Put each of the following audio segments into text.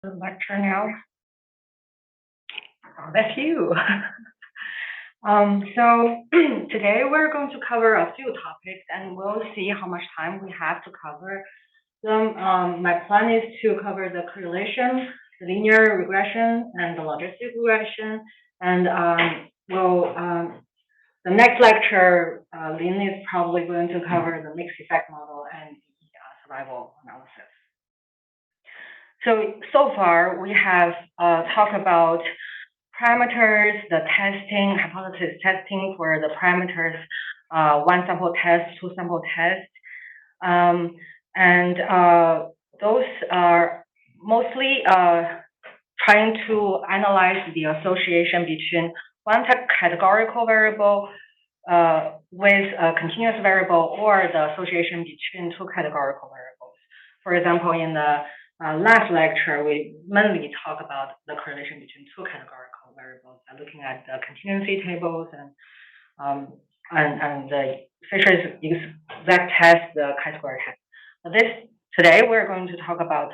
the lecture now. Oh, that's you. So today we're going to cover a few topics, and we'll see how much time we have to cover them. My plan is to cover the correlation, the linear regression, and the logistic regression. And the next lecture, Lynn is probably going to cover the mixed effect model and the survival analysis. So far we have talked about parameters, the testing, hypothesis testing for the parameters, one sample test, two sample test, and those are mostly trying to analyze the association between one categorical variable with a continuous variable, or the association between two categorical variables. For example, in the last lecture, we mainly talk about the correlation between two categorical variables by looking at the continuity tables and the Fisher's exact test, the chi-square test. Today we're going to talk about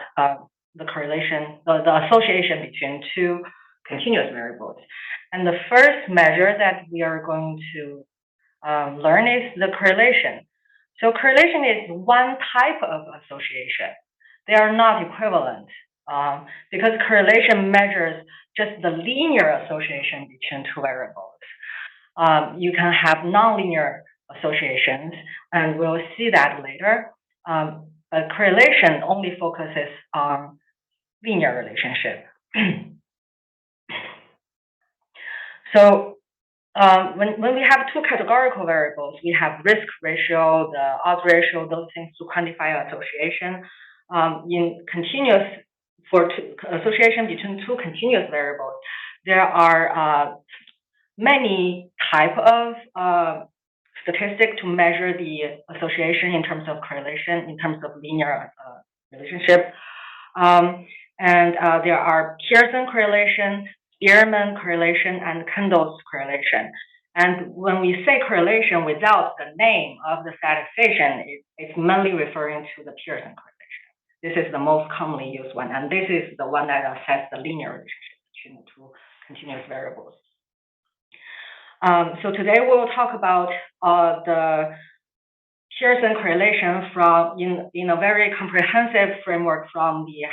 the correlation, the association between two continuous variables. And the first measure that we are going to learn is the correlation. So correlation is one type of association. They are not equivalent because correlation measures just the linear association between two variables. You can have nonlinear associations, and we'll see that later. But correlation only focuses on linear relationship. So when we have two categorical variables, we have risk ratio, the odds ratio, those things to quantify association. In continuous, for association between two continuous variables, there are many type of statistics to measure the association in terms of correlation, in terms of linear relationship. And there are Pearson correlation, Spearman correlation, and Kendall's correlation. And when we say correlation without the name of the statistician, it's mainly referring to the Pearson correlation. This is the most commonly used one, and this is the one that assesses the linear relationship between the two continuous variables. So today we'll talk about the Pearson correlation in a very comprehensive framework, from the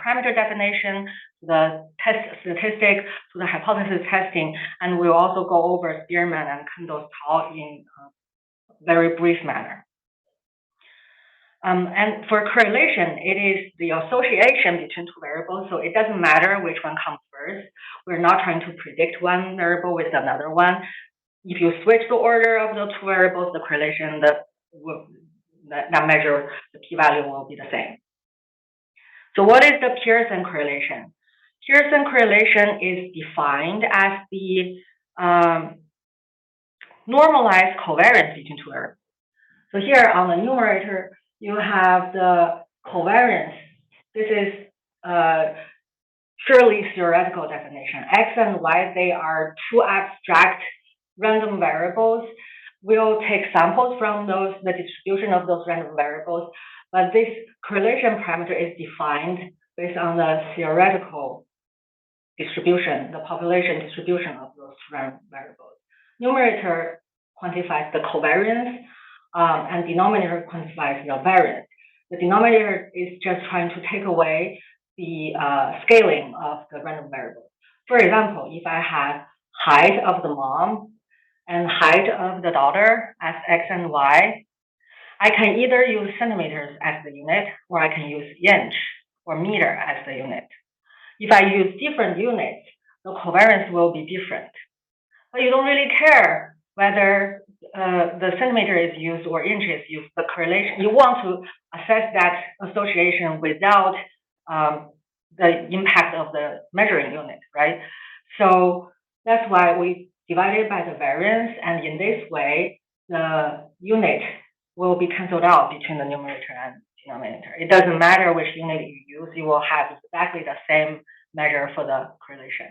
parameter definition, the test statistic, to the hypothesis testing, and we'll also go over Spearman and Kendall's talk in a very brief manner. And for correlation, it is the association between two variables, so it doesn't matter which one comes first. We're not trying to predict one variable with another one. If you switch the order of the two variables, the correlation, that measure, the p-value will be the same. So what is the Pearson correlation? Pearson correlation is defined as the normalized covariance between two variables. So here on the numerator, you have the covariance. This is purely theoretical definition. X and Y, they are two abstract random variables. We'll take samples from the distribution of those random variables, but this correlation parameter is defined based on the theoretical distribution, the population distribution of those random variables. Numerator quantifies the covariance, and denominator quantifies the variance. The denominator is just trying to take away the scaling of the random variables. For example, if I have height of the mom and height of the daughter as X and Y, I can either use centimeters as the unit, or I can use inch or meter as the unit. If I use different units, the covariance will be different. But you don't really care whether the centimeter is used or inch is used. The correlation, you want to assess that association without the impact of the measuring unit, right? So that's why we divided by the variance, and in this way, the unit will be canceled out between the numerator and denominator. It doesn't matter which unit you use, you will have exactly the same measure for the correlation.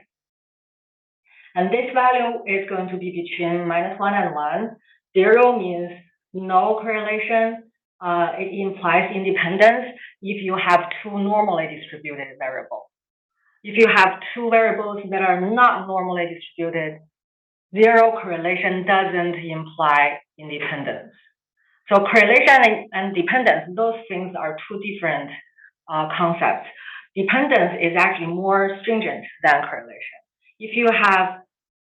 And this value is going to be between -1 and 1. 0 means no correlation. it implies independence if you have two normally distributed variables. If you have two variables that are not normally distributed, zero correlation doesn't imply independence. So correlation and dependence, those things are two different concepts. Dependence is actually more stringent than correlation. If you have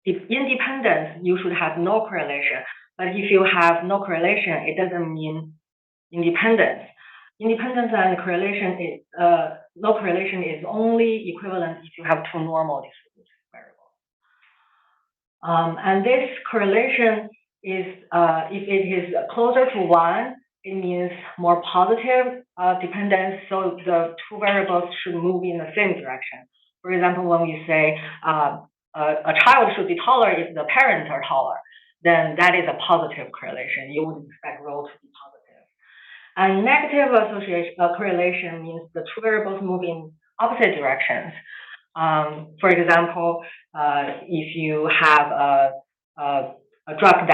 independence, you should have no correlation. But if you have no correlation, it doesn't mean independence. Independence and correlation is no correlation is only equivalent if you have two normal distributed variables. And this correlation is if it is closer to 1, it means more positive dependence. So the two variables should move in the same direction. For example, when we say a child should be taller if the parents are taller, then that is a positive correlation. You would expect rho to be positive. And negative correlation means the two variables move in opposite directions. For example, if you have a drug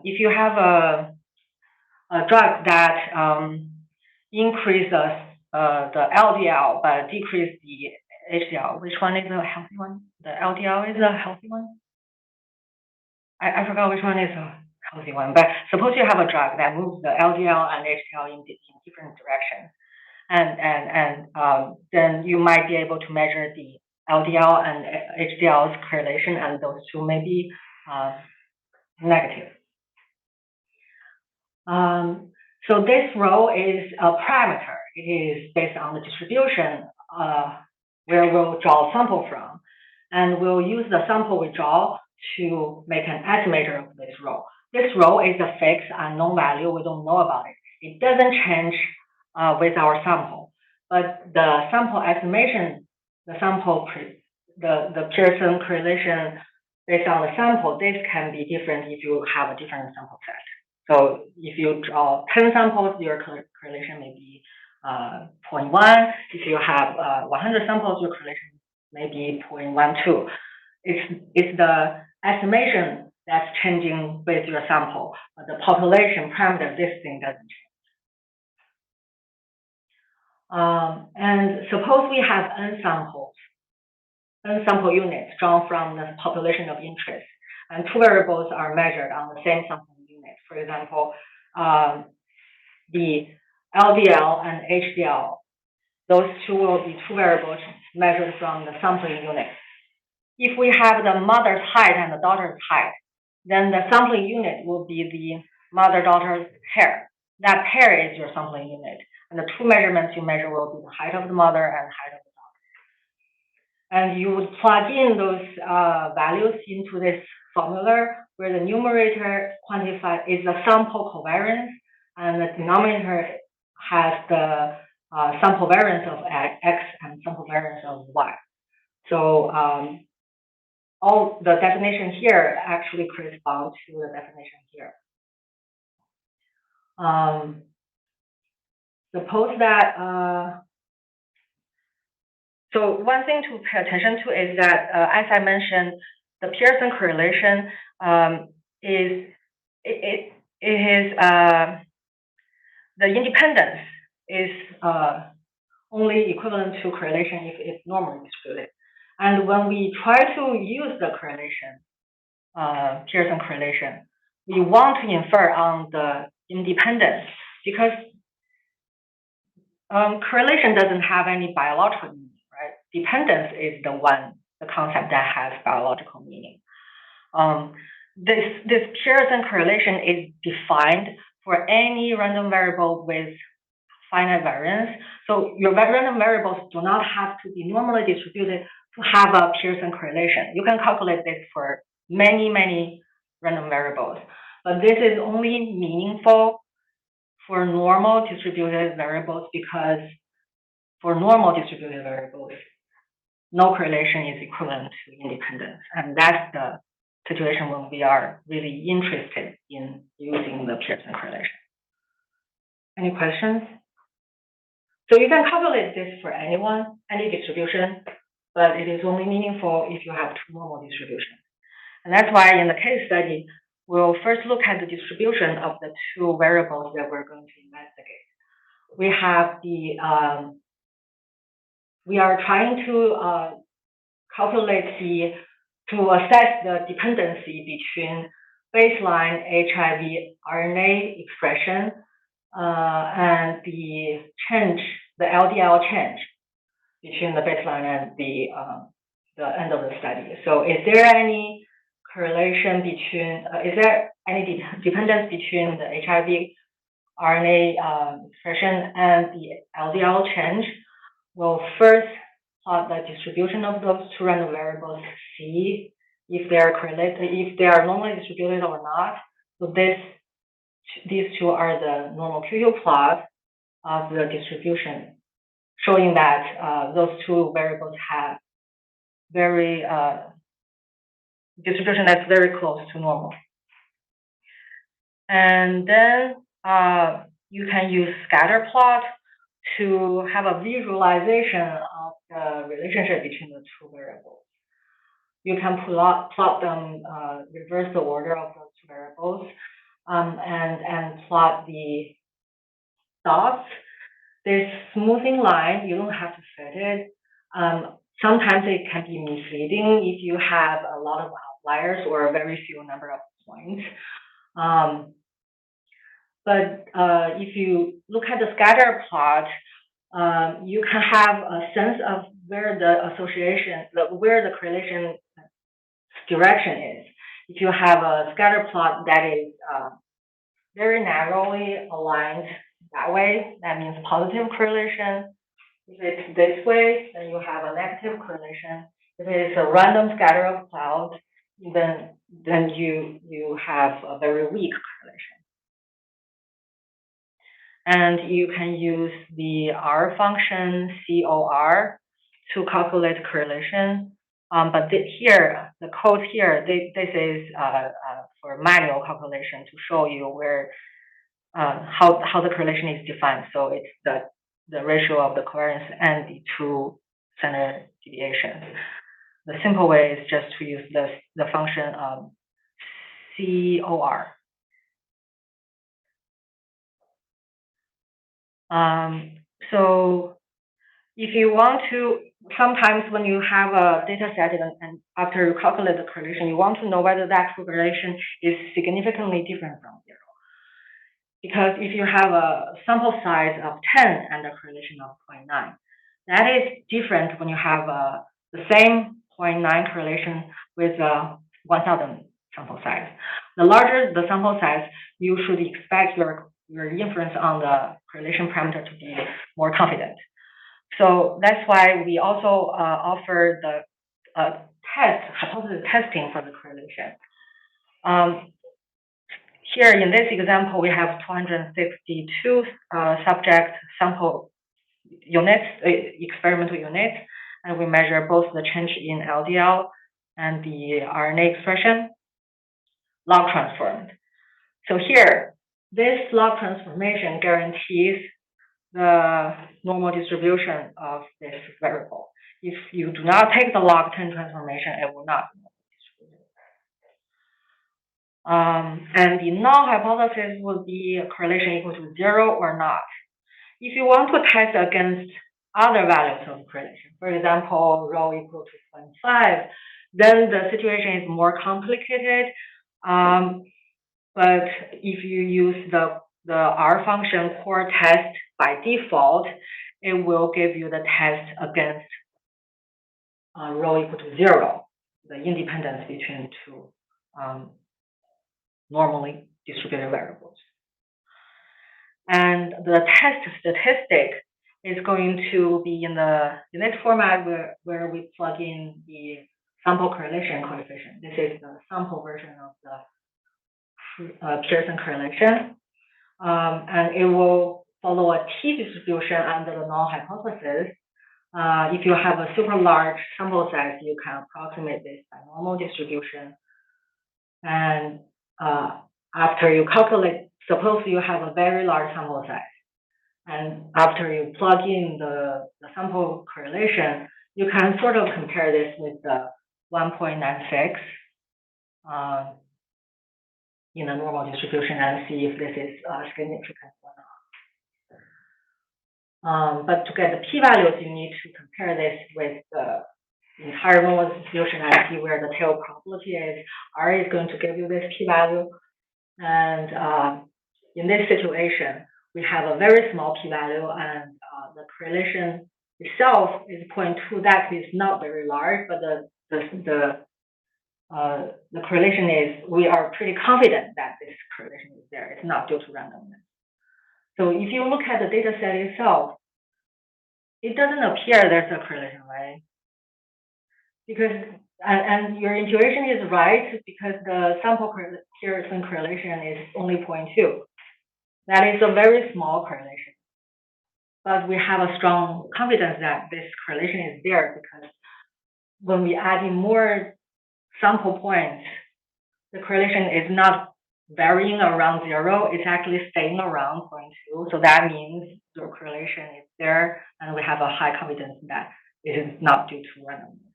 if you have a drug that increases the LDL but decreases the HDL, which one is a healthy one? The LDL is a healthy one? I forgot which one is a healthy one, but suppose you have a drug that moves the LDL and HDL in different directions, and then you might be able to measure the LDL and HDL's correlation, and those two may be negative. So this rho is a parameter. It is based on the distribution where we'll draw a sample from, and we'll use the sample we draw to make an estimator of this rho. This rho is a fixed unknown value. We don't know about it. It doesn't change with our sample, but the sample estimation, the Pearson correlation based on the sample, this can be different if you have a different sample set. So if you draw 10 samples, your correlation may be 0.1. If you have 100 samples, your correlation may be 0.12. It's the estimation that's changing with your sample. The population parameter, this thing doesn't change. And suppose we have n sample units drawn from the population of interest, and two variables are measured on the same sample unit. For example, the LDL and HDL, those two will be two variables measured from the sampling unit. If we have the mother's height and the daughter's height, then the sampling unit will be the mother-daughter's hair. That pair is your sampling unit. And the two measurements you measure will be the height of the mother and height of the daughter. And you would plug in those values into this formula where the numerator quantified is the sample covariance and the denominator has the sample variance of X and sample variance of Y. So all the definition here actually corresponds to the definition here. Suppose that, so one thing to pay attention to is that, as I mentioned, the Pearson correlation the independence is only equivalent to correlation if it's normally distributed. And when we try to use the correlation, Pearson correlation, we want to infer on the independence because correlation doesn't have any biological meaning, right? Dependence is the concept that has biological meaning. This Pearson correlation is defined for any random variable with finite variance. So your random variables do not have to be normally distributed to have a Pearson correlation. You can calculate this for many, many random variables, but this is only meaningful for normal distributed variables because for normal distributed variables, no correlation is equivalent to independence. And that's the situation when we are really interested in using the Pearson correlation. Any questions? So you can calculate this for anyone, any distribution, but it is only meaningful if you have two normal distributions. And that's why in the case study, we'll first look at the distribution of the two variables that we're going to investigate. We have we are trying to assess the dependency between baseline HIV RNA expression and the LDL change between the baseline and the end of the study. So is there any correlation between, is there any dependence between the HIV RNA expression and the LDL change? We'll first plot the distribution of those two random variables, see if they are correlated, if they are normally distributed or not. So these two are the normal QQ plot of the distribution, showing that those two variables have very distribution that's very close to normal. And then you can use scatter plot to have a visualization of the relationship between the two variables. You can plot them, reverse the order of those two variables, and plot the dots. This smoothing line, you don't have to fit it. Sometimes it can be misleading if you have a lot of outliers or a very few number of points. But if you look at the scatter plot, you can have a sense of where the association, where the correlation direction is. If you have a scatter plot that is very narrowly aligned that way, that means positive correlation. If it's this way, then you have a negative correlation. If it's a random scatter of clouds, then you have a very weak correlation. And you can use the R function, COR, to calculate correlation. But here, the code here, this is for manual calculation to show you where how the correlation is defined. So it's the ratio of the covariance and the two standard deviations. The simple way is just to use the function COR. So if you want to, sometimes when you have a data set and after you calculate the correlation, you want to know whether that correlation is significantly different from 0. Because if you have a sample size of 10 and a correlation of 0.9, that is different when you have the same 0.9 correlation with 1,000 sample size. The larger the sample size, you should expect your inference on the correlation parameter to be more confident. So that's why we also offer the hypothesis testing for the correlation. Here in this example, we have 262 subject sample units, experimental units, and we measure both the change in LDL and the RNA expression, log transformed. So here, this log transformation guarantees the normal distribution of this variable. If you do not take the log 10 transformation, it will not be normal distributed. And the null hypothesis will be a correlation equal to 0 or not. If you want to test against other values of correlation, for example, rho equal to 0.5, then the situation is more complicated. But if you use the R function core test by default, it will give you the test against rho equal to 0, the independence between two normally distributed variables. And the test statistic is going to be in the unit format where we plug in the sample correlation coefficient. This is the sample version of the Pearson correlation. And it will follow a T distribution under the null hypothesis. If you have a super large sample size, you can approximate this by normal distribution. And after you calculate, suppose you have a very large sample size, and after you plug in the sample correlation, you can sort of compare this with the 1.96 in a normal distribution and see if this is significant or not. But to get the p-values, you need to compare this with the entire normal distribution and see where the tail probability is. R is going to give you this p-value. And in this situation, we have a very small p-value, and the correlation itself is 0.2. That is not very large, but the correlation is, we are pretty confident that this correlation is there. It's not due to randomness. So if you look at the data set itself, it doesn't appear there's a correlation, right? Because, and your intuition is right, because the sample Pearson correlation is only 0.2. That is a very small correlation. But we have a strong confidence that this correlation is there, because when we add in more sample points, the correlation is not varying around 0, it's actually staying around 0.2. So that means the correlation is there, and we have a high confidence that it is not due to randomness.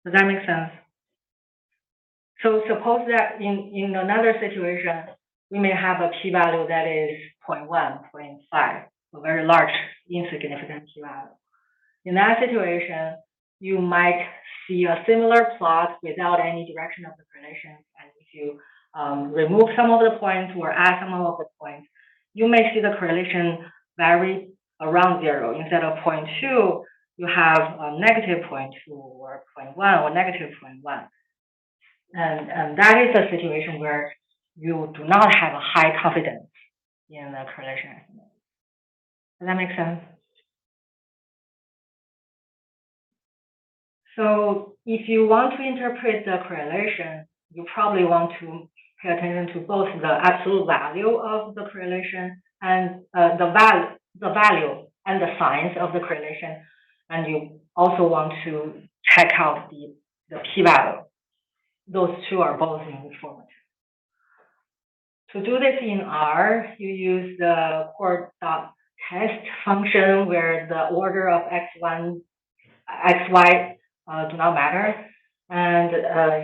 Does that make sense? So suppose that in another situation, we may have a p-value that is 0.1, 0.5, a very large, insignificant p-value. In that situation, you might see a similar plot without any direction of the correlation. And if you remove some of the points or add some of the points, you may see the correlation vary around 0. Instead of 0.2, you have a negative 0.2 or 0.1 or negative 0.1. And that is a situation where you do not have a high confidence in the correlation estimate. Does that make sense? So if you want to interpret the correlation, you probably want to pay attention to both the absolute value of the correlation and the value and the signs of the correlation. And you also want to check out the p-value. Those two are both informative. To do this in R, you use the core.test function, where the order of x1, xy do not matter. And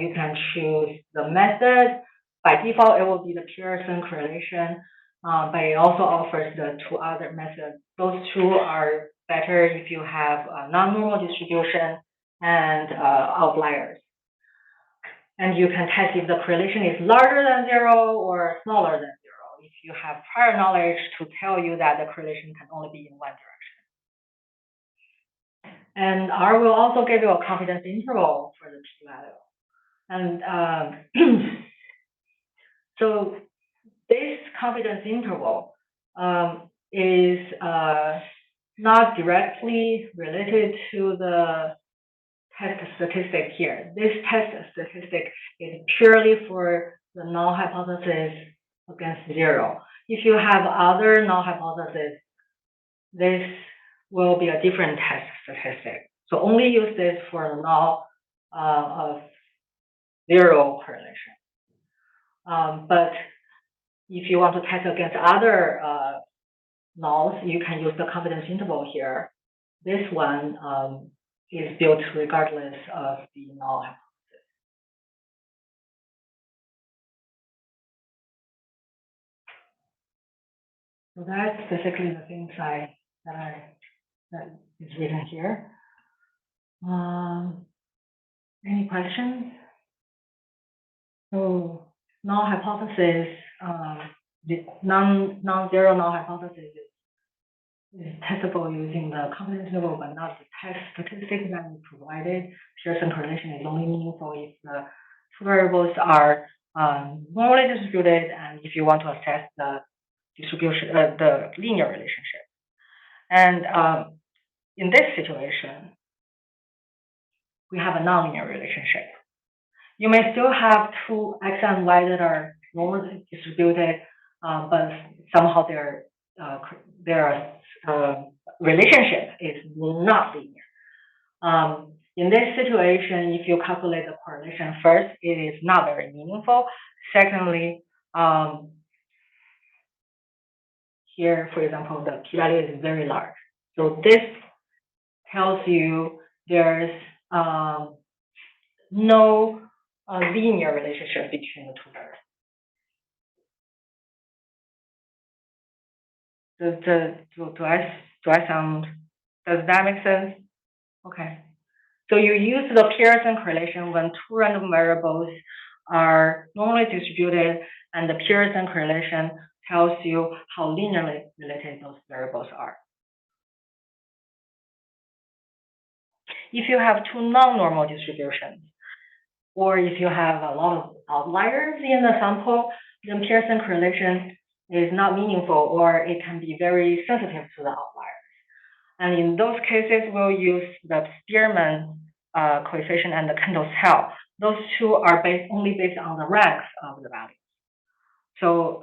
you can choose the method. By default, it will be the Pearson correlation, but it also offers the 2 other methods. Those 2 are better if you have a non-normal distribution and outliers. And you can test if the correlation is larger than 0 or smaller than 0, if you have prior knowledge to tell you that the correlation can only be in one direction. And R will also give you a confidence interval for the p-value. And so this confidence interval is not directly related to the test statistic here. This test statistic is purely for the null hypothesis against 0. If you have other null hypotheses, this will be a different test statistic. So only use this for the null of 0 correlation. But if you want to test against other nulls, you can use the confidence interval here. This one is built regardless of the null hypothesis. So that's basically the things that is written here. Any questions? So null hypothesis, the non-zero null hypothesis is testable using the confidence interval, but not the test statistic that we provided. Pearson correlation is only meaningful if the 2 variables are normally distributed, and if you want to assess the distribution, the linear relationship. And in this situation, we have a nonlinear relationship. You may still have 2 x and y that are normally distributed, but somehow their relationship is not linear. In this situation, if you calculate the correlation first, it is not very meaningful. Secondly, here, for example, the p-value is very large. So this tells you there's no linear relationship between the 2 variables. Does that make sense? Okay. So you use the Pearson correlation when two random variables are normally distributed, and the Pearson correlation tells you how linearly related those variables are. If you have two non-normal distributions, or if you have a lot of outliers in the sample, then Pearson correlation is not meaningful, or it can be very sensitive to the outliers. And in those cases, we'll use the Spearman coefficient and the Kendall's tail. Those two are only based on the ranks of the values. So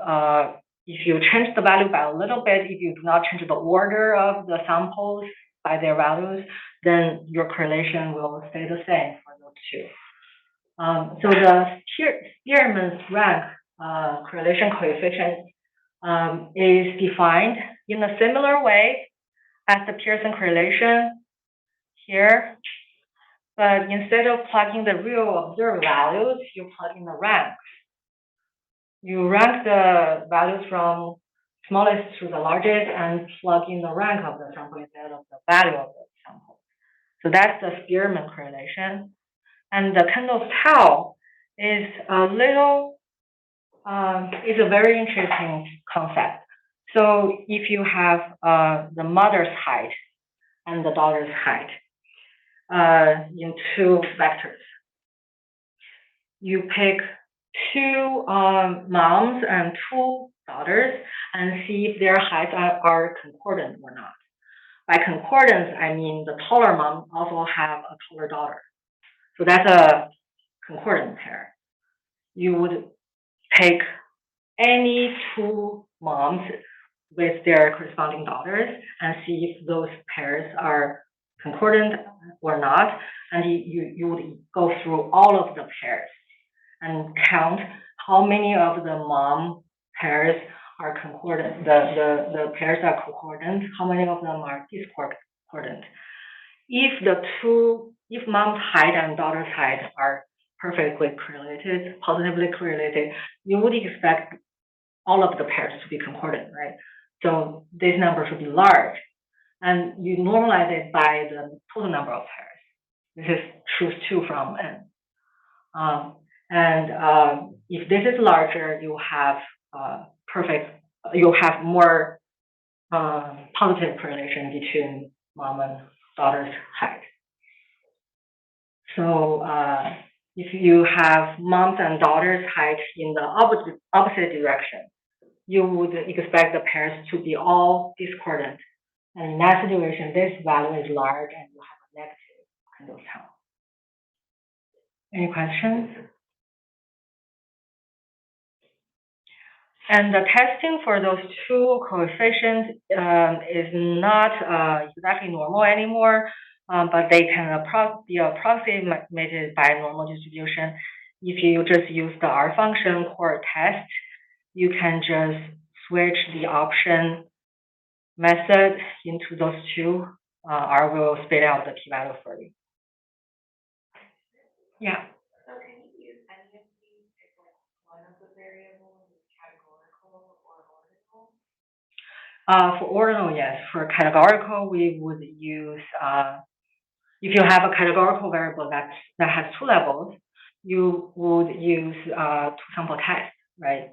if you change the value by a little bit, if you do not change the order of the samples by their values, then your correlation will stay the same for those two. So the Spearman's rank correlation coefficient is defined in a similar way as the Pearson correlation here, but instead of plugging the real observed values, you plug in the ranks. You rank the values from smallest to the largest and plug in the rank of the sample instead of the value of the sample. So that's the Spearman correlation. And the Kendall's tail is is a very interesting concept. So if you have the mother's height and the daughter's height in two vectors, you pick two moms and two daughters and see if their heights are concordant or not. By concordance, I mean the taller mom also have a taller daughter. So that's a concordant pair. You would take any two moms with their corresponding daughters and see if those pairs are concordant or not. And you would go through all of the pairs and count how many of the mom pairs are concordant. The pairs are concordant, how many of them are discordant. If mom's height and daughter's height are perfectly correlated, positively correlated, you would expect all of the pairs to be concordant, right? So this number should be large. And you normalize it by the total number of pairs. This is choose 2 from n. If this is larger, you have more positive correlation between mom and daughter's height. So if you have mom's and daughter's height in the opposite direction, you would expect the pairs to be all discordant. And in that situation, this value is large and you have a negative Kendall's tail. Any questions? And the testing for those two coefficients is not exactly normal anymore, but they can be approximated by normal distribution. If you just use the R function core test, you can just switch the option method into those two. R will spit out the p-value for you. Yeah. So can you use any of these if like one of the variables is categorical or ordinal? For ordinal, yes. For categorical, we would use, if you have a categorical variable that has two levels, you would use two-sample test, right?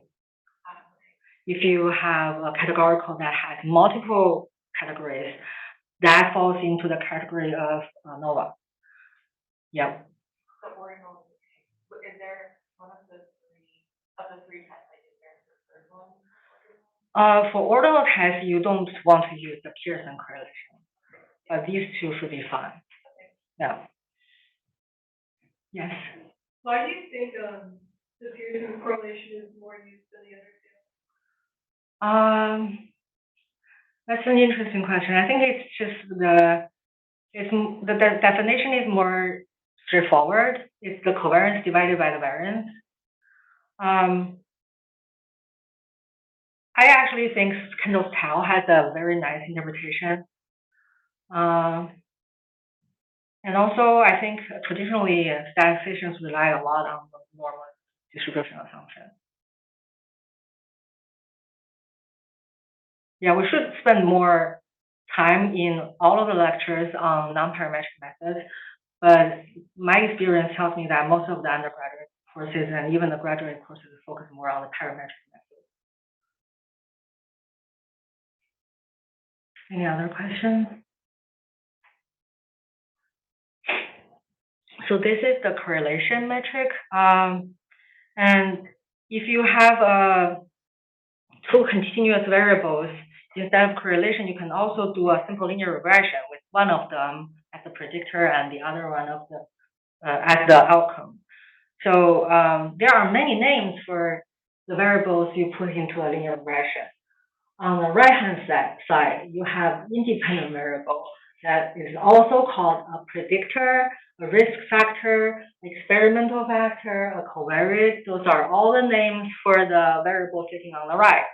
If you have a categorical that has multiple categories, that falls into the category of NOVA. Yep. So ordinal, is there one of the three tests I did there, the third one? For ordinal tests, you don't want to use the Pearson correlation, but these two should be fine. Okay. Yeah. Yes. Why do you think the Pearson correlation is more used than the other two? That's an interesting question. I think it's just the definition is more straightforward. It's the covariance divided by the variance. I actually think Kendall's tail has a very nice interpretation. And also, I think traditionally statisticians rely a lot on the normal distribution assumption. Yeah, we should spend more time in all of the lectures on non-parametric methods, but my experience tells me that most of the undergraduate courses and even the graduate courses focus more on the parametric methods. Any other questions? So this is the correlation metric. And if you have two continuous variables, instead of correlation, you can also do a simple linear regression with one of them as the predictor and the other one of the as the outcome. So there are many names for the variables you put into a linear regression. On the right-hand side, you have independent variable that is also called a predictor, a risk factor, experimental factor, a covariate. Those are all the names for the variable sitting on the right.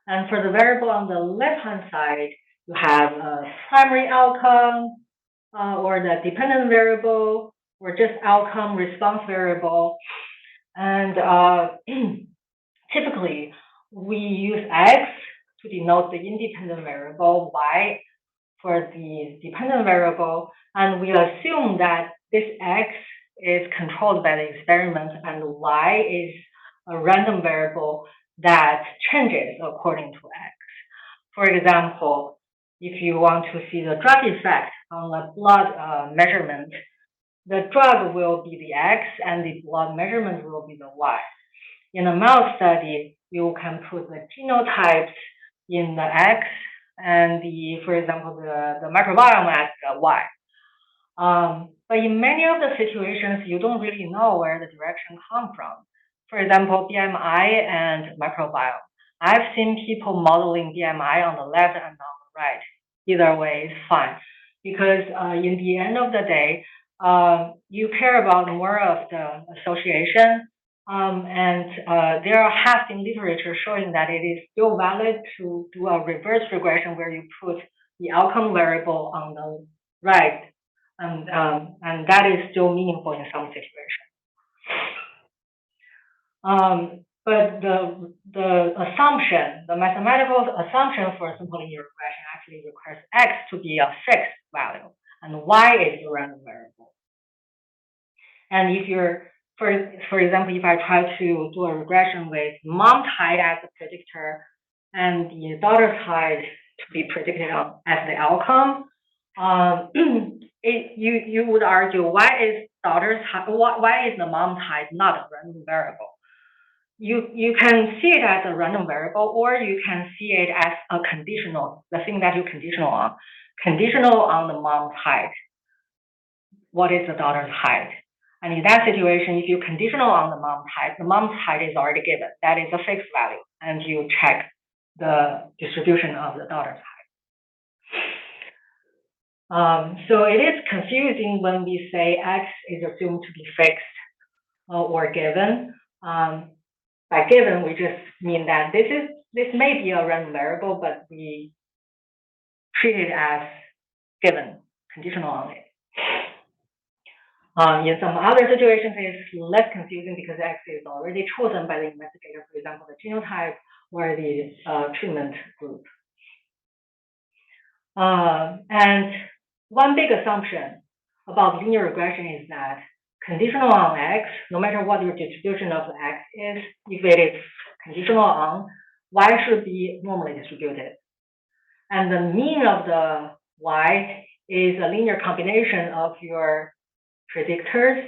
And for the variable on the left-hand side, you have a primary outcome, or the dependent variable, or just outcome response variable. And typically, we use X to denote the independent variable, Y for the dependent variable, and we assume that this X is controlled by the experiment and Y is a random variable that changes according to X. For example, if you want to see the drug effect on the blood measurement, the drug will be the X and the blood measurement will be the Y. In a mouse study, you can put the genotypes in the X and for example, the microbiome as the Y. But in many of the situations, you don't really know where the direction comes from. For example, BMI and microbiome. I've seen people modeling BMI on the left and on the right. Either way is fine, because in the end of the day, you care about more of the association, and there has been literature showing that it is still valid to do a reverse regression where you put the outcome variable on the right, and that is still meaningful in some situations. But the assumption, the mathematical assumption for simple linear regression actually requires X to be a fixed value and Y is a random variable. And if you're, for example, if I try to do a regression with mom's height as the predictor and the daughter's height to be predicted as the outcome, you would argue why is the mom's height not a random variable? You can see it as a random variable, or you can see it as a conditional, the thing that you conditional on. Conditional on the mom's height. What is the daughter's height? And in that situation, if you conditional on the mom's height is already given. That is a fixed value, and you check the distribution of the daughter's height. So it is confusing when we say X is assumed to be fixed or given. By given, we just mean that this may be a random variable, but we treat it as given, conditional on it. In some other situations, it's less confusing because X is already chosen by the investigator, for example, the genotype or the treatment group. And one big assumption about linear regression is that conditional on X, no matter what your distribution of the X is, if it is conditional on, Y should be normally distributed. And the mean of the Y is a linear combination of your predictors,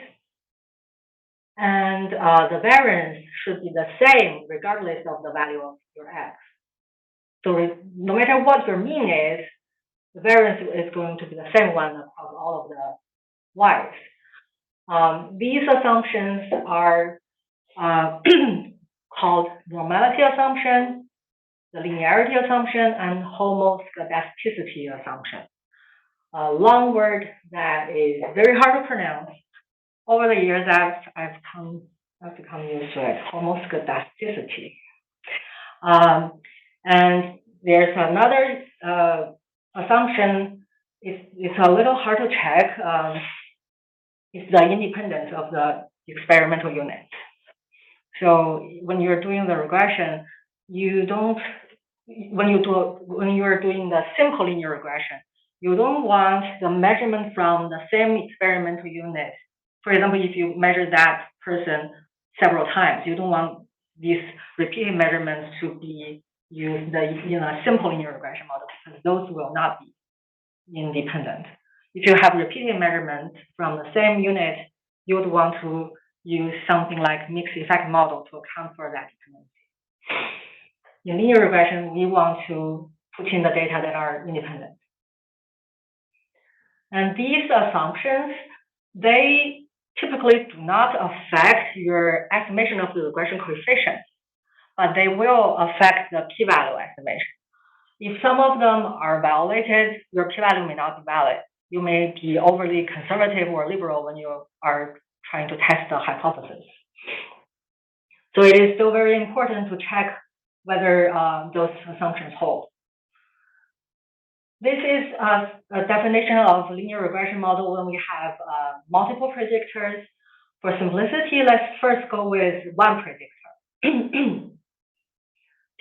and the variance should be the same regardless of the value of your X. So no matter what your mean is, the variance is going to be the same one across all of the Y's. These assumptions are called normality assumption, the linearity assumption, and homoscedasticity assumption. A long word that is very hard to pronounce. Over the years, I've become used to it, homoscedasticity. And there's another assumption. It's a little hard to check. It's the independence of the experimental unit. So when you're doing the regression, you don't when you're doing the simple linear regression, you don't want the measurement from the same experimental unit. For example, if you measure that person several times, you don't want these repeated measurements to be used in a simple linear regression model, because those will not be independent. If you have repeated measurements from the same unit, you would want to use something like mixed effect model to account for that dependency. In linear regression, we want to put in the data that are independent. And these assumptions, they typically do not affect your estimation of the regression coefficients, but they will affect the p-value estimation. If some of them are violated, your p-value may not be valid. You may be overly conservative or liberal when you are trying to test the hypothesis. So it is still very important to check whether those assumptions hold. This is a definition of linear regression model when we have multiple predictors. For simplicity, let's first go with one predictor.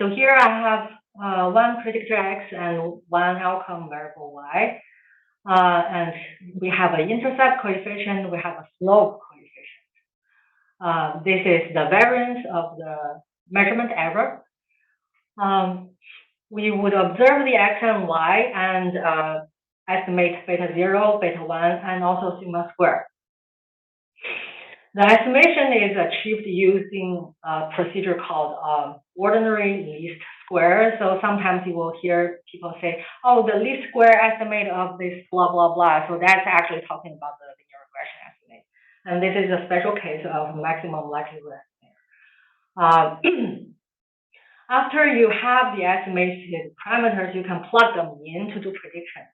So here I have one predictor X and one outcome variable Y. And we have an intercept coefficient, we have a slope coefficient. This is the variance of the measurement error. We would observe the X and Y and estimate beta 0, beta 1, and also sigma square. The estimation is achieved using a procedure called ordinary least square. So sometimes you will hear people say, oh, the least square estimate of this blah, blah, blah. So that's actually talking about the linear regression estimate. And this is a special case of maximum likelihood estimate. After you have the estimated parameters, you can plug them in to do predictions.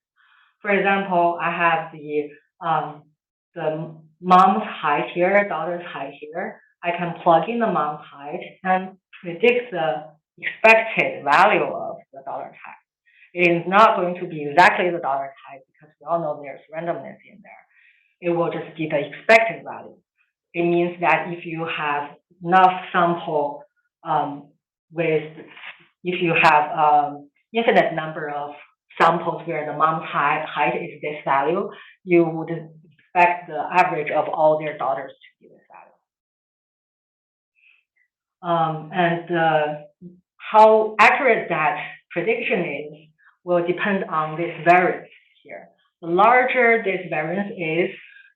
For example, I have the mom's height here, daughter's height here. I can plug in the mom's height and predict the expected value of the daughter's height. It is not going to be exactly the daughter's height because we all know there's randomness in there. It will just be the expected value. It means that if you have enough sample if you have infinite number of samples where the mom's height is this value, you would expect the average of all their daughters to be this value. And how accurate that prediction is will depend on this variance here. The larger this variance is,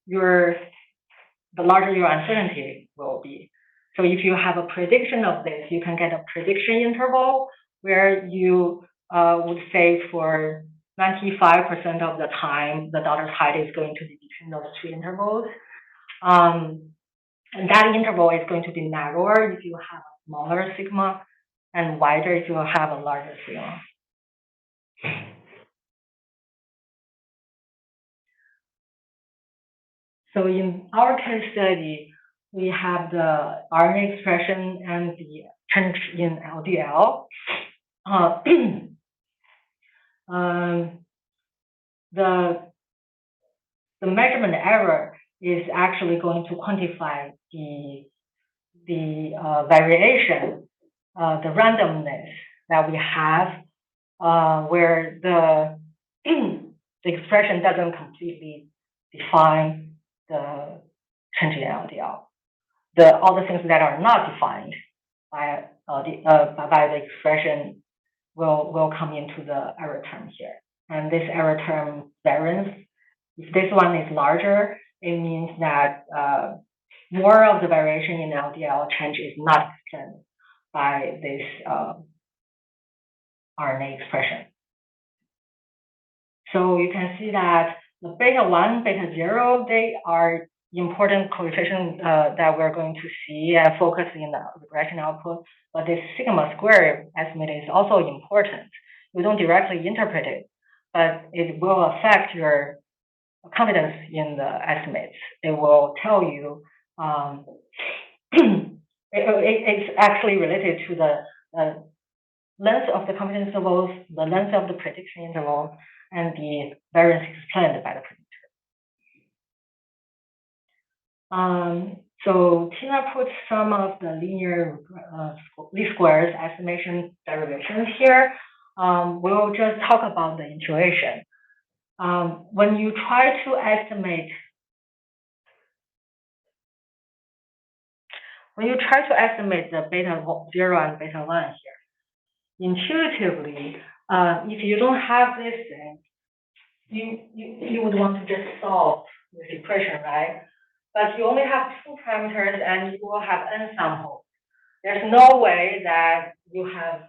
the larger your uncertainty will be. So if you have a prediction of this, you can get a prediction interval where you would say for 95% of the time, the daughter's height is going to be between those two intervals. And that interval is going to be narrower if you have a smaller sigma and wider if you have a larger sigma. So in our case study, we have the RNA expression and the change in LDL. The measurement error is actually going to quantify the variation, the randomness that we have, where the expression doesn't completely define the change in LDL. All the things that are not defined by the expression will come into the error term here. And this error term variance, if this one is larger, it means that more of the variation in LDL change is not explained by this RNA expression. So you can see that the beta 1, beta 0, they are important coefficients that we're going to see and focus in the regression output. But this sigma square estimate is also important. You don't directly interpret it, but it will affect your confidence in the estimates. It will tell you, it's actually related to the length of the confidence intervals, the length of the prediction intervals, and the variance explained by the predictor. So Tina put some of the linear least squares estimation derivations here. we'll just talk about the intuition. When you try to estimate the beta 0 and beta 1 here, intuitively, if you don't have this thing, you would want to just solve this equation, right? But you only have 2 parameters and you will have n samples. There's no way that you have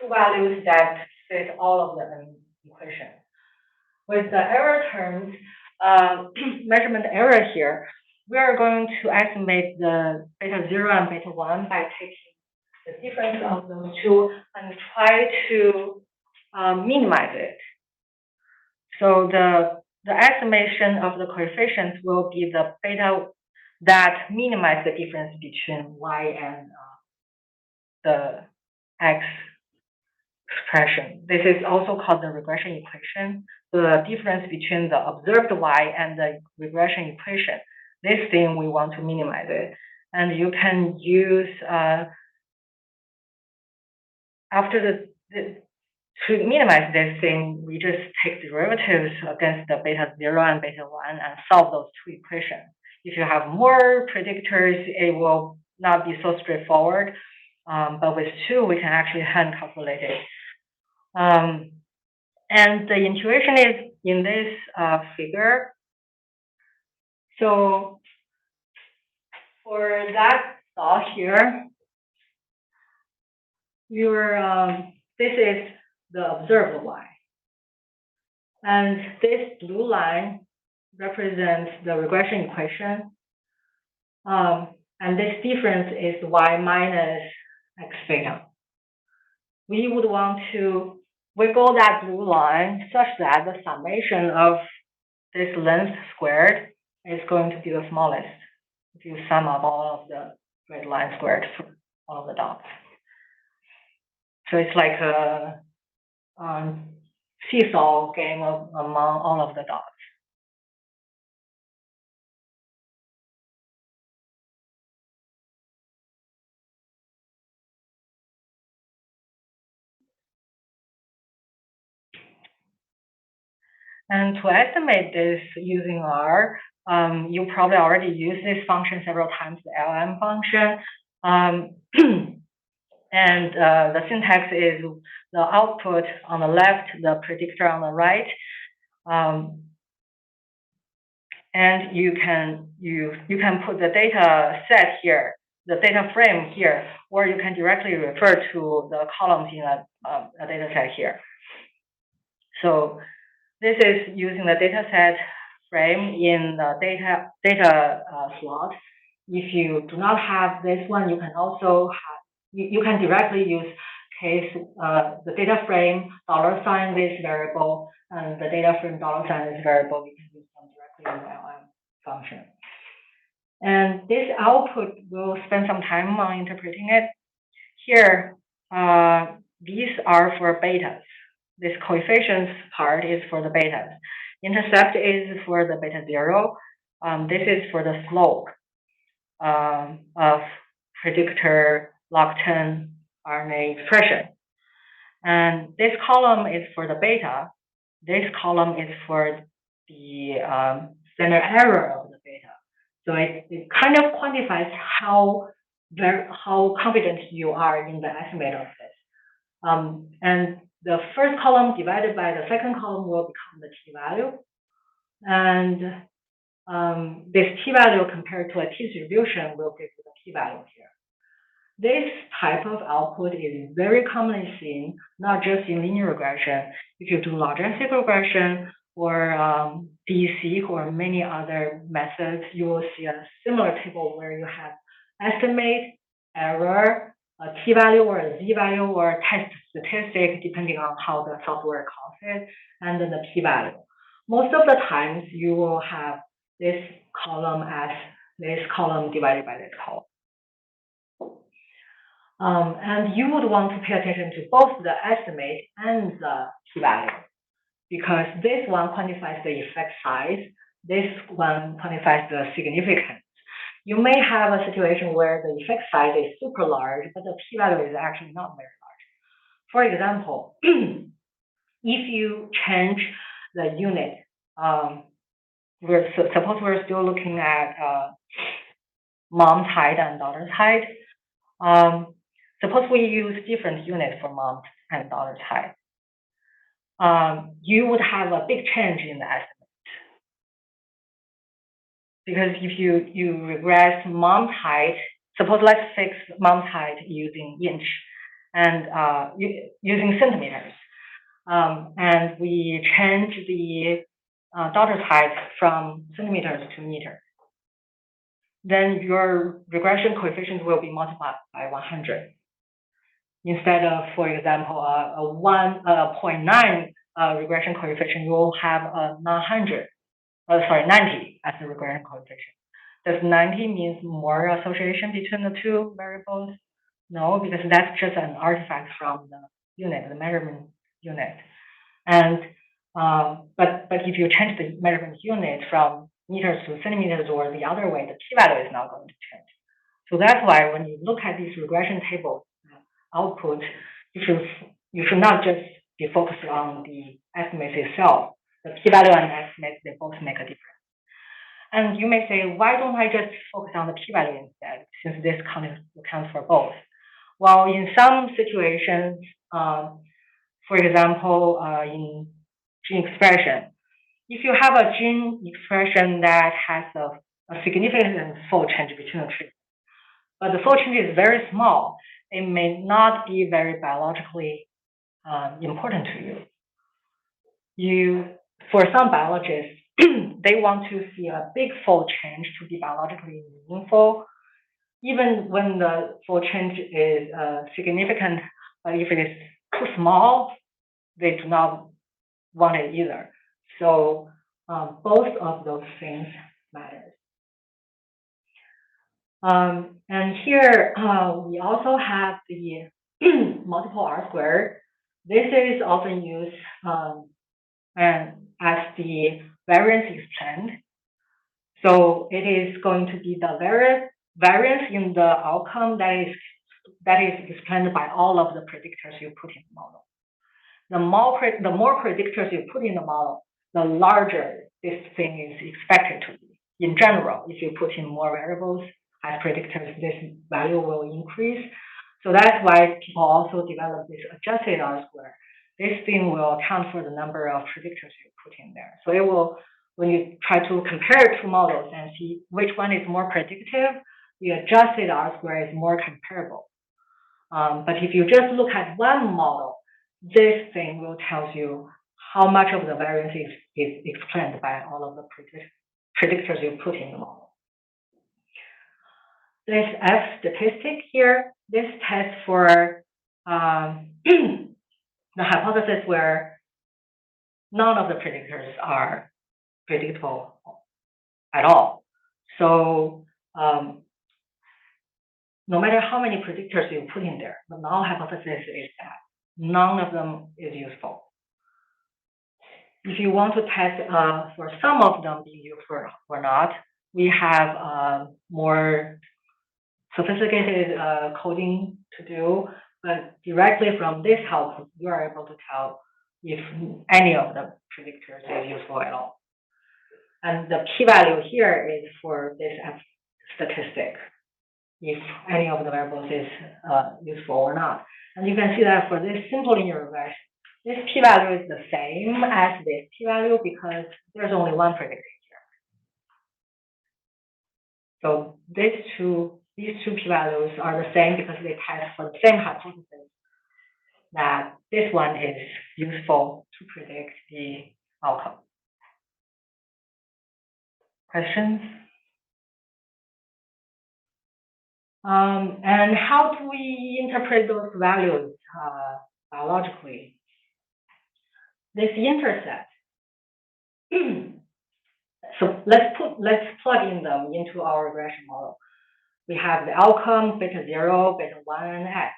2 values that fit all of the n equations. With the error terms, measurement error here, we are going to estimate the beta 0 and beta 1 by taking the difference of those two and try to minimize it. So the estimation of the coefficients will be the beta that minimize the difference between y and the x expression. This is also called the regression equation. The difference between the observed y and the regression equation. This thing we want to minimize it, and you can use after to minimize this thing, we just take derivatives against the beta 0 and beta 1 and solve those 2 equations. If you have more predictors, it will not be so straightforward. But with 2, we can actually hand calculate it. And the intuition is in this figure. So for that thought here, this is the observed y. And this blue line represents the regression equation. And this difference is y minus x beta. We would want to wiggle that blue line such that the summation of this length squared is going to be the smallest if you sum up all of the red line squared for all of the dots. So it's like a seesaw game among all of the dots. And to estimate this using R, you probably already used this function several times, the LM function. And the syntax is the output on the left, the predictor on the right. And you can put the data set here, the data frame here, or you can directly refer to the columns in a data set here. So this is using the data set frame in the data slot. If you do not have this one, you can also have, you can directly use case the data frame $sign this variable and the data frame $sign this variable. You can use them directly in the LM function. And this output, we'll spend some time on interpreting it. Here, these are for betas. This coefficients part is for the betas. Intercept is for the beta 0. This is for the slope of predictor log10 RNA expression. And this column is for the beta. This column is for the standard error of the beta. So it kind of quantifies how confident you are in the estimate of this. And the first column divided by the second column will become the t-value. And this t-value compared to a t-distribution will give you the p-value here. This type of output is very commonly seen, not just in linear regression. If you do logistic regression or DC or many other methods, you will see a similar table where you have estimate, error, a t-value or a z-value or a test statistic, depending on how the software calls it, and then the p-value. Most of the times, you will have this column as this column divided by this column. And you would want to pay attention to both the estimate and the p-value, because this one quantifies the effect size, this one quantifies the significance. You may have a situation where the effect size is super large, but the p-value is actually not very large. For example, if you change the unit, suppose we're still looking at mom's height and daughter's height. Suppose we use different units for mom's and daughter's height. You would have a big change in the estimate. Because if you regress mom's height, suppose let's fix mom's height using inch and using centimeters. And we change the daughter's height from centimeters to meters. Then your regression coefficient will be multiplied by 100. Instead of, for example, a 0.9 regression coefficient, you will have a 90 as the regression coefficient. Does 90 mean more association between the two variables? No, because that's just an artifact from the unit, the measurement unit. And but if you change the measurement unit from meters to centimeters or the other way, the p-value is not going to change. So that's why when you look at these regression tables output, you should not just be focused on the estimate itself. The p-value and estimate, they both make a difference. And you may say, why don't I just focus on the p-value instead, since this accounts for both? Well, in some situations, for example, in gene expression, if you have a gene expression that has a significant fold change between the treatments, but the fold change is very small, it may not be very biologically important to you. For some biologists, they want to see a big fold change to be biologically meaningful, even when the fold change is significant, but if it is too small, they do not want it either. So both of those things matter. And here we also have the multiple R squared. This is often used and as the variance explained. So it is going to be the variance in the outcome that is explained by all of the predictors you put in the model. The more predictors you put in the model, the larger this thing is expected to be. In general, if you put in more variables as predictors, this value will increase. So that's why people also develop this adjusted R squared. This thing will account for the number of predictors you put in there. So it will, when you try to compare two models and see which one is more predictive, the adjusted R squared is more comparable. But if you just look at one model, this thing will tell you how much of the variance is explained by all of the predictors you put in the model. This F statistic here, this tests for the hypothesis where none of the predictors are predictable at all. So no matter how many predictors you put in there, the null hypothesis is that none of them is useful. If you want to test for some of them being useful or not, we have more sophisticated coding to do, but directly from this output, you are able to tell if any of the predictors is useful at all. And the p-value here is for this F statistic, if any of the variables is useful or not. And you can see that for this simple linear regression, this p-value is the same as this p-value because there's only one predictor here. So these two p-values are the same because they test for the same hypothesis that this one is useful to predict the outcome. Questions? And how do we interpret those values biologically? This intercept. So let's plug in them into our regression model. We have the outcome beta 0, beta 1, and x.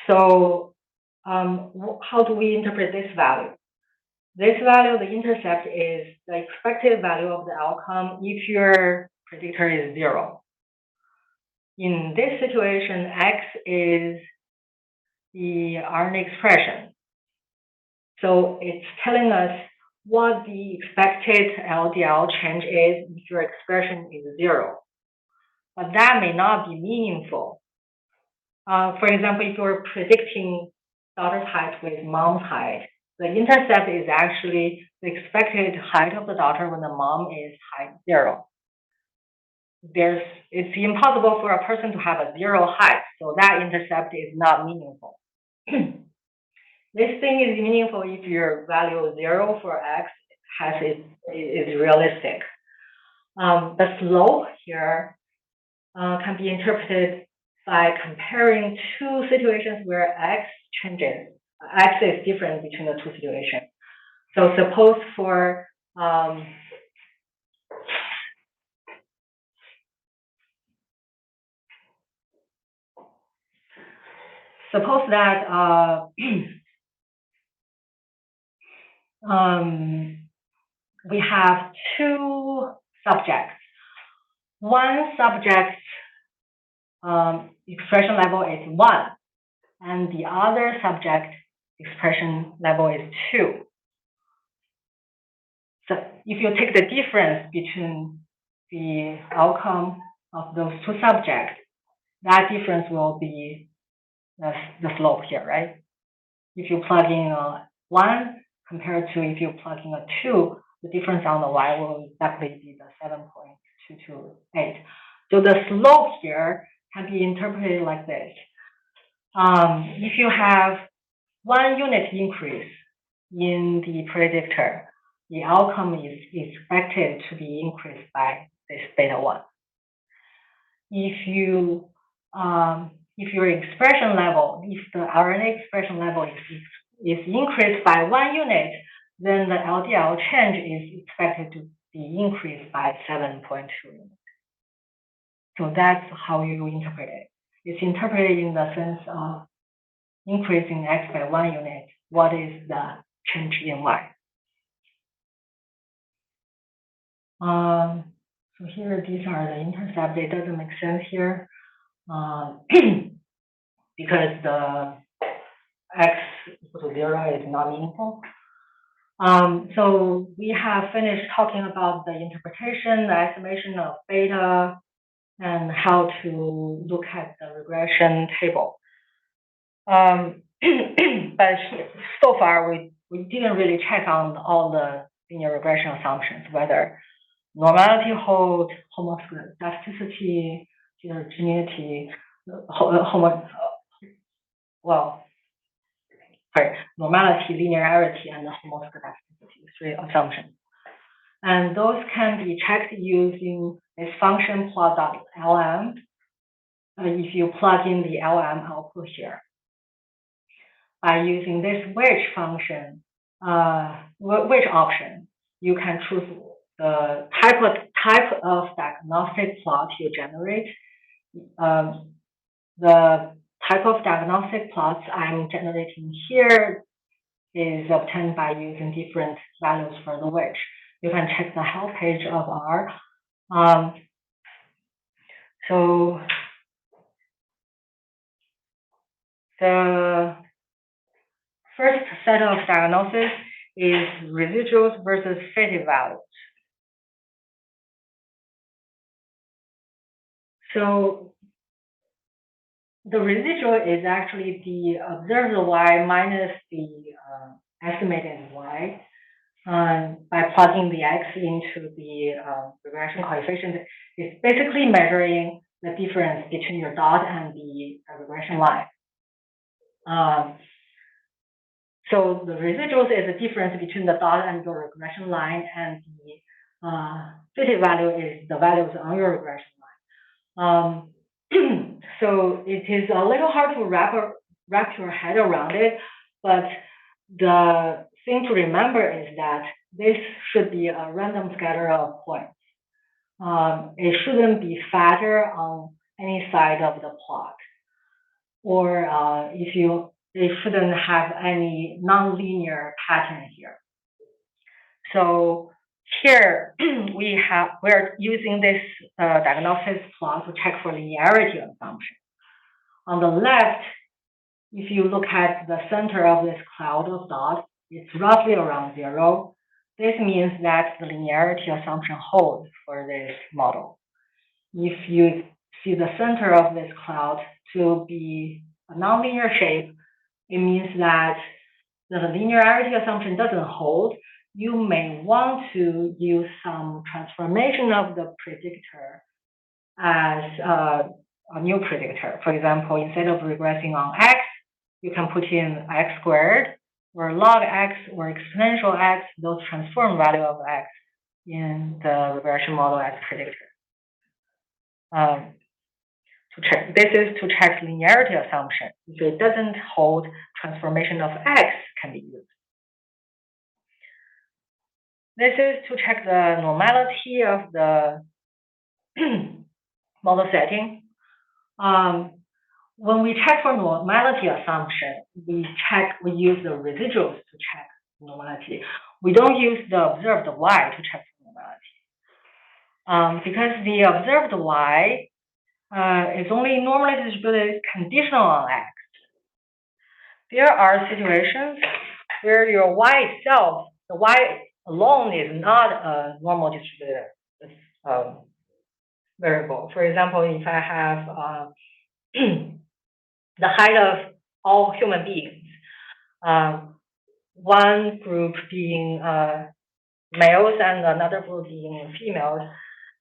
So how do we interpret this value? This value, the intercept, is the expected value of the outcome if your predictor is 0. In this situation, x is the RNA expression. So it's telling us what the expected LDL change is if your expression is 0. But that may not be meaningful. For example, if you're predicting daughter's height with mom's height, the intercept is actually the expected height of the daughter when the mom is height 0. It's impossible for a person to have a 0 height, so that intercept is not meaningful. This thing is meaningful if your value 0 for x is realistic. The slope here can be interpreted by comparing two situations where x changes. X is different between the two situations. So suppose for suppose that we have two subjects. One subject expression level is 1, and the other subject expression level is 2. So if you take the difference between the outcome of those two subjects, that difference will be the slope here, right? If you plug in a 1 compared to if you plug in a 2, the difference on the y will definitely be the 7.228. So the slope here can be interpreted like this. If you have 1 unit increase in the predictor, the outcome is expected to be increased by this beta 1. If your expression level, if the RNA expression level is increased by 1 unit, then the LDL change is expected to be increased by 7.2 units. So that's how you interpret it. It's interpreted in the sense of increasing x by 1 unit. What is the change in y? So here, these are the intercept. It doesn't make sense here because the x equal to 0 is not meaningful. So we have finished talking about the interpretation, the estimation of beta, and how to look at the regression table. But so far, we didn't really check on all the linear regression assumptions, whether normality hold, homoscedasticity, heterogeneity, normality, linearity, and homoscedasticity, 3 assumptions. And those can be checked using this function plot.lm. If you plug in the LM output here. By using this which function, which option, you can choose the type of diagnostic plot you generate. The type of diagnostic plots I'm generating here is obtained by using different values for the which. You can check the help page of R. So the first set of diagnosis is residuals versus fitted values. So the residual is actually the observed y minus the estimated y. By plugging the x into the regression coefficient, it's basically measuring the difference between your dot and the regression line. So the residuals is the difference between the dot and your regression line, and the fitted value is the values on your regression line. So it is a little hard to wrap your head around it, but the thing to remember is that this should be a random scatter of points. It shouldn't be fatter on any side of the plot, or it shouldn't have any nonlinear pattern here. So here we're using this diagnosis plot to check for linearity assumption. On the left, if you look at the center of this cloud of dots, it's roughly around 0. This means that the linearity assumption holds for this model. If you see the center of this cloud to be a nonlinear shape, it means that the linearity assumption doesn't hold. You may want to use some transformation of the predictor as a new predictor. For example, instead of regressing on x, you can put in x squared or log x or exponential x, those transform value of x in the regression model as predictor. This is to check linearity assumption. If it doesn't hold, transformation of x can be used. This is to check the normality of the model setting. When we check for normality assumption, we use the residuals to check normality. We don't use the observed y to check for normality. Because the observed y is only normally distributed conditional on x. There are situations where your y itself, the y alone is not a normal distributed variable. For example, if I have the height of all human beings, one group being males and another group being females,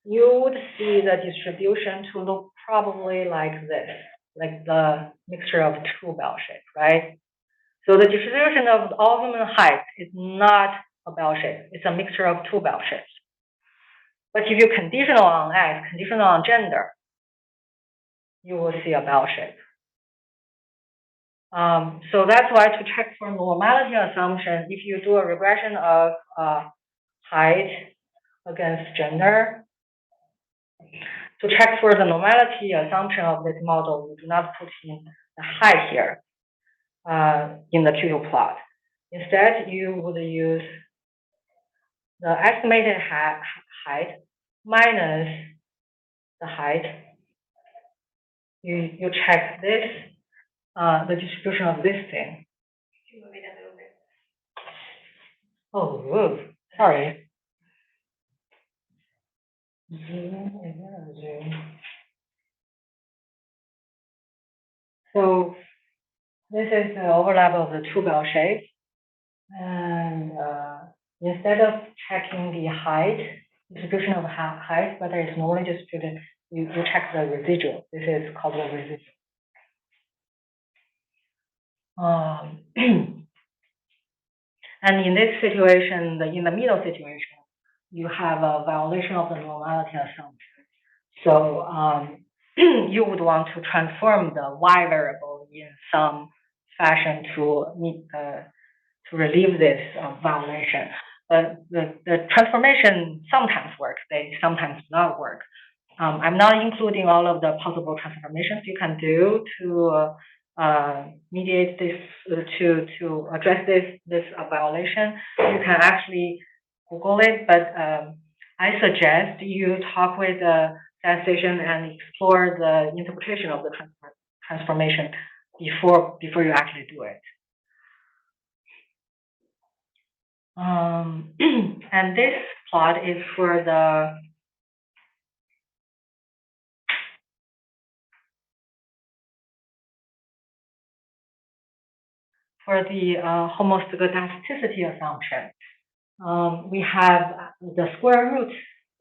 you would see the distribution to look probably like this, like the mixture of two bell shape, right? So the distribution of all human height is not a bell shape. It's a mixture of two bell shapes. But if you conditional on x, conditional on gender, you will see a bell shape. So that's why to check for normality assumption, if you do a regression of height against gender, to check for the normality assumption of this model, you do not put in the height here in the QQ plot. Instead, you would use the estimated height minus the height. You check this, the distribution of this thing. Oh, sorry. So this is the overlap of the two bell shapes. And instead of checking the height, distribution of height, whether it's normally distributed, you check the residual. This is called the residual. And in this situation, in the middle situation, you have a violation of the normality assumption. So you would want to transform the y variable in some fashion to relieve this violation. The transformation sometimes works, they sometimes do not work. I'm not including all of the possible transformations you can do to mediate this, to address this violation. You can actually Google it, but I suggest you talk with the statistician and explore the interpretation of the transformation before you actually do it. And this plot is for the homoscedasticity assumption. We have the square root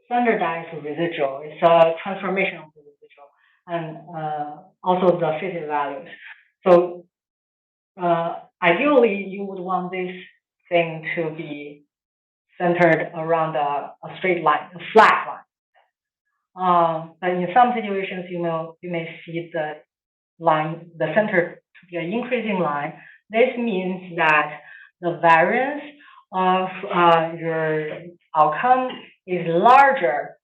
standardized residual. It's a transformation of the residual, and also the fitted values. So ideally, you would want this thing to be centered around a straight line, a flat line. But in some situations, you may see the line, the center to be an increasing line. This means that the variance of your outcome is larger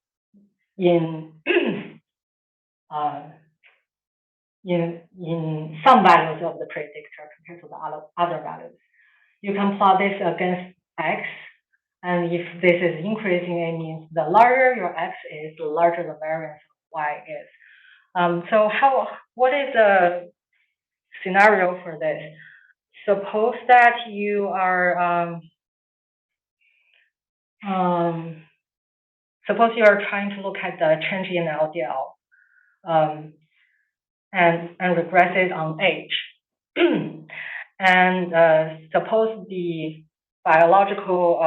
in some values of the predictor compared to the other values. You can plot this against x, and if this is increasing, it means the larger your x is, the larger the variance of y is. So what is the scenario for this. Suppose that you are suppose you are trying to look at the change in LDL and regress it on age. And suppose the biological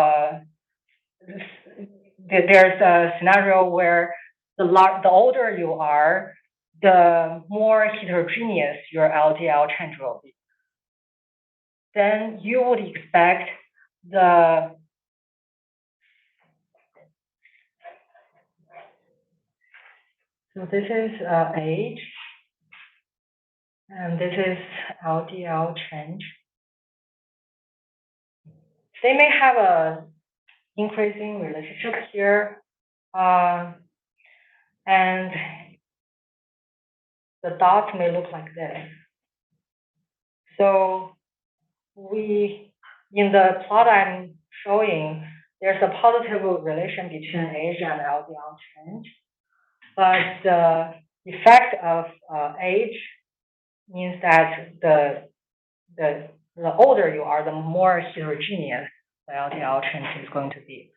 there's a scenario where the older you are, the more heterogeneous your LDL change will be. Then you would expect so this is age, and this is LDL change. They may have a increasing relationship here, and the dots may look like this. So in the plot I'm showing, there's a positive relation between age and LDL change, but the effect of age means that the older you are, the more heterogeneous the LDL change is going to be.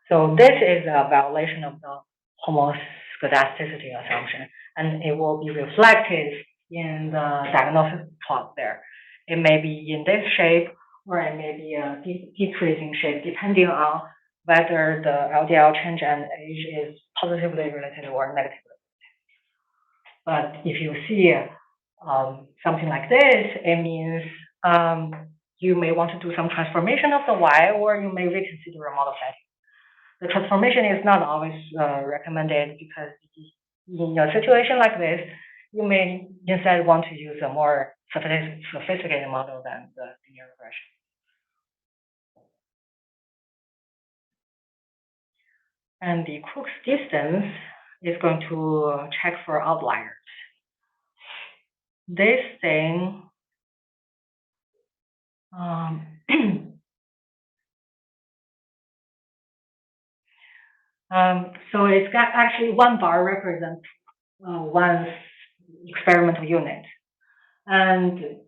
So this is a violation of the homoscedasticity assumption, and it will be reflected in the diagnosis plot there. It may be in this shape, or it may be a decreasing shape, depending on whether the LDL change and age is positively related or negatively related. But if you see something like this, it means you may want to do some transformation of the Y, or you may reconsider a model setting. The transformation is not always recommended, because in a situation like this, you may instead want to use a more sophisticated model than the linear regression. And the Crookes distance is going to check for outliers. This thing so it's got actually one bar represents one experimental unit. And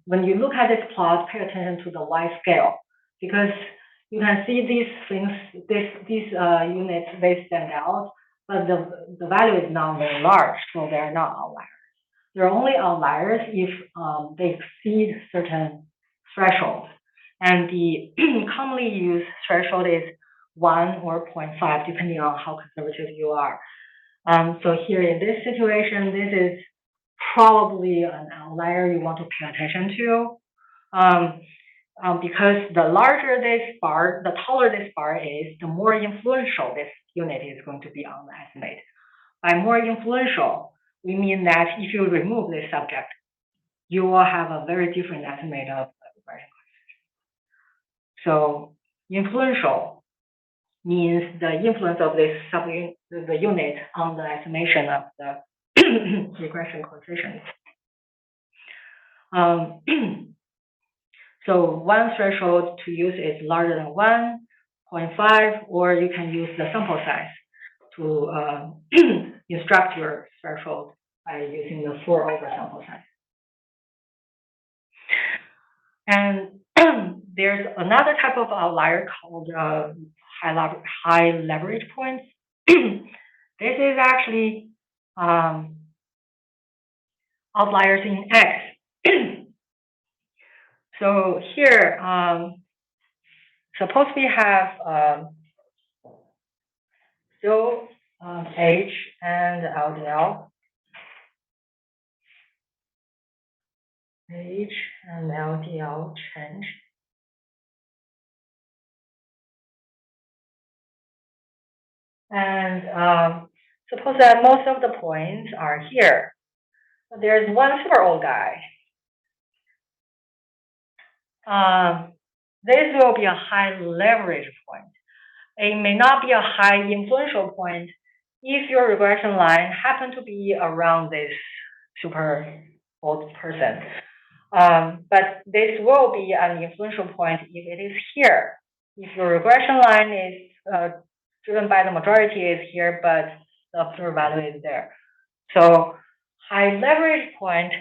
when you look at this plot, pay attention to the Y scale, because you can see these things, these units, they stand out, but the value is not very large, so they're not outliers. They're only outliers if they exceed certain thresholds. And the commonly used threshold is 1 or 0.5, depending on how conservative you are. So here in this situation, this is probably an outlier you want to pay attention to, because the larger this bar, the taller this bar is, the more influential this unit is going to be on the estimate. By more influential, we mean that if you remove this subject, you will have a very different estimate of the regression coefficient. So influential means the influence of this the unit on the estimation of the regression coefficient. So one threshold to use is larger than 1.5, or you can use the sample size to instruct your threshold by using the 4 over sample size. And there's another type of outlier called high leverage points. This is actually outliers in X. So here, suppose we have still age and LDL. Age and LDL change. And suppose that most of the points are here. There's one super old guy. This will be a high leverage point. It may not be a high influential point if your regression line happen to be around this super old person. But this will be an influential point if it is here. If your regression line is driven by the majority is here, but the observed value is there. So high leverage point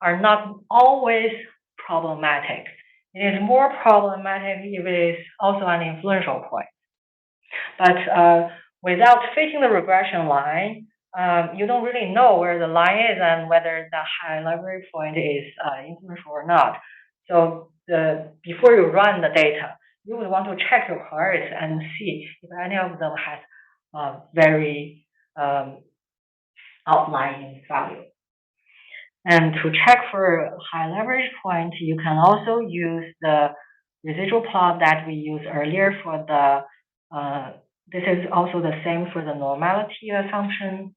are not always problematic. It is more problematic if it is also an influential point. But without fitting the regression line, you don't really know where the line is and whether the high leverage point is influential or not. So before you run the data, you would want to check your parts and see if any of them has very outlying value. And to check for high leverage point, you can also use the residual plot that we used earlier for the, this is also the same for the normality assumption.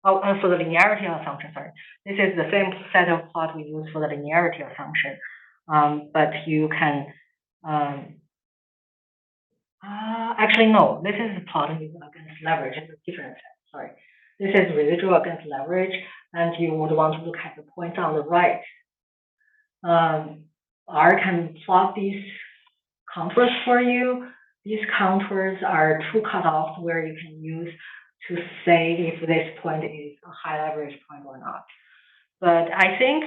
Oh, for the linearity assumption, sorry. This is the same set of plot we use for the linearity assumption. But you can, actually, no, this is plotting against leverage. It's a different set, sorry. This is residual against leverage, and you would want to look at the points on the right. R can plot these contours for you. These contours are two cutoffs where you can use to say if this point is a high leverage point or not. But I think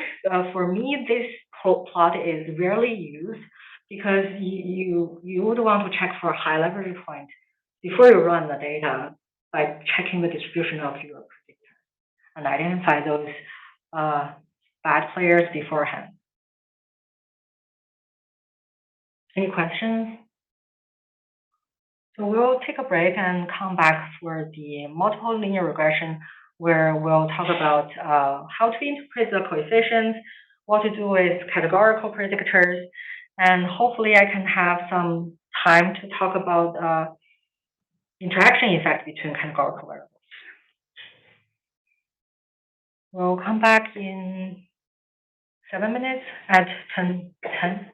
for me, this plot is rarely used because you would want to check for a high leverage point before you run the data by checking the distribution of your predictor and identify those bad players beforehand. Any questions? So we'll take a break and come back for the multiple linear regression, where we'll talk about how to interpret the coefficients, what to do with categorical predictors, and hopefully I can have some time to talk about interaction effect between categorical variables. We'll come back in 7 minutes at 10:10.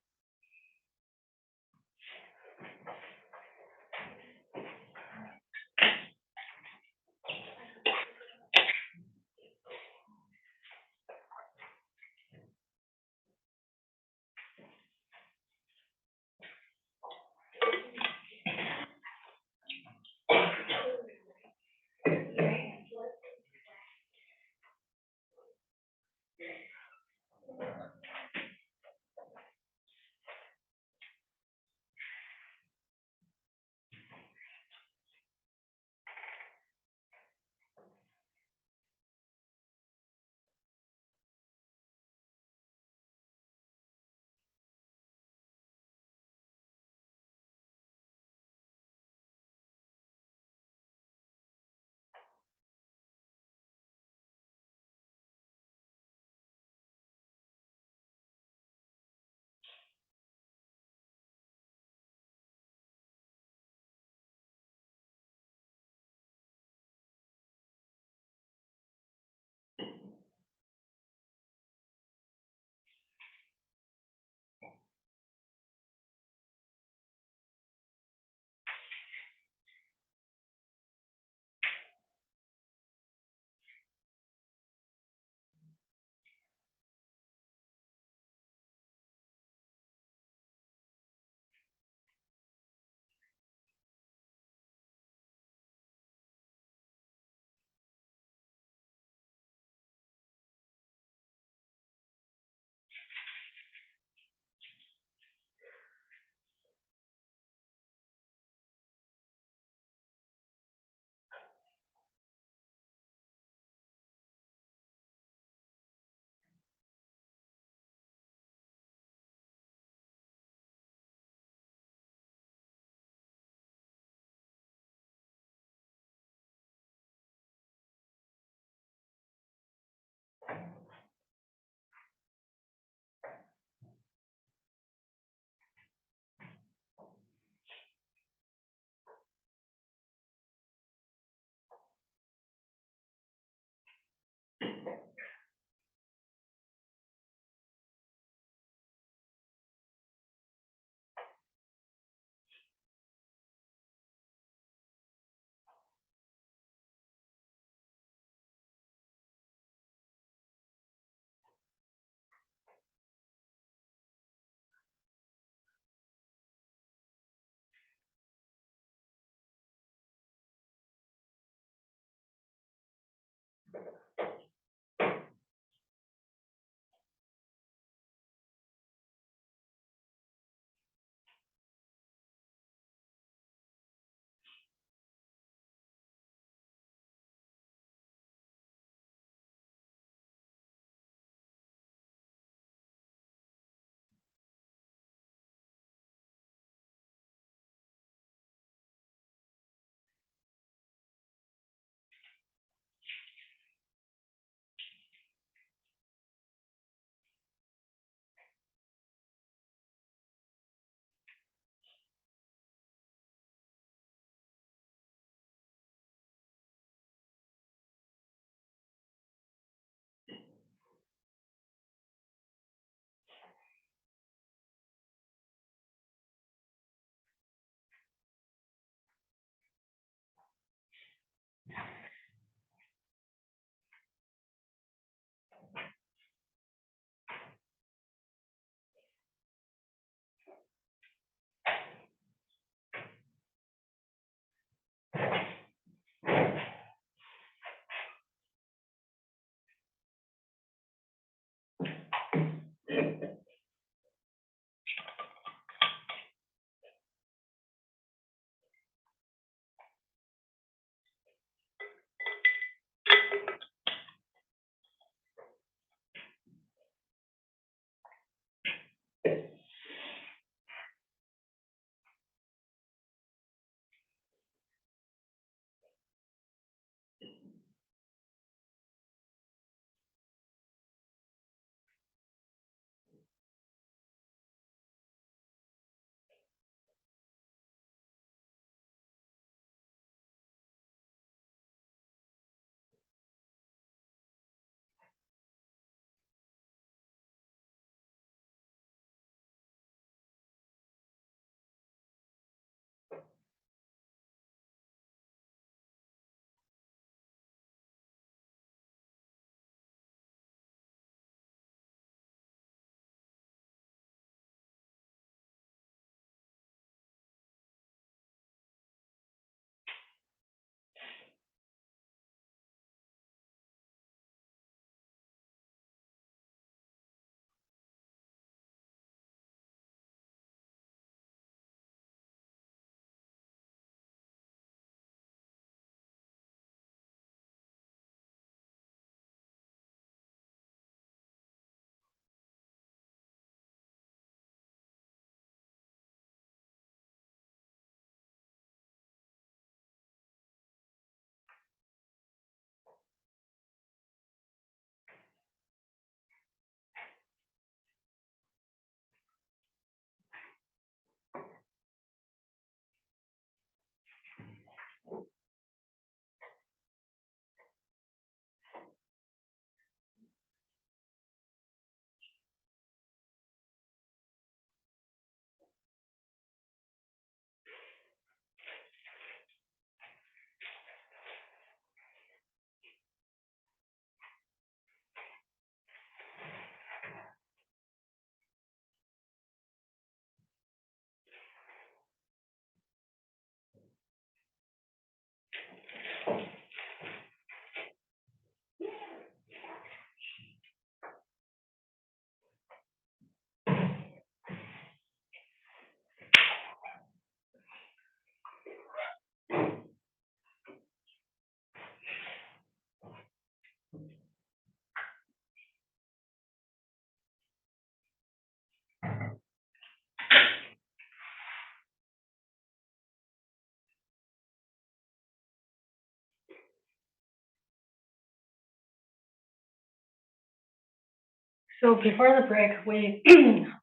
So before the break, we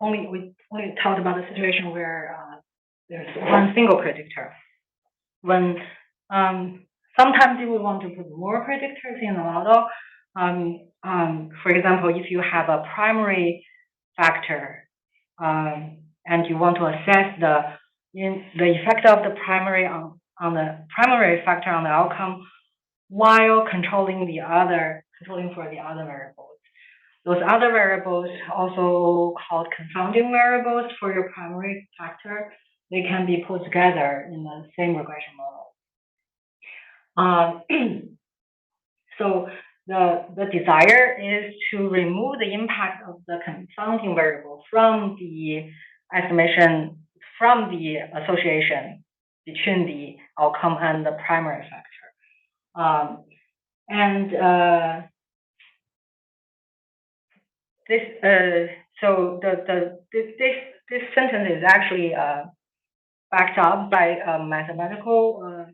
only talked about the situation where there's one single predictor. When sometimes you will want to put more predictors in the model. For example, if you have a primary factor and you want to assess the effect of the primary on the primary factor on the outcome while controlling for the other variables. Those other variables, also called confounding variables for your primary factor, they can be put together in the same regression model. So the desire is to remove the impact of the confounding variable from the estimation, from the association between the outcome and the primary factor. This sentence is actually backed up by mathematical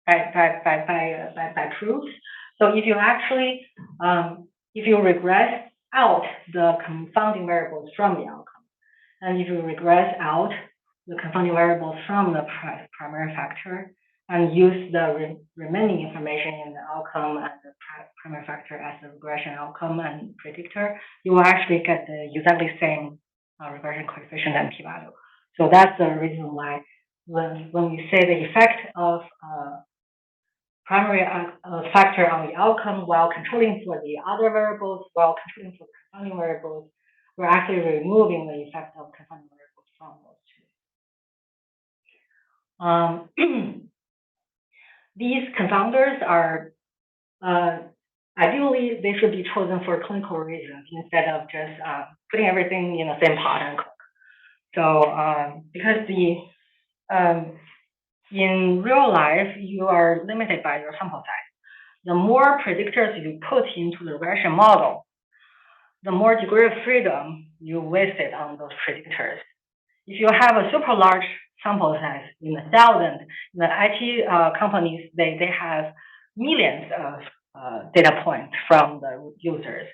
by proofs. So if you actually if you regress out the confounding variables from the outcome, and if you regress out the confounding variables from the primary factor, and use the remaining information in the outcome and the primary factor as the regression outcome and predictor, you will actually get the exactly same regression coefficient and p-value. So that's the reason why when we say the effect of primary factor on the outcome while controlling for the other variables, while controlling for the confounding variables, we're actually removing the effect of confounding variables from those two. These confounders are ideally they should be chosen for clinical reasons instead of just putting everything in the same pot and cook. So because in real life you are limited by your sample size. The more predictors you put into the regression model, the more degree of freedom you wasted on those predictors. If you have a super large sample size in the thousands, the IT companies, they have millions of data points from the users.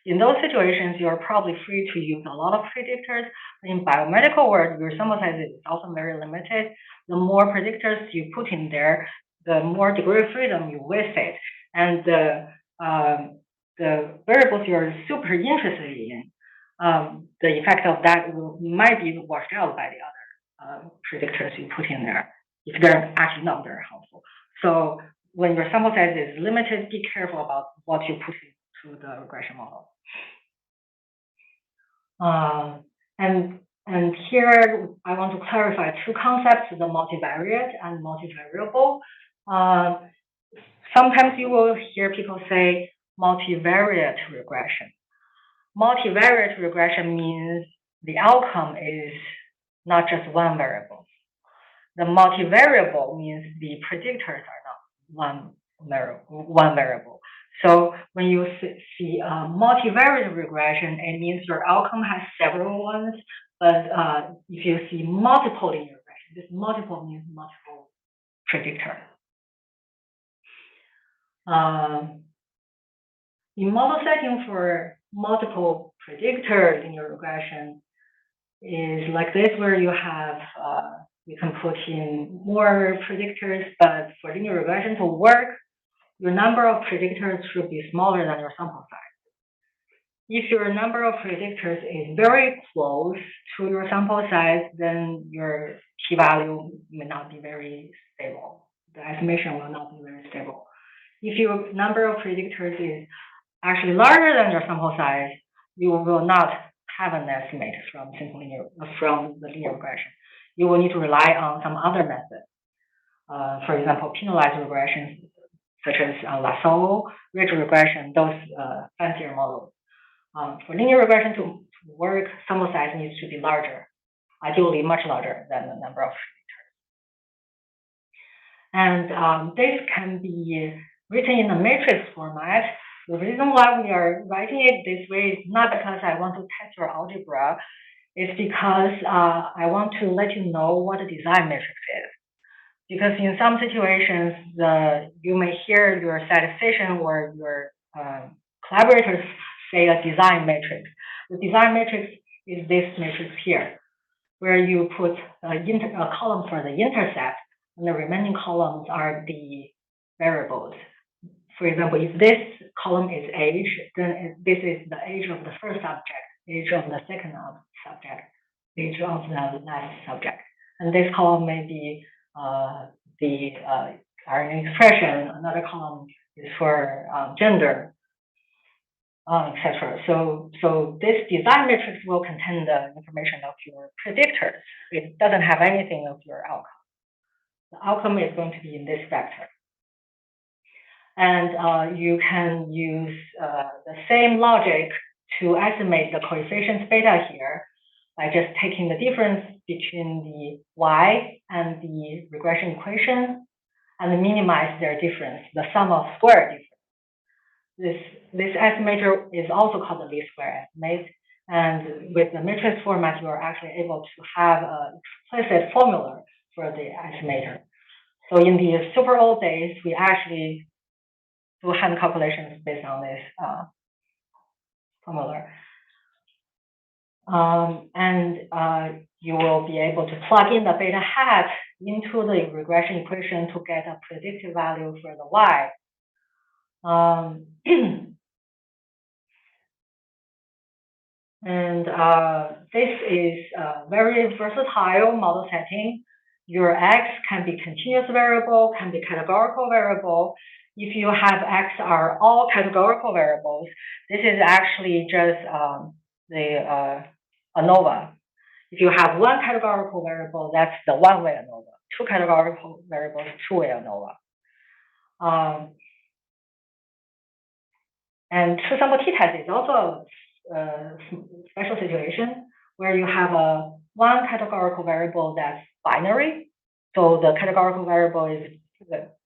In those situations, you're probably free to use a lot of predictors. In biomedical world, your sample size is often very limited. The more predictors you put in there, the more degree of freedom you wasted. And the variables you're super interested in, the effect of that might be washed out by the other predictors you put in there if they're actually not very helpful. So when your sample size is limited, be careful about what you put into the regression model. And here I want to clarify two concepts: the multivariate and multivariable. Sometimes you will hear people say multivariate regression. Multivariate regression means the outcome is not just one variable. The multivariable means the predictors are not one variable. So when you see multivariate regression, it means your outcome has several ones. But if you see multiple linear regression, this multiple means multiple predictors. In model setting for multiple predictor linear regression is like this, where you have you can put in more predictors, but for linear regression to work, your number of predictors should be smaller than your sample size. If your number of predictors is very close to your sample size, then your p-value may not be very stable. The estimation will not be very stable. If your number of predictors is actually larger than your sample size, you will not have an estimate from the linear regression. You will need to rely on some other method. For example, penalized regressions such as lasso, ridge regression, those fancier models. For linear regression to work, sample size needs to be larger, ideally much larger than the number of predictors. And this can be written in a matrix format. The reason why we are writing it this way is not because I want to test your algebra. It's because I want to let you know what a design matrix is. Because in some situations, you may hear your statistician or your collaborators say, a design matrix. The design matrix is this matrix here, where you put a column for the intercept, and the remaining columns are the variables. For example, if this column is age, then this is the age of the first subject, age of the second subject, age of the last subject. And this column may be the RNA expression. Another column is for gender, etc. So this design matrix will contain the information of your predictors. It doesn't have anything of your outcome. The outcome is going to be in this vector. And you can use the same logic to estimate the coefficients beta here by just taking the difference between the y and the regression equation and minimize their difference, the sum of square difference. This estimator is also called the least square estimate. And with the matrix format, you are actually able to have an explicit formula for the estimator. So in the super old days, we actually do hand calculations based on this formula. You will be able to plug in the beta hat into the regression equation to get a predictive value for the y. This is a very versatile model setting. Your x can be continuous variable, can be categorical variable. If you have x are all categorical variables, this is actually just ANOVA. If you have one categorical variable, that's the one-way ANOVA. Two categorical variables, two-way ANOVA. And two-sample t-test is also a special situation where you have one categorical variable that's binary. So the categorical variable has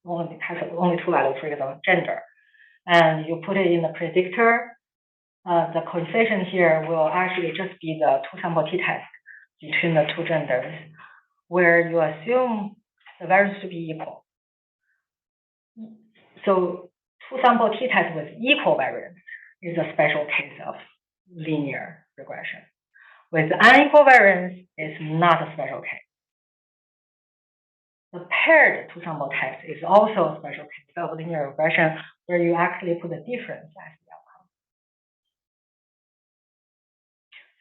only two values, for example, gender. And you put it in the predictor. The coefficient here will actually just be the two-sample t-test between the two genders, where you assume the values to be equal. So two-sample t-test with equal variance is a special case of linear regression. With unequal variance, it's not a special case. The paired two-sample test is also a special case of linear regression, where you actually put the difference as the outcome.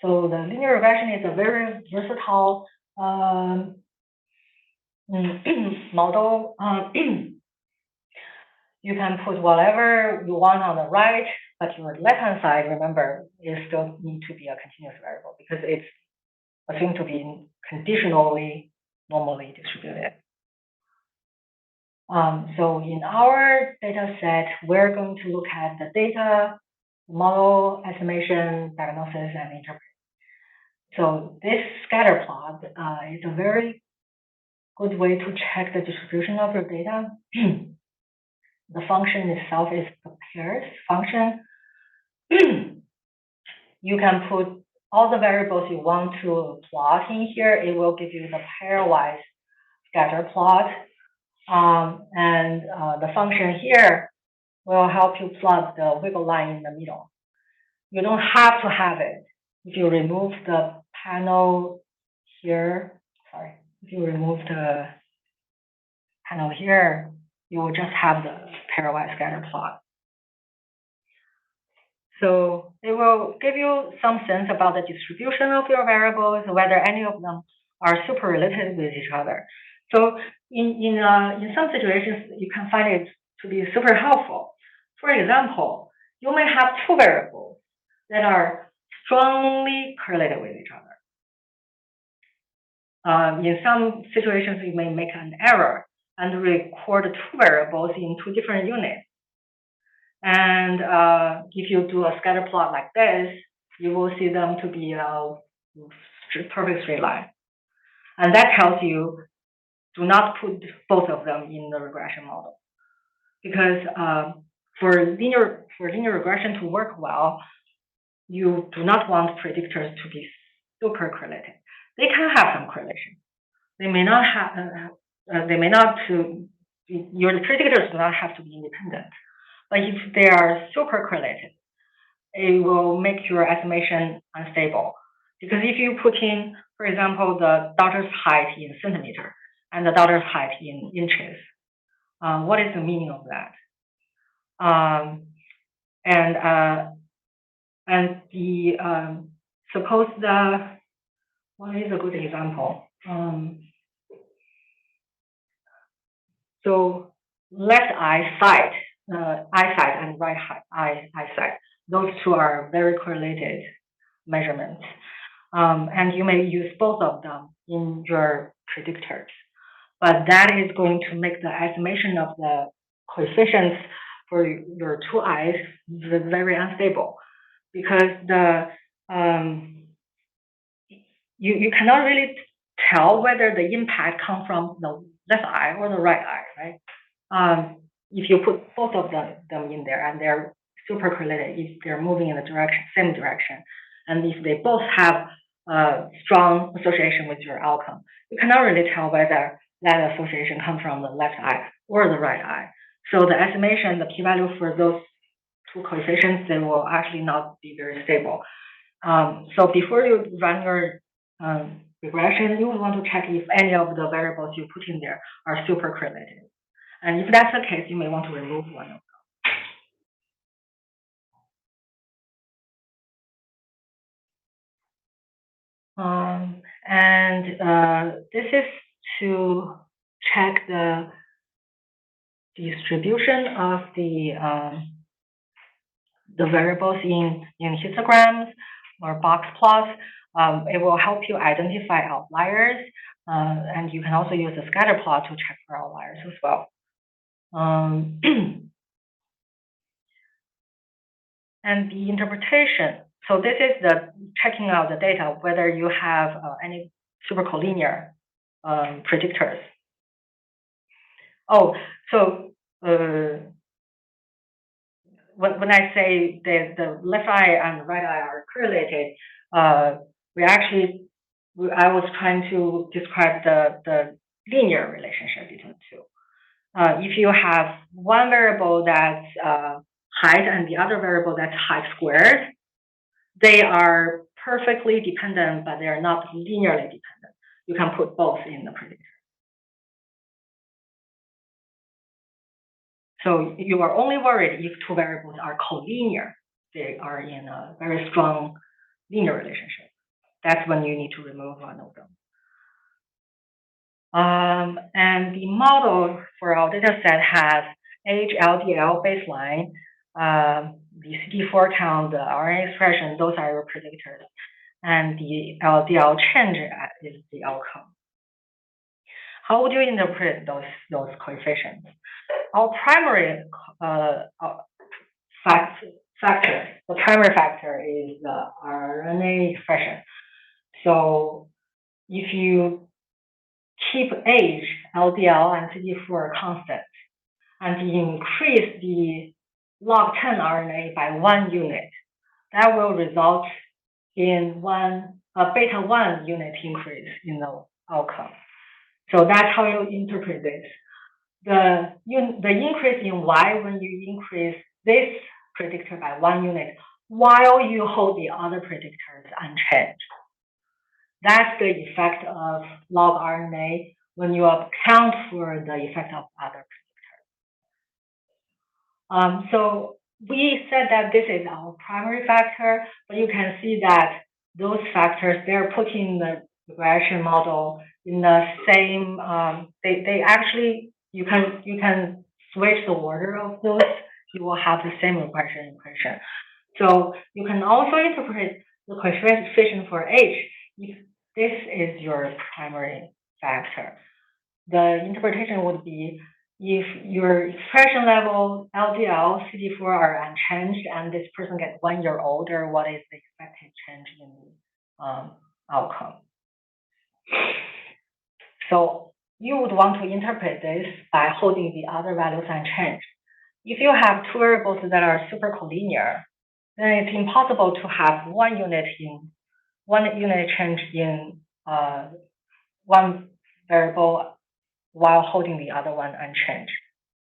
So the linear regression is a very versatile model. You can put whatever you want on the right, but your left-hand side, remember, it still needs to be a continuous variable because it's assumed to be conditionally normally distributed. So in our data set, we're going to look at the data, model, estimation, diagnosis, and interpret. So this scatter plot is a very good way to check the distribution of your data. The function itself is the pairs function. You can put all the variables you want to plot in here. It will give you the pairwise scatter plot. The function here will help you plot the wiggle line in the middle. You don't have to have it. If you remove the panel here, if you remove the panel here, you will just have the pairwise scatter plot. So it will give you some sense about the distribution of your variables, whether any of them are super related with each other. So in some situations, you can find it to be super helpful. For example, you may have two variables that are strongly correlated with each other. In some situations, you may make an error and record two variables in two different units. And if you do a scatter plot like this, you will see them to be a perfect straight line. And that tells you do not put both of them in the regression model. Because for linear regression to work well, you do not want predictors to be super correlated. They can have some correlation. They may not have. Your predictors do not have to be independent. But if they are super correlated, it will make your estimation unstable. Because if you put in, for example, the daughter's height in centimeter and the daughter's height in inches, what is the meaning of that? And suppose what is a good example? So left eyesight and right eyesight, those two are very correlated measurements. And you may use both of them in your predictors. But that is going to make the estimation of the coefficients for your two eyes very unstable, because you cannot really tell whether the impact comes from the left eye or the right eye, right? If you put both of them in there and they're super correlated, if they're moving in the same direction, and if they both have a strong association with your outcome, you cannot really tell whether that association comes from the left eye or the right eye. So the estimation, the p-value for those two coefficients, they will actually not be very stable. So before you run your regression, you want to check if any of the variables you put in there are super correlated. And if that's the case, you may want to remove one of them. This is to check the distribution of the variables in histograms or box plots. It will help you identify outliers, and you can also use a scatter plot to check for outliers as well. And the interpretation. So this is the checking out the data, whether you have any super collinear predictors. Oh, so when I say the left eye and right eye are correlated, I was trying to describe the linear relationship between the two. If you have one variable that's height and the other variable that's height squared, they are perfectly dependent, but they are not linearly dependent. You can put both in the predictor. So you are only worried if two variables are collinear. They are in a very strong linear relationship. That's when you need to remove one of them. And the model for our data set has age, LDL, baseline, the CD4 count, the RNA expression, those are your predictors. And the LDL change is the outcome. How would you interpret those coefficients? Our primary factor, the primary factor is the RNA expression. So if you keep age, LDL, and CD4 constant, and increase the log 10 RNA by 1 unit, that will result in a beta 1 unit increase in the outcome. So that's how you interpret this. The increase in Y when you increase this predictor by 1 unit while you hold the other predictors unchanged. That's the effect of log RNA when you account for the effect of other predictors. So we said that this is our primary factor, but you can see that those factors, they're put in the regression model in the same, they actually, you can switch the order of those, you will have the same regression equation. So you can also interpret the coefficient for H if this is your primary factor. The interpretation would be if your expression level, LDL, CD4 are unchanged and this person gets 1 year older, what is the expected change in outcome? So you would want to interpret this by holding the other values unchanged. If you have two variables that are super collinear, then it's impossible to have 1 unit change in one variable while holding the other one unchanged.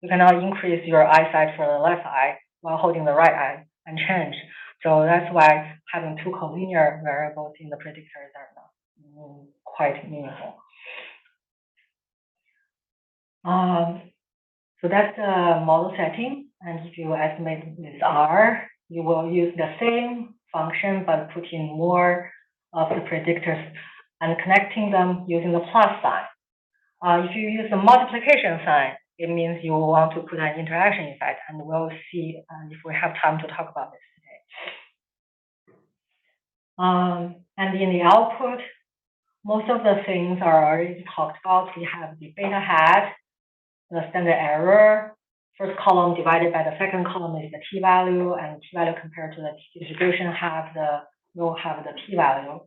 You cannot increase your eyesight for the left eye while holding the right eye unchanged. So that's why having two collinear variables in the predictors are not quite meaningful. So that's the model setting. And if you estimate with R, you will use the same function, but put in more of the predictors and connecting them using the plus sign. If you use the multiplication sign, it means you want to put an interaction effect, and we'll see if we have time to talk about this today. And in the output, most of the things are already talked about. We have the beta hat, the standard error. First column divided by the second column is the t-value, and t-value compared to the t-distribution will have the p-value.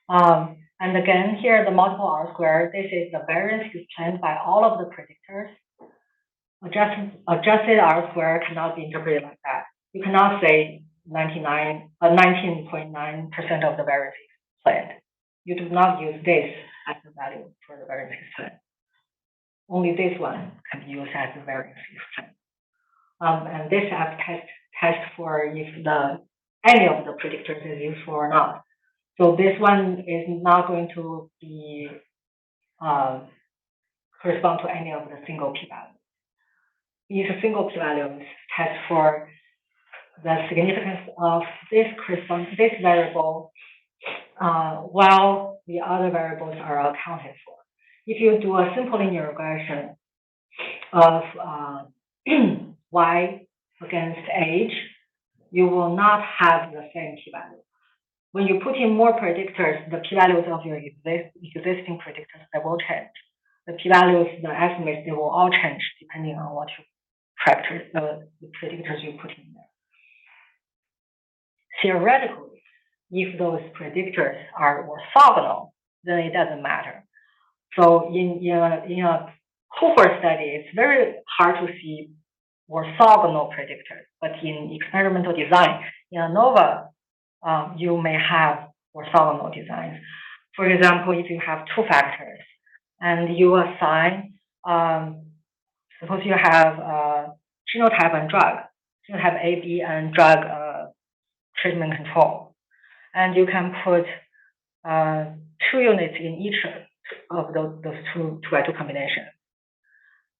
And again, here the multiple R squared, this is the variance explained by all of the predictors. Adjusted R squared cannot be interpreted like that. You cannot say 19.9% of the variance is explained. You do not use this as the value for the variance explained. Only this one can be used as the variance explained. And this test for if any of the predictors is useful or not. So this one is not going to be correspond to any of the single p-values. These single p-values test for the significance of this variable while the other variables are accounted for. If you do a simple linear regression of y against age, you will not have the same p-value. When you put in more predictors, the p-values of your existing predictors, they will change. The p-values, the estimates, they will all change depending on what the predictors you put in there. Theoretically, if those predictors are orthogonal, then it doesn't matter. So in a cohort study, it's very hard to see orthogonal predictors, but in experimental design, in ANOVA, you may have orthogonal designs. For example, if you have two factors and you assign, suppose you have genotype and drug, genotype A, B, and drug treatment control, and you can put 2 units in each of those two by two combinations.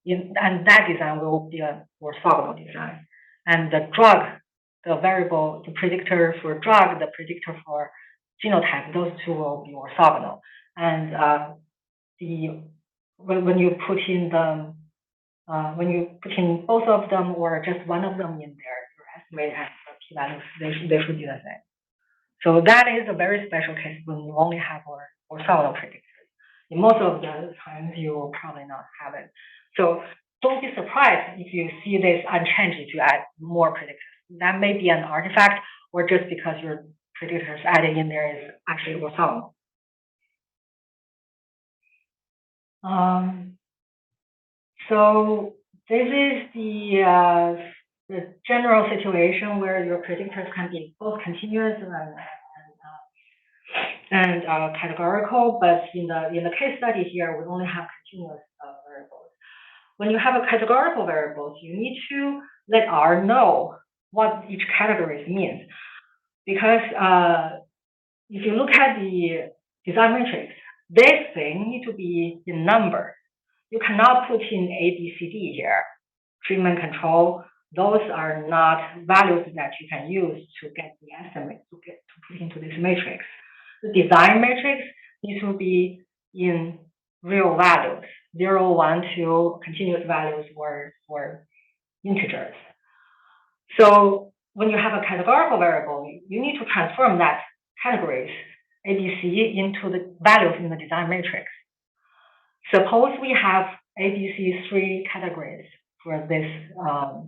And that design will be an orthogonal design. And the drug, the variable, the predictor for drug, the predictor for genotype, those two will be orthogonal. And when you put in them, when you put in both of them or just one of them in there, your estimate and the p-values, they should be the same. So that is a very special case when you only have orthogonal predictors. In most of the times, you will probably not have it. So don't be surprised if you see this unchanged if you add more predictors. That may be an artifact or just because your predictors added in there is actually orthogonal. So this is the general situation where your predictors can be both continuous and categorical, but in the case study here, we only have continuous variables. When you have a categorical variables, you need to let R know what each category means, because if you look at the design matrix, this thing need to be in number. You cannot put in A, B, C, D here. Treatment control, those are not values that you can use to get the estimate to put into this matrix. The design matrix needs to be in real values, 0, 1, 2, continuous values or integers. So when you have a categorical variable, you need to transform that categories, A, B, C, into the values in the design matrix. Suppose we have A, B, C, 3 categories for this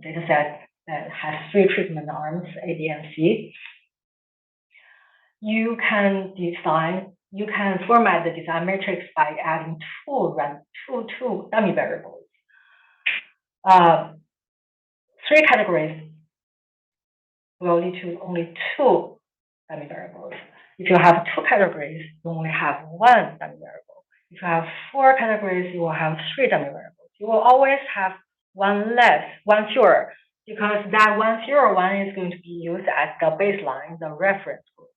data set that has 3 treatment arms, A, B, and C. You can format the design matrix by adding two dummy variables. 3 categories will lead to only 2 dummy variables. If you have 2 categories, you only have 1 dummy variable. If you have 4 categories, you will have 3 dummy variables. You will always have one fewer because that 101 is going to be used as the baseline, the reference group.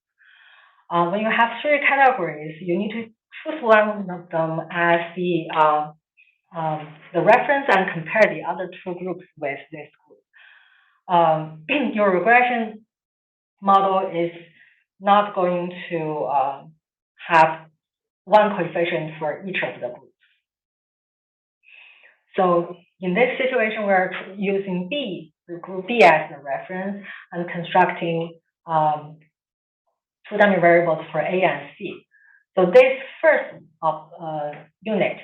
When you have three categories, you need to choose one of them as the reference and compare the other two groups with this group. Your regression model is not going to have one coefficient for each of the groups. So in this situation, we're using B, the group B as the reference, and constructing two dummy variables for A and C. So this first unit,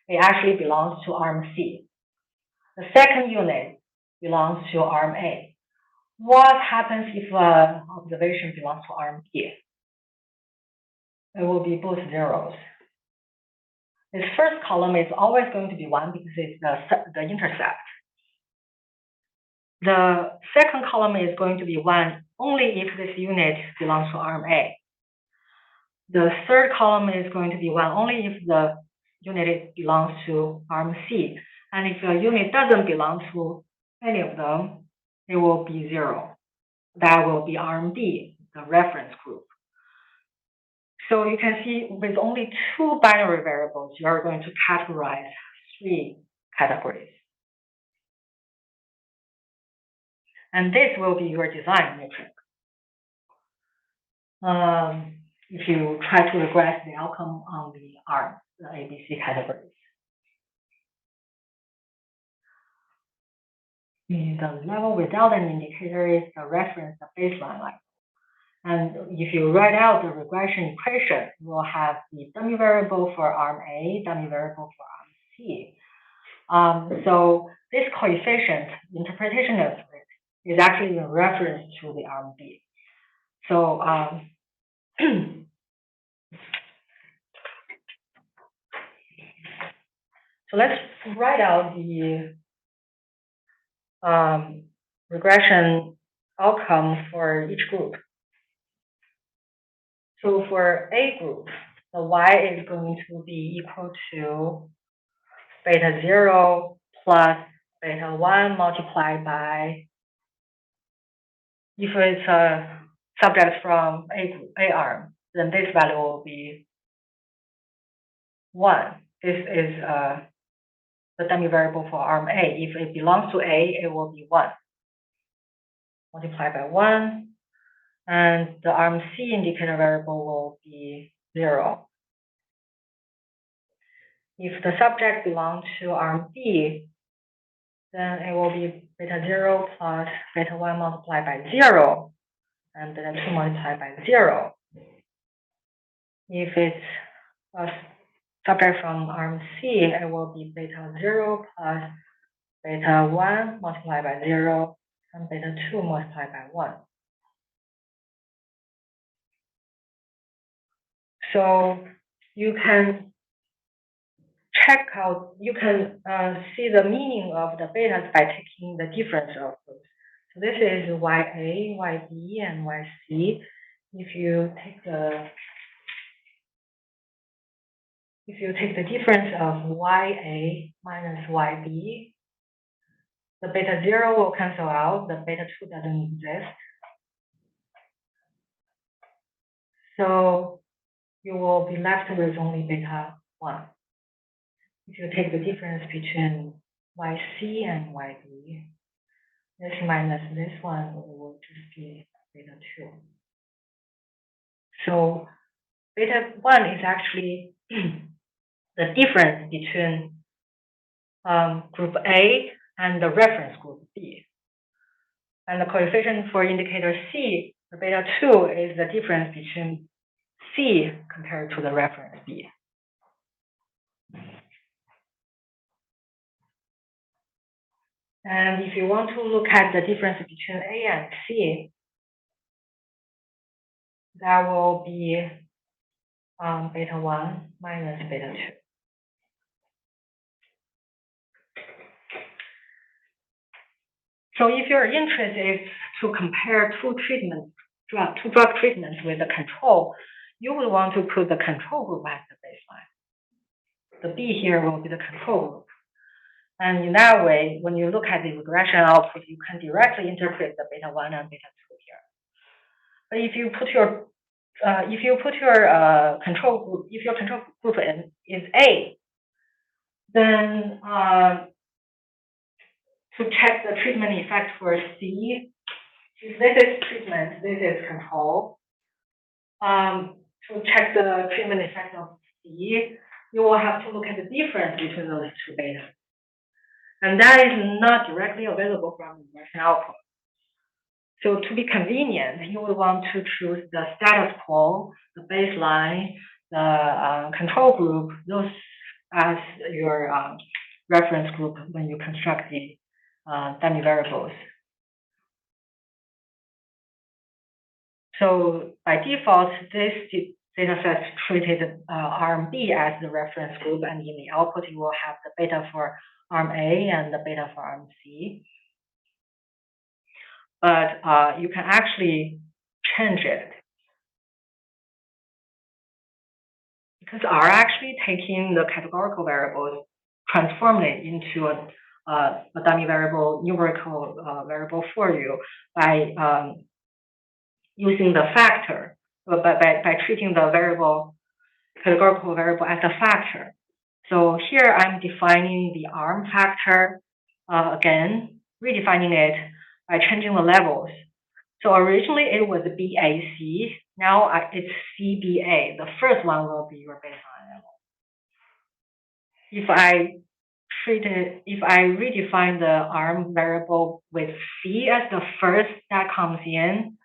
it actually belongs to arm C. The second unit belongs to arm A. What happens if observation belongs to arm B? It will be both zeros. This first column is always going to be 1 because it's the intercept. The second column is going to be 1 only if this unit belongs to arm A. The third column is going to be 1 only if the unit belongs to arm C. And if a unit doesn't belong to any of them, it will be 0. That will be arm B, the reference group. So you can see with only 2 binary variables, you are going to categorize 3 categories. And this will be your design matrix. If you try to regress the outcome on the arm, the ABC categories. The level without an indicator is the reference, the baseline line. And if you write out the regression equation, you will have the dummy variable for arm A, dummy variable for arm C. So this coefficient interpretation of it is actually in reference to the arm B. So so let's write out the regression outcome for each group. So for A group, the Y is going to be equal to beta 0 plus beta 1 multiplied by, if it's a subject from A arm, then this value will be 1. This is the dummy variable for arm A. If it belongs to A, it will be 1 multiplied by 1. And the arm C indicator variable will be 0. If the subject belongs to arm B, then it will be beta 0 plus beta 1 multiplied by 0, and beta 2 multiplied by 0. If it's a subject from arm C, it will be beta 0 plus beta 1 multiplied by 0, and beta 2 multiplied by 1. So you can check out, you can see the meaning of the betas by taking the difference of those. So this is YA, YB, and YC. If you take the difference of YA minus YB, the beta 0 will cancel out, the beta 2 doesn't exist. So you will be left with only beta 1. If you take the difference between YC and YB, this minus this one will just be beta 2. So beta 1 is actually the difference between group A and the reference group B. And the coefficient for indicator C, the beta 2, is the difference between C compared to the reference B. And if you want to look at the difference between A and C, that will be beta 1 minus beta 2. So if your interest is to compare two drug treatments with the control, you would want to put the control group as the baseline. The B here will be the control group. And in that way, when you look at the regression output, you can directly interpret the beta 1 and beta 2 here. But if you put your control group, if your control group is A, then to check the treatment effect for C, if this is treatment, this is control. To check the treatment effect of C, you will have to look at the difference between those two beta. And that is not directly available from regression output. So to be convenient, you will want to choose the status quo, the baseline, the control group, those as your reference group when you construct the dummy variables. So by default, this data set treated arm B as the reference group, and in the output, you will have the beta for arm A and the beta for arm C. But you can actually change it, because R actually taking the categorical variables, transform it into a dummy variable, numerical variable for you by using the factor, by treating the variable, categorical variable as a factor. So here I'm defining the arm factor, again, redefining it by changing the levels. So originally it was BAC, now it's CBA. The first one will be your baseline level. If I redefine the arm variable with C as the first that comes in,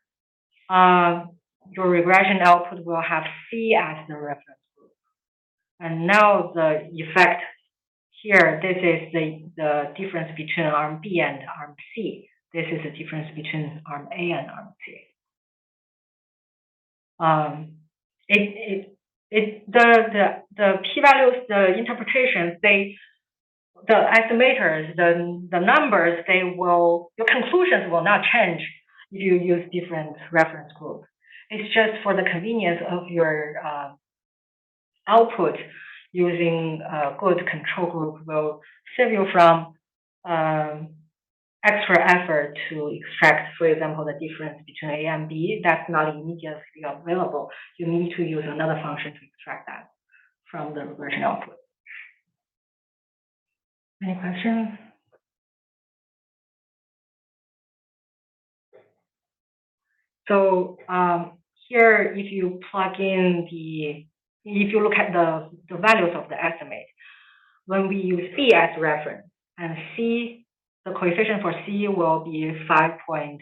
your regression output will have C as the reference group. And now the effect here, this is the difference between arm B and arm C. This is the difference between arm A and arm C. The p-values, the interpretations, the estimators, the numbers, your conclusions will not change if you use different reference groups. It's just for the convenience of your output, using a good control group will save you from extra effort to extract, for example, the difference between A and B. That's not immediately available. You need to use another function to extract that from the regression output. Any questions? So here, if you plug in if you look at the values of the estimate, when we use B as reference and C, the coefficient for C will be 5.84.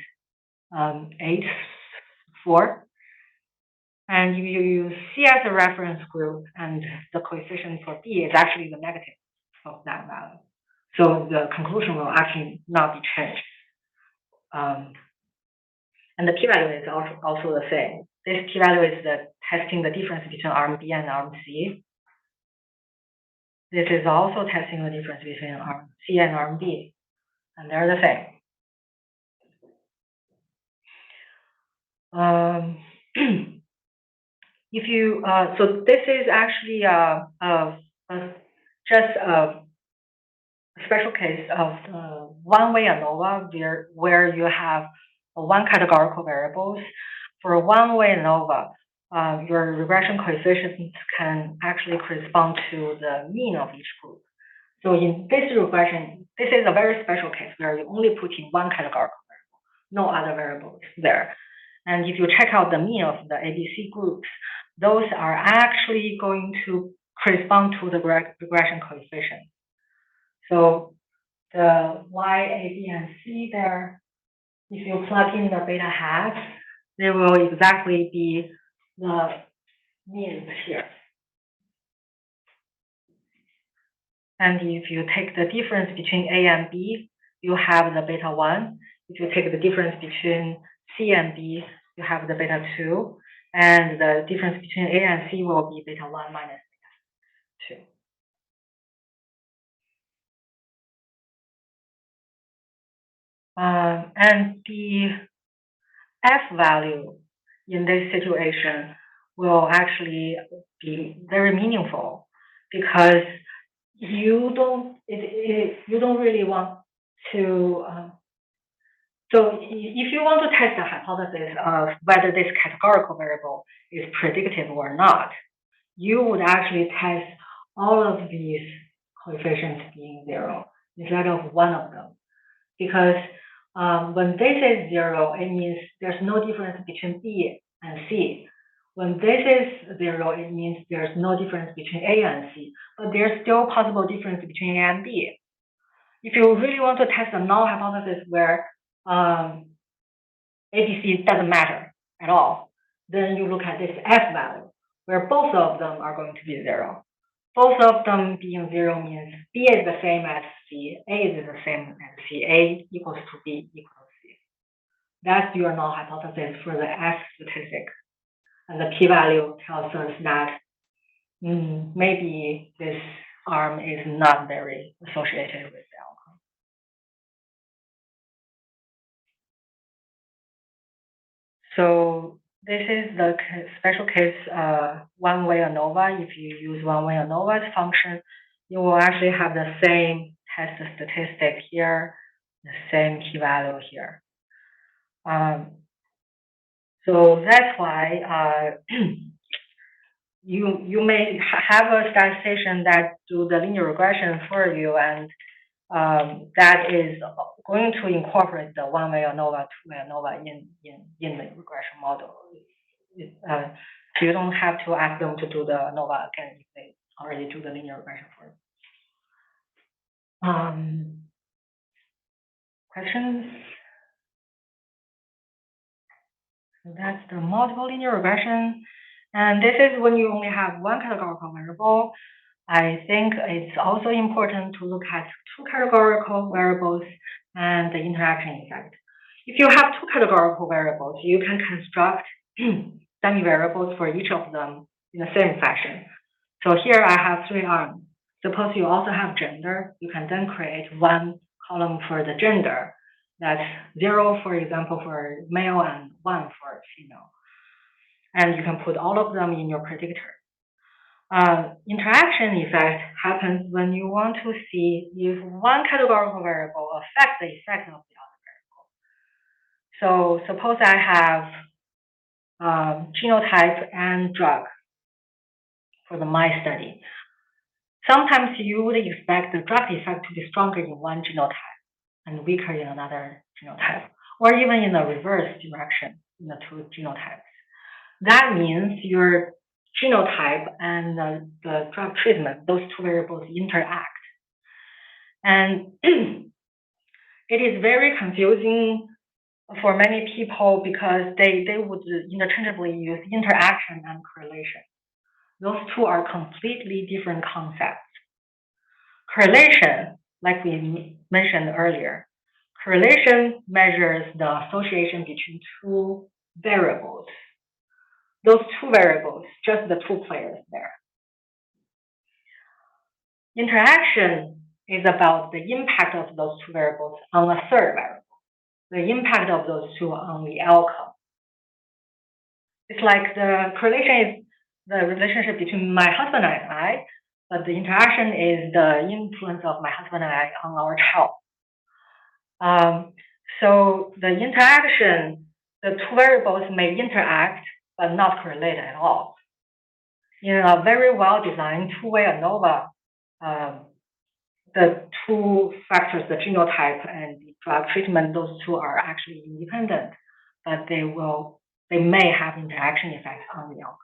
And if you use C as a reference group, and the coefficient for B is actually the negative of that value. So the conclusion will actually not be changed. And the p-value is also the same. This p-value is testing the difference between arm B and arm C. This is also testing the difference between arm C and arm B, and they're the same. So this is actually just a special case of one-way ANOVA where you have one categorical variables. For a one-way ANOVA, your regression coefficients can actually correspond to the mean of each group. So in this regression, this is a very special case where you only put in one categorical variable, no other variables there. And if you check out the mean of the ABC groups, those are actually going to correspond to the regression coefficient. So the Y, A, B, and C there, if you plug in the beta hat, they will exactly be the means here. And if you take the difference between A and B, you have the beta 1. If you take the difference between C and B, you have the beta 2. And the difference between A and C will be beta 1 minus beta 2. And the F value in this situation will actually be very meaningful, because you don't really want to. So if you want to test the hypothesis of whether this categorical variable is predictive or not, you would actually test all of these coefficients being zero instead of one of them. Because when this is zero, it means there's no difference between B and C. When this is zero, it means there's no difference between A and C, but there's still possible difference between A and B. If you really want to test a null hypothesis where ABC doesn't matter at all, then you look at this F value, where both of them are going to be zero. Both of them being zero means B is the same as C, A is the same as C, A equals to B equals C. That's your null hypothesis for the F statistic. And the p-value tells us that maybe this arm is not very associated with the outcome. So this is the special case one-way ANOVA. If you use one-way ANOVA's function, you will actually have the same test statistic here, the same p-value here. So that's why you may have a statistician that do the linear regression for you, and that is going to incorporate the one-way ANOVA, two-way ANOVA in the regression model. So you don't have to ask them to do the ANOVA again if they already do the linear regression for you. Questions? So that's the multiple linear regression. And this is when you only have one categorical variable. I think it's also important to look at two categorical variables and the interaction effect. If you have two categorical variables, you can construct semi-variables for each of them in the same fashion. So here I have three arms. Suppose you also have gender, you can then create one column for the gender. That's 0, for example, for male and 1 for female. And you can put all of them in your predictor. Interaction effect happens when you want to see if one categorical variable affects the effect of the other variable. So suppose I have genotype and drug for the mice study. Sometimes you would expect the drug effect to be stronger in one genotype and weaker in another genotype, or even in the reverse direction in the two genotypes. That means your genotype and the drug treatment, those two variables interact. And it is very confusing for many people because they would interchangeably use interaction and correlation. Those two are completely different concepts. Correlation, like we mentioned earlier, correlation measures the association between two variables. Those two variables, just the two players there. Interaction is about the impact of those two variables on a third variable, the impact of those two on the outcome. It's like the correlation is the relationship between my husband and I, but the interaction is the influence of my husband and I on our child. So the interaction, the two variables may interact, but not correlate at all. In a very well-designed two-way ANOVA, the two factors, the genotype and the drug treatment, those two are actually independent, but they may have interaction effects on the outcome.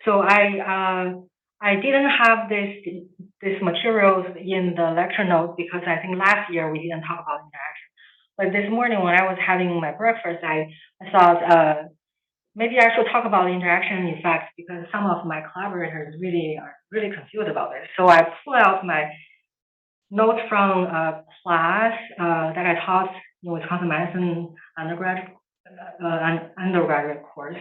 So I didn't have this materials in the lecture notes because I think last year we didn't talk about interaction. But this morning when I was having my breakfast, I thought maybe I should talk about interaction effects because some of my collaborators are really confused about it. So I pulled out my notes from a class that I taught in Wisconsin Medicine undergraduate course,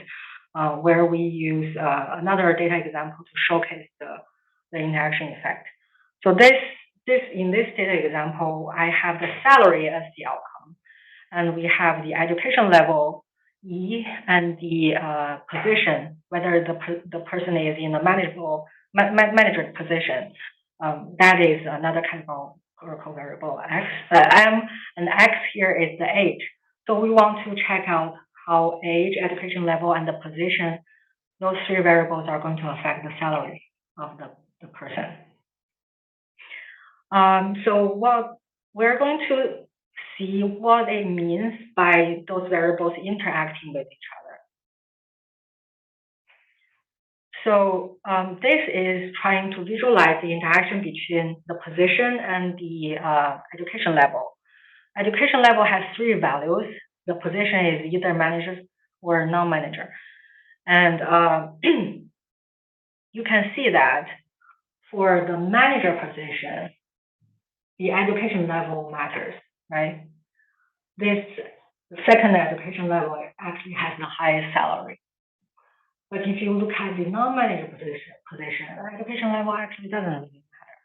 where we use another data example to showcase the interaction effect. So in this data example, I have the salary as the outcome, and we have the education level E and the position, whether the person is in a manageable manager position. That is another categorical variable X. M and X here is the age. So we want to check out how age, education level, and the position, those three variables are going to affect the salary of the person. So what we're going to see what it means by those variables interacting with each other. So this is trying to visualize the interaction between the position and the education level. Education level has three values. The position is either manager or non-manager. And you can see that for the manager position, the education level matters, right? This second education level actually has the highest salary. But if you look at the non-manager position, the education level actually doesn't really matter.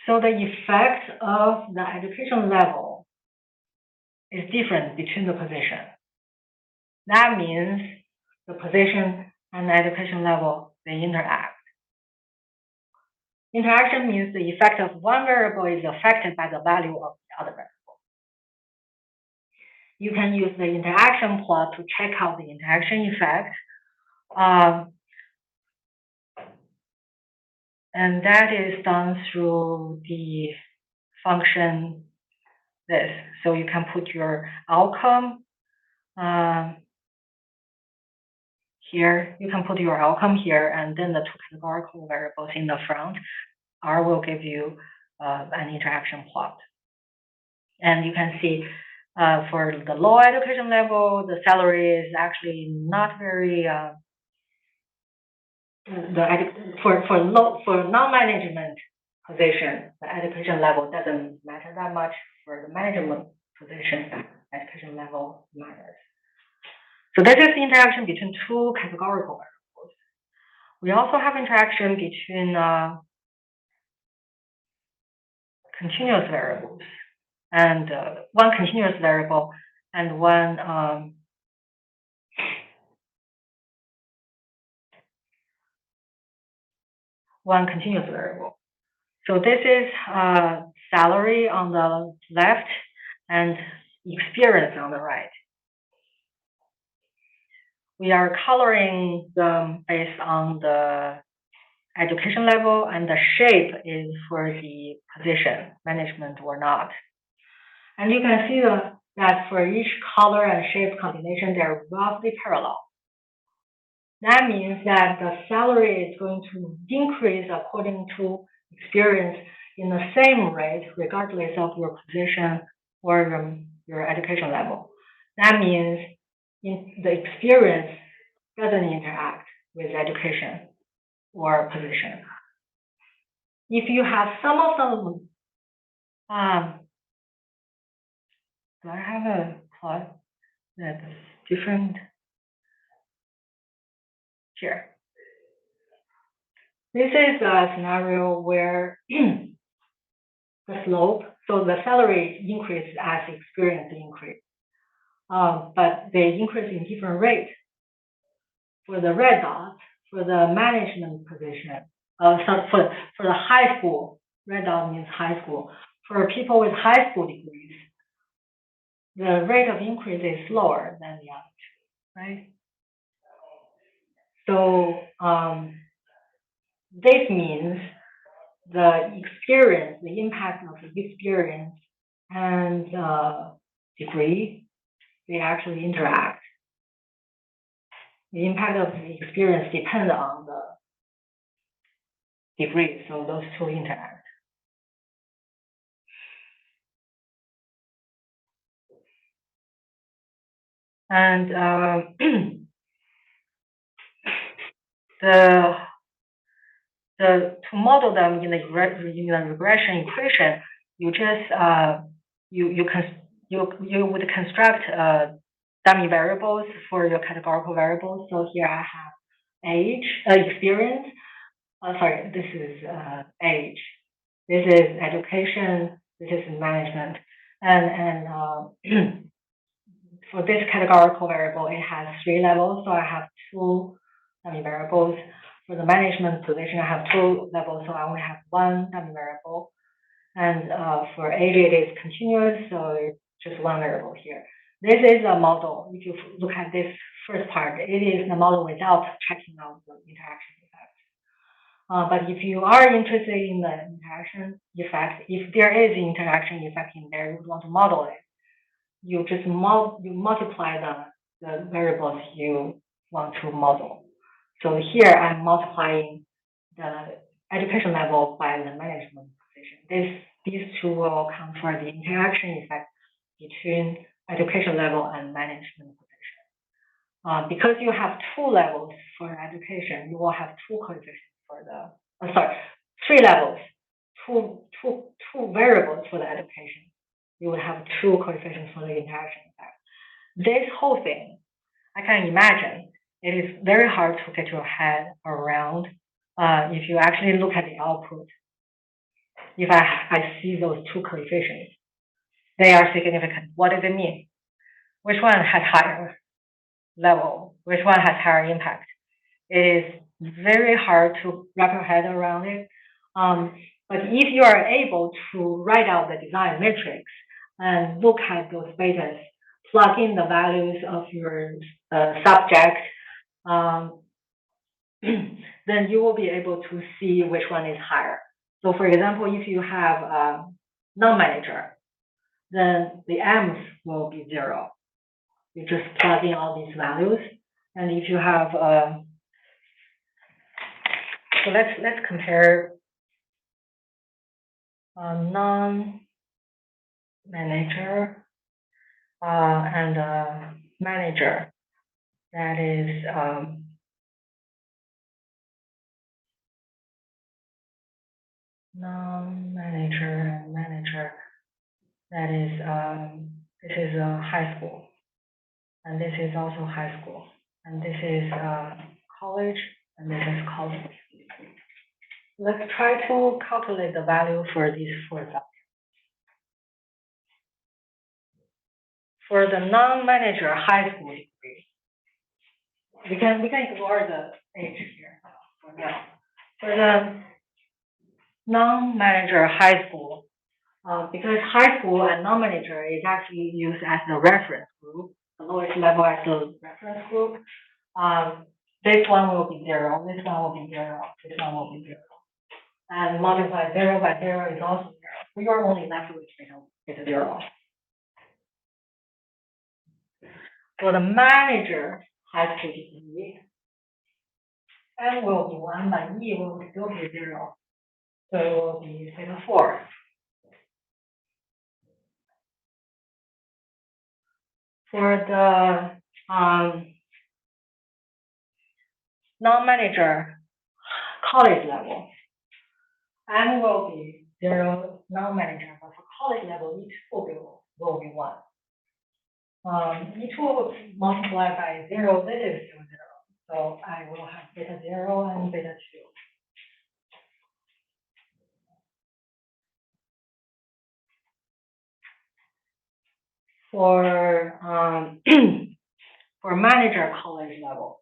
So the effect of the education level is different between the position. That means the position and the education level, they interact. Interaction means the effect of one variable is affected by the value of the other variable. You can use the interaction plot to check out the interaction effect. And that is done through the function this. So you can put your outcome here. You can put your outcome here, and then the two categorical variables in the front. R will give you an interaction plot. And you can see for the low education level, the salary is actually not very for non-management position, the education level doesn't matter that much. For the management position, education level matters. So this is the interaction between two categorical variables. We also have interaction between continuous variables, and one continuous variable and one continuous variable. So this is salary on the left and experience on the right. We are coloring them based on the education level, and the shape is for the position, management or not. And you can see that for each color and shape combination, they're roughly parallel. That means that the salary is going to increase according to experience in the same rate, regardless of your position or your education level. That means the experience doesn't interact with education or position. If you have some of them, do I have a plot that's different? Here. This is a scenario where the slope, so the salary increases as experience increase, but they increase in different rates. For the red dot, for the management position, for the high school, red dot means high school. For people with high school degrees, the rate of increase is slower than the other two, right? So this means the experience, the impact of the experience and degree, they actually interact. The impact of the experience depends on the degree, so those two interact. And to model them in the regression equation, you just you would construct dummy variables for your categorical variables. So here I have age, experience. Sorry, this is age. This is education. This is management. And for this categorical variable, it has three levels. So I have two dummy variables. for the management position, I have two levels, so I only have one dummy variable. And for age, it is continuous, so it's just one variable here. This is a model. If you look at this first part, it is the model without checking out the interaction effect. But if you are interested in the interaction effect, if there is an interaction effect in there, you would want to model it. You just multiply the variables you want to model. So here I'm multiplying the education level by the management position. These two will account for the interaction effect between education level and management position. Because you have two levels for education, you will have two coefficients for the, three levels, two variables for the education. You will have two coefficients for the interaction effect. This whole thing, I can imagine, it is very hard to get your head around if you actually look at the output. If I see those two coefficients, they are significant. What does it mean? Which one has higher level? Which one has higher impact? It is very hard to wrap your head around it. But if you are able to write out the design matrix and look at those betas, plug in the values of your subject, then you will be able to see which one is higher. So for example, if you have a non-manager, then the M's will be 0. You just plug in all these values. And if you have, so let's compare non-manager and manager. That is non-manager and manager. That is this is high school, and this is also high school, and this is college, and this is college. Let's try to calculate the value for these four subjects. For the non-manager high school degree, we can ignore the age here for now. For the non-manager high school, because high school and non-manager is actually used as the reference group, the lowest level as the reference group. This one will be 0, this one will be 0, this one will be 0. And multiply 0 by 0 is also 0. We are only left with beta 0. For the manager high school degree, M will be 1, but E will still be 0. So it will be beta 4. For the non-manager college level, M will be 0 non-manager, but for college level, E2 will be 1. E2 multiplied by 0, this is still 0. So I will have beta 0 and beta 2. For for manager college level,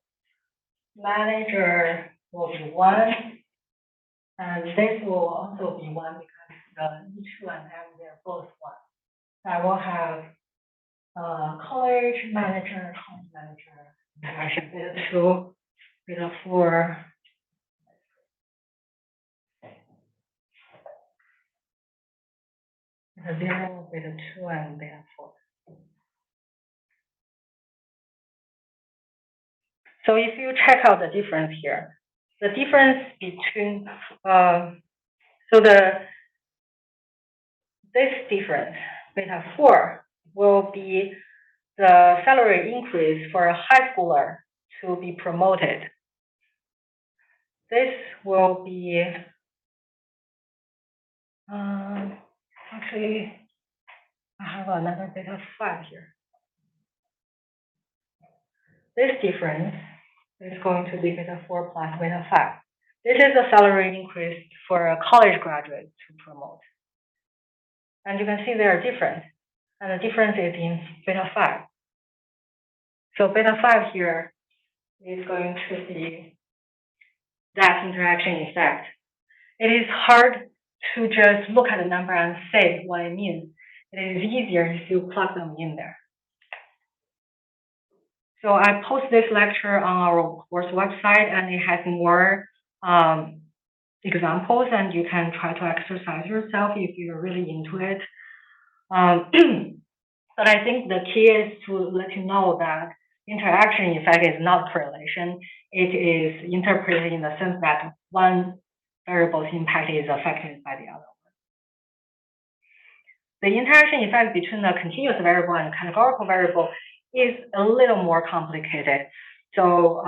manager will be 1, and this will also be 1 because the E2 and M, they're both 1. So I will have college manager, interaction beta 2, beta 4. Beta 0, beta 2, and beta 4. So if you check out the difference here, the difference between, this difference, beta 4, will be the salary increase for a high schooler to be promoted. This will be, actually, I have another beta 5 here. This difference is going to be beta 4 plus beta 5. This is a salary increase for a college graduate to promote. And you can see they are different. And the difference is in beta 5. So beta 5 here is going to be that interaction effect. It is hard to just look at the number and say what it means. It is easier if you plug them in there. So I post this lecture on our course website, and it has more examples, and you can try to exercise yourself if you're really into it. But I think the key is to let you know that interaction effect is not correlation. It is interpreted in the sense that one variable's impact is affected by the other. The interaction effect between the continuous variable and the categorical variable is a little more complicated. So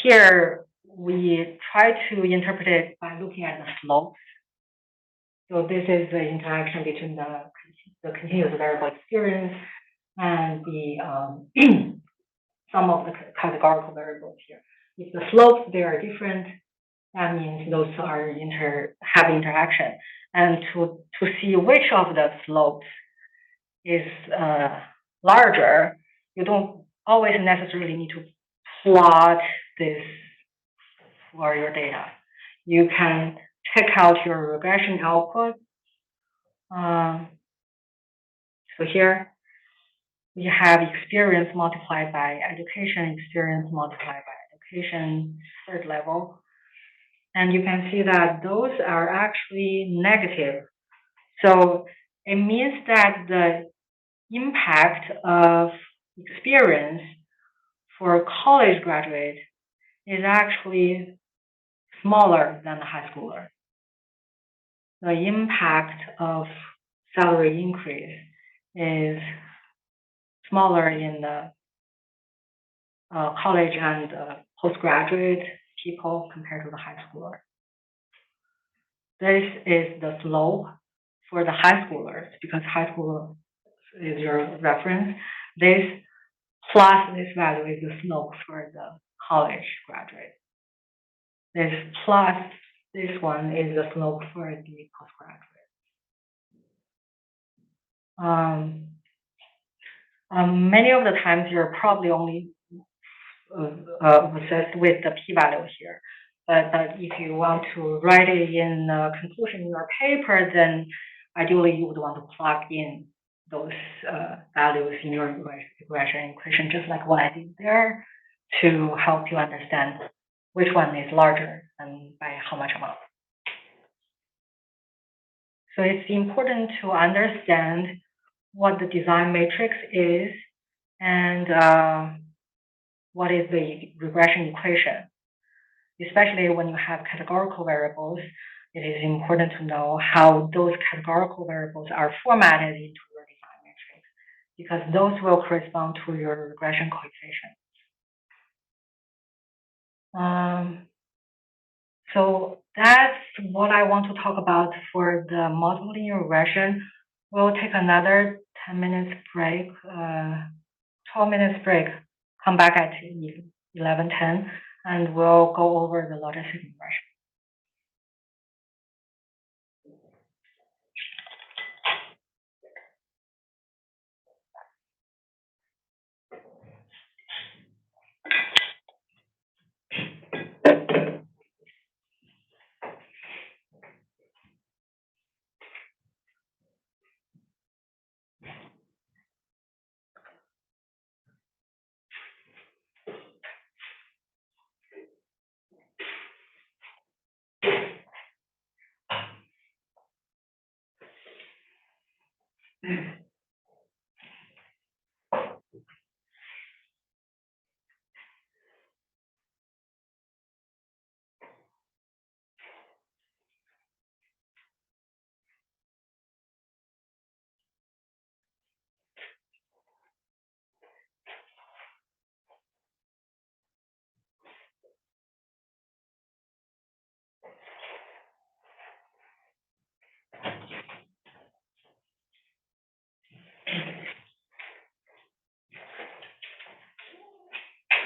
here we try to interpret it by looking at the slopes. So this is the interaction between the continuous variable experience and the sum of the categorical variables here. If the slopes, they are different, that means those are have interaction. And to see which of the slopes is larger, you don't always necessarily need to plot this for your data. You can check out your regression output. So here we have experience multiplied by education, experience multiplied by education, third level. And you can see that those are actually negative. So it means that the impact of experience for college graduate is actually smaller than the high schooler. The impact of salary increase is smaller in the college and postgraduate people compared to the high schooler. This is the slope for the high schoolers, because high school is your reference. This plus this value is the slope for the college graduate. This plus this one is the slope for the postgraduate. Many of the times you're probably only obsessed with the p-value here. But if you want to write it in the conclusion in your paper, then ideally you would want to plug in those values in your regression equation, just like what I did there, to help you understand which one is larger and by how much amount. So it's important to understand what the design matrix is and what is the regression equation. Especially when you have categorical variables, it is important to know how those categorical variables are formatted into your design matrix, because those will correspond to your regression coefficient. So that's what I want to talk about for the multiple linear regression. We'll take another 10 minutes break, 12 minutes break, come back at 11:10, and we'll go over the logistic regression.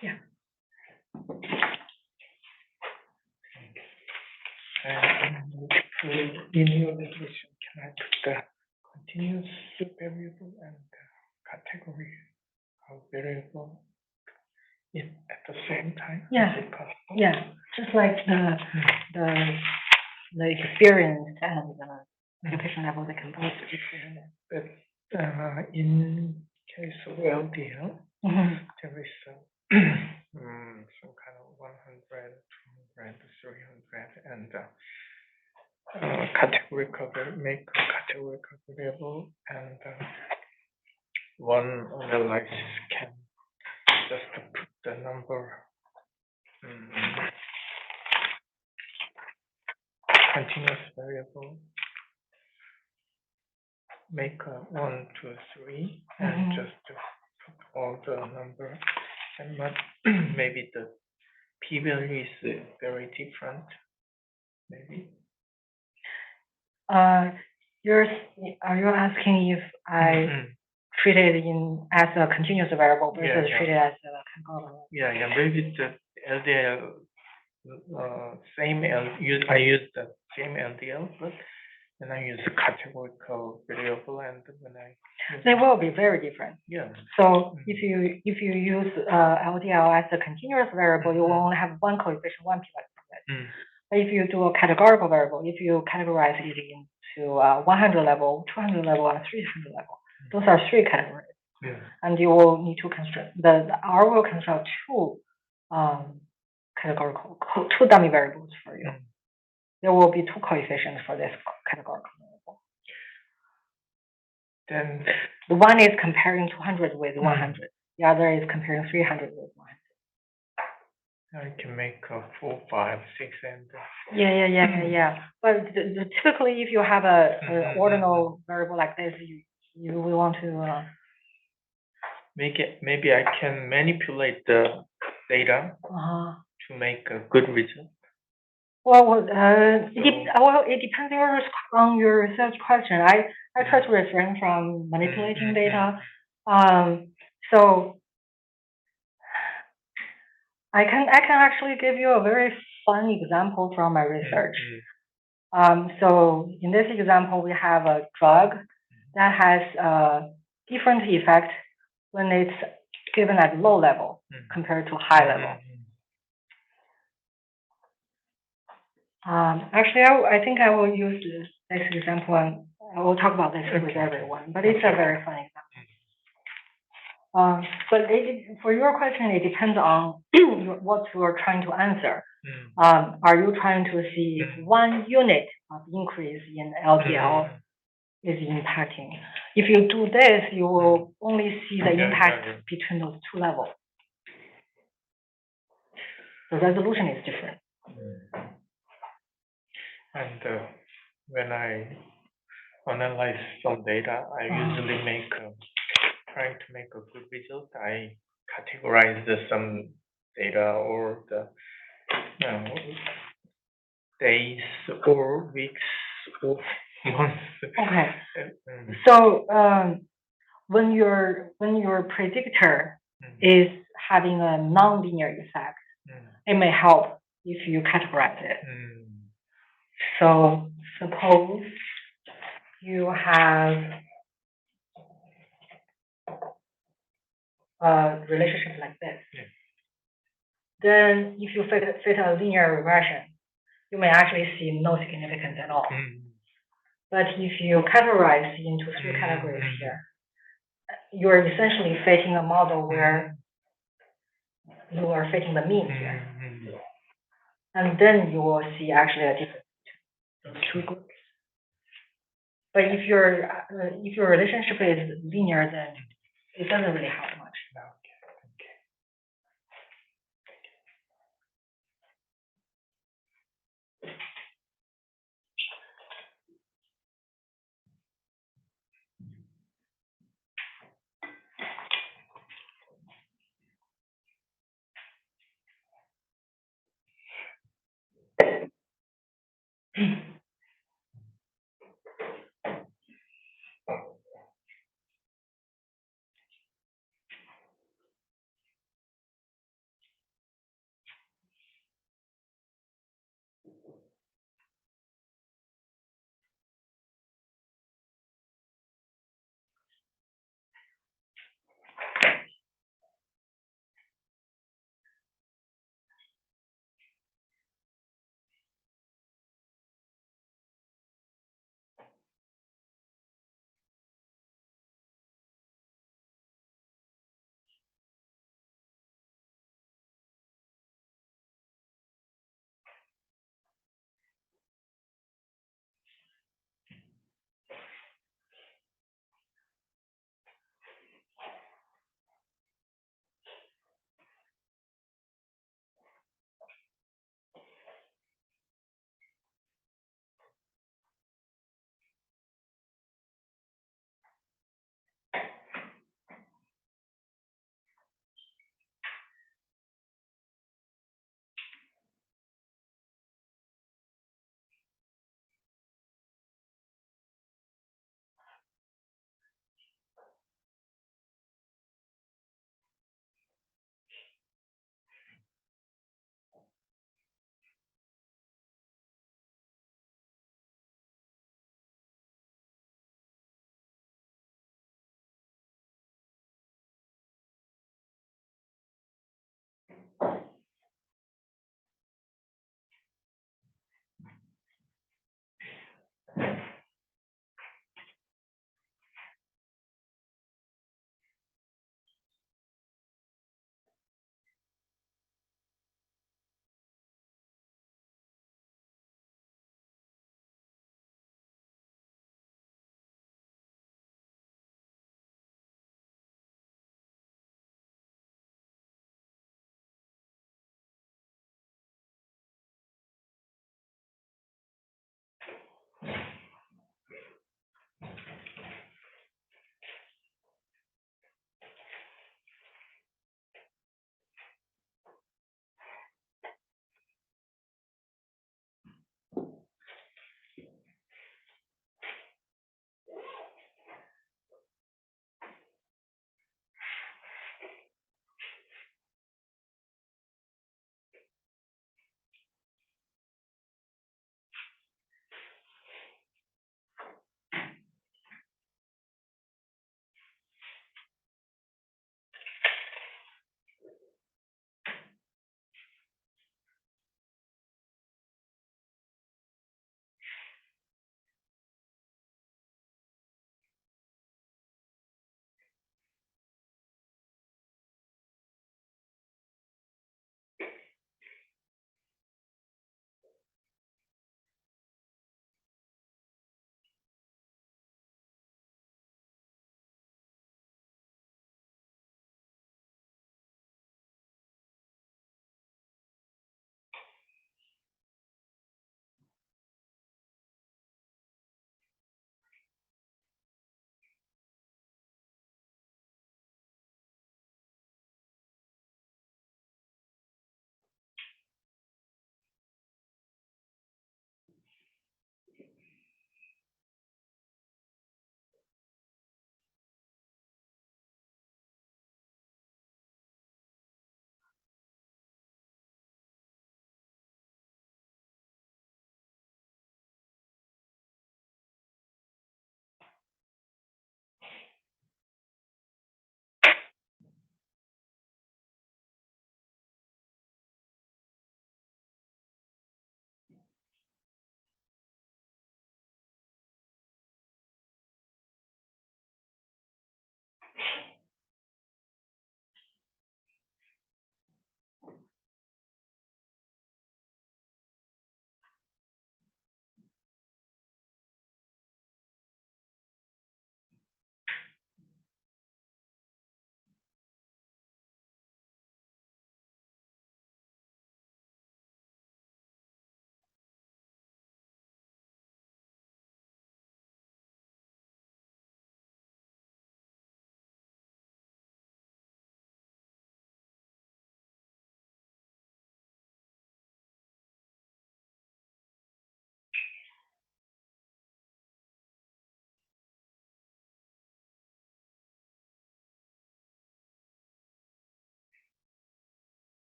Yeah. In your definition, can I put the continuous variable and the category of variable it at the same time? Yeah. Is it possible? Yeah, just like the experience and the education level, they can both be different. But in case of LDL, there is some kind of 100, 200, 300, and categorical make a categorical variable, and one analysis can just put the number continuous variable, make a 1, 2, 3, and just put all the number, and maybe the p-value is very different, maybe. Are you asking if I treat it as a continuous variable versus treat it as a categorical? Yeah, maybe the LDL I use the same LDL, but then I use the categorical variable, and when they will be very different. Yeah. So if you use LDL as a continuous variable, you will only have one coefficient, one p-value. But if you do a categorical variable, if you categorize it into 100 level, 200 level, and 300 level, those are three categories. Yeah. And you will need to construct the R will construct two two dummy variables for you. There will be two coefficients for this categorical variable. Then the one is comparing 200 with 100. The other is comparing 300 with 100. I can make 4, 5, 6, and yeah. But typically, if you have an ordinal variable like this, you will want to maybe I can manipulate the data to make a good result. Well, it depends on your research question. I try to refrain from manipulating data. So I can actually give you a very fun example from my research. So in this example, we have a drug that has a different effect when it's given at low level compared to high level. Actually, I think I will use this example, and I will talk about this with everyone, but it's a very fun example. But for your question, it depends on what you are trying to answer. Are you trying to see if 1 unit of increase in LDL is impacting? If you do this, you will only see the impact between those two levels. The resolution is different. And when I analyze some data, I usually trying to make a good result. I categorize some data or the days or weeks or months. Okay. So when your predictor is having a nonlinear effect, it may help if you categorize it. So suppose you have a relationship like this. Then if you fit a linear regression, you may actually see no significance at all. But if you categorize into three categories here, you're essentially fitting a model where you are fitting the mean here. And then you will see actually a difference between two groups. But if your relationship is linear, then it doesn't really help much.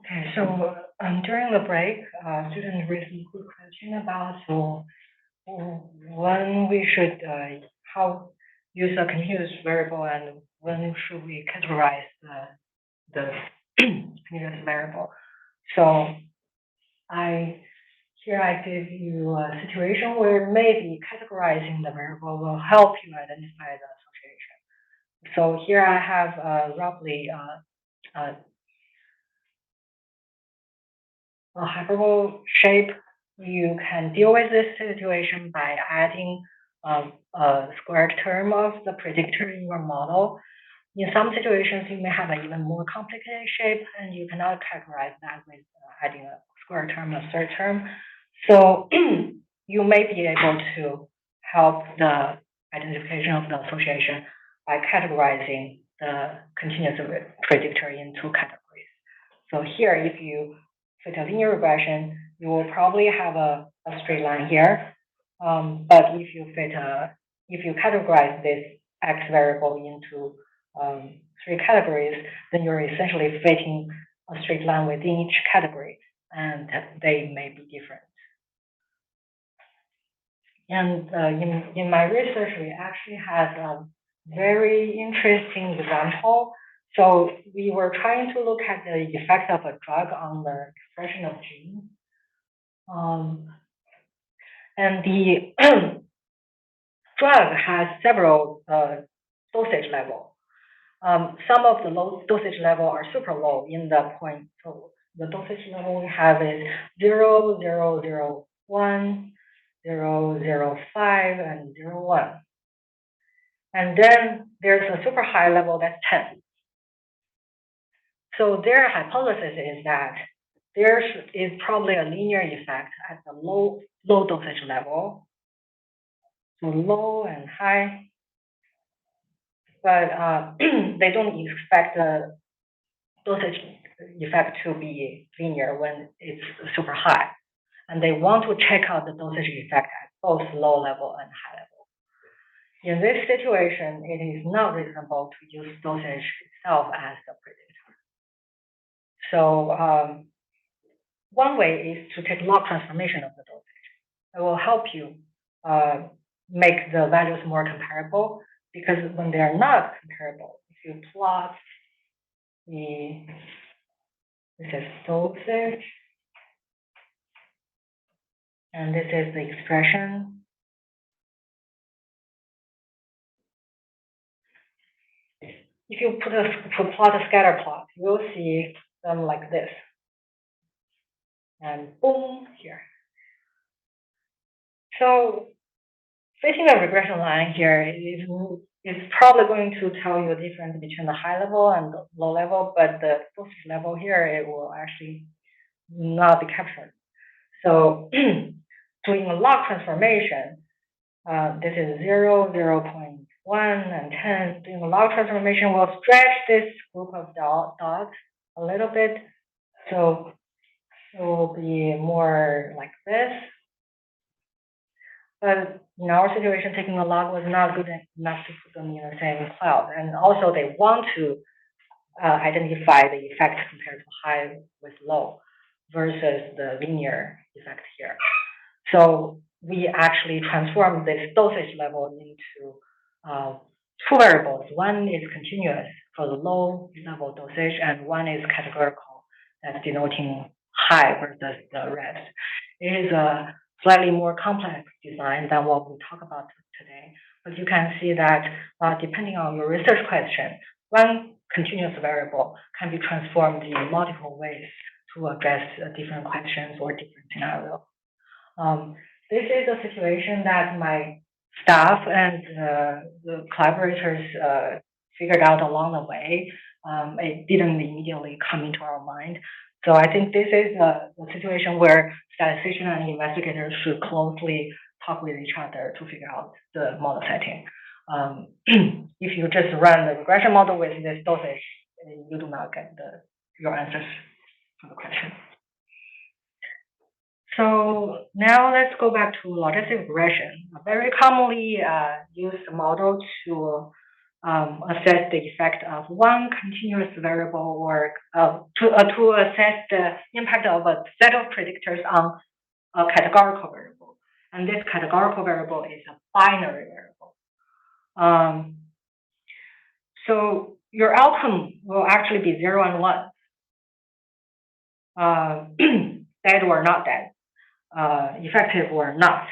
Okay, so during the break, students raised a good question about when we should how use a continuous variable and when should we categorize the continuous variable. So here I give you a situation where maybe categorizing the variable will help you identify the association. So here I have roughly a hyperbole shape. You can deal with this situation by adding a squared term of the predictor in your model. In some situations, you may have an even more complicated shape, and you cannot categorize that with adding a square term, a third term. So you may be able to help the identification of the association by categorizing the continuous predictor into categories. So here, if you fit a linear regression, you will probably have a straight line here. But if you categorize this X variable into three categories, then you're essentially fitting a straight line within each category, and they may be different. And in my research, we actually had a very interesting example. So we were trying to look at the effect of a drug on the expression of genes. And the drug has several dosage levels. Some of the low dosage level are super low in the point. So the dosage level we have is 0, 0, 0, 1, 0, 0, 5, and 0, 1. And then there's a super high level that's 10. So their hypothesis is that there is probably a linear effect at the low dosage level. So low and high. But they don't expect the dosage effect to be linear when it's super high. And they want to check out the dosage effect at both low level and high level. In this situation, it is not reasonable to use dosage itself as the predictor. So one way is to take log transformation of the dosage. It will help you make the values more comparable, because when they are not comparable, if you plot this is dosage, and this is the expression. If you plot a scatter plot, you'll see them like this. And boom, here. So facing a regression line here is probably going to tell you the difference between the high level and the low level, but the dosage level here, it will actually not be captured. So doing a log transformation, this is 0, 0.1, and 10. Doing a log transformation will stretch this group of dots a little bit. So it will be more like this. But in our situation, taking a log was not good enough to put them in the same cloud. And also they want to identify the effect compared to high with low versus the linear effect here. So we actually transform this dosage level into two variables. One is continuous for the low level dosage, and one is categorical, that's denoting high versus the rest. It is a slightly more complex design than what we talk about today, but you can see that depending on your research question, one continuous variable can be transformed in multiple ways to address different questions or different scenarios. This is a situation that my staff and the collaborators figured out along the way. It didn't immediately come into our mind. So I think this is a situation where statisticians and investigators should closely talk with each other to figure out the model setting. If you just run the regression model with this dosage, you do not get your answers for the question. So now let's go back to logistic regression, a very commonly used model to assess the effect of one continuous variable or to assess the impact of a set of predictors on a categorical variable. And this categorical variable is a binary variable. So your outcome will actually be 0 and 1, dead or not dead. Effective or not,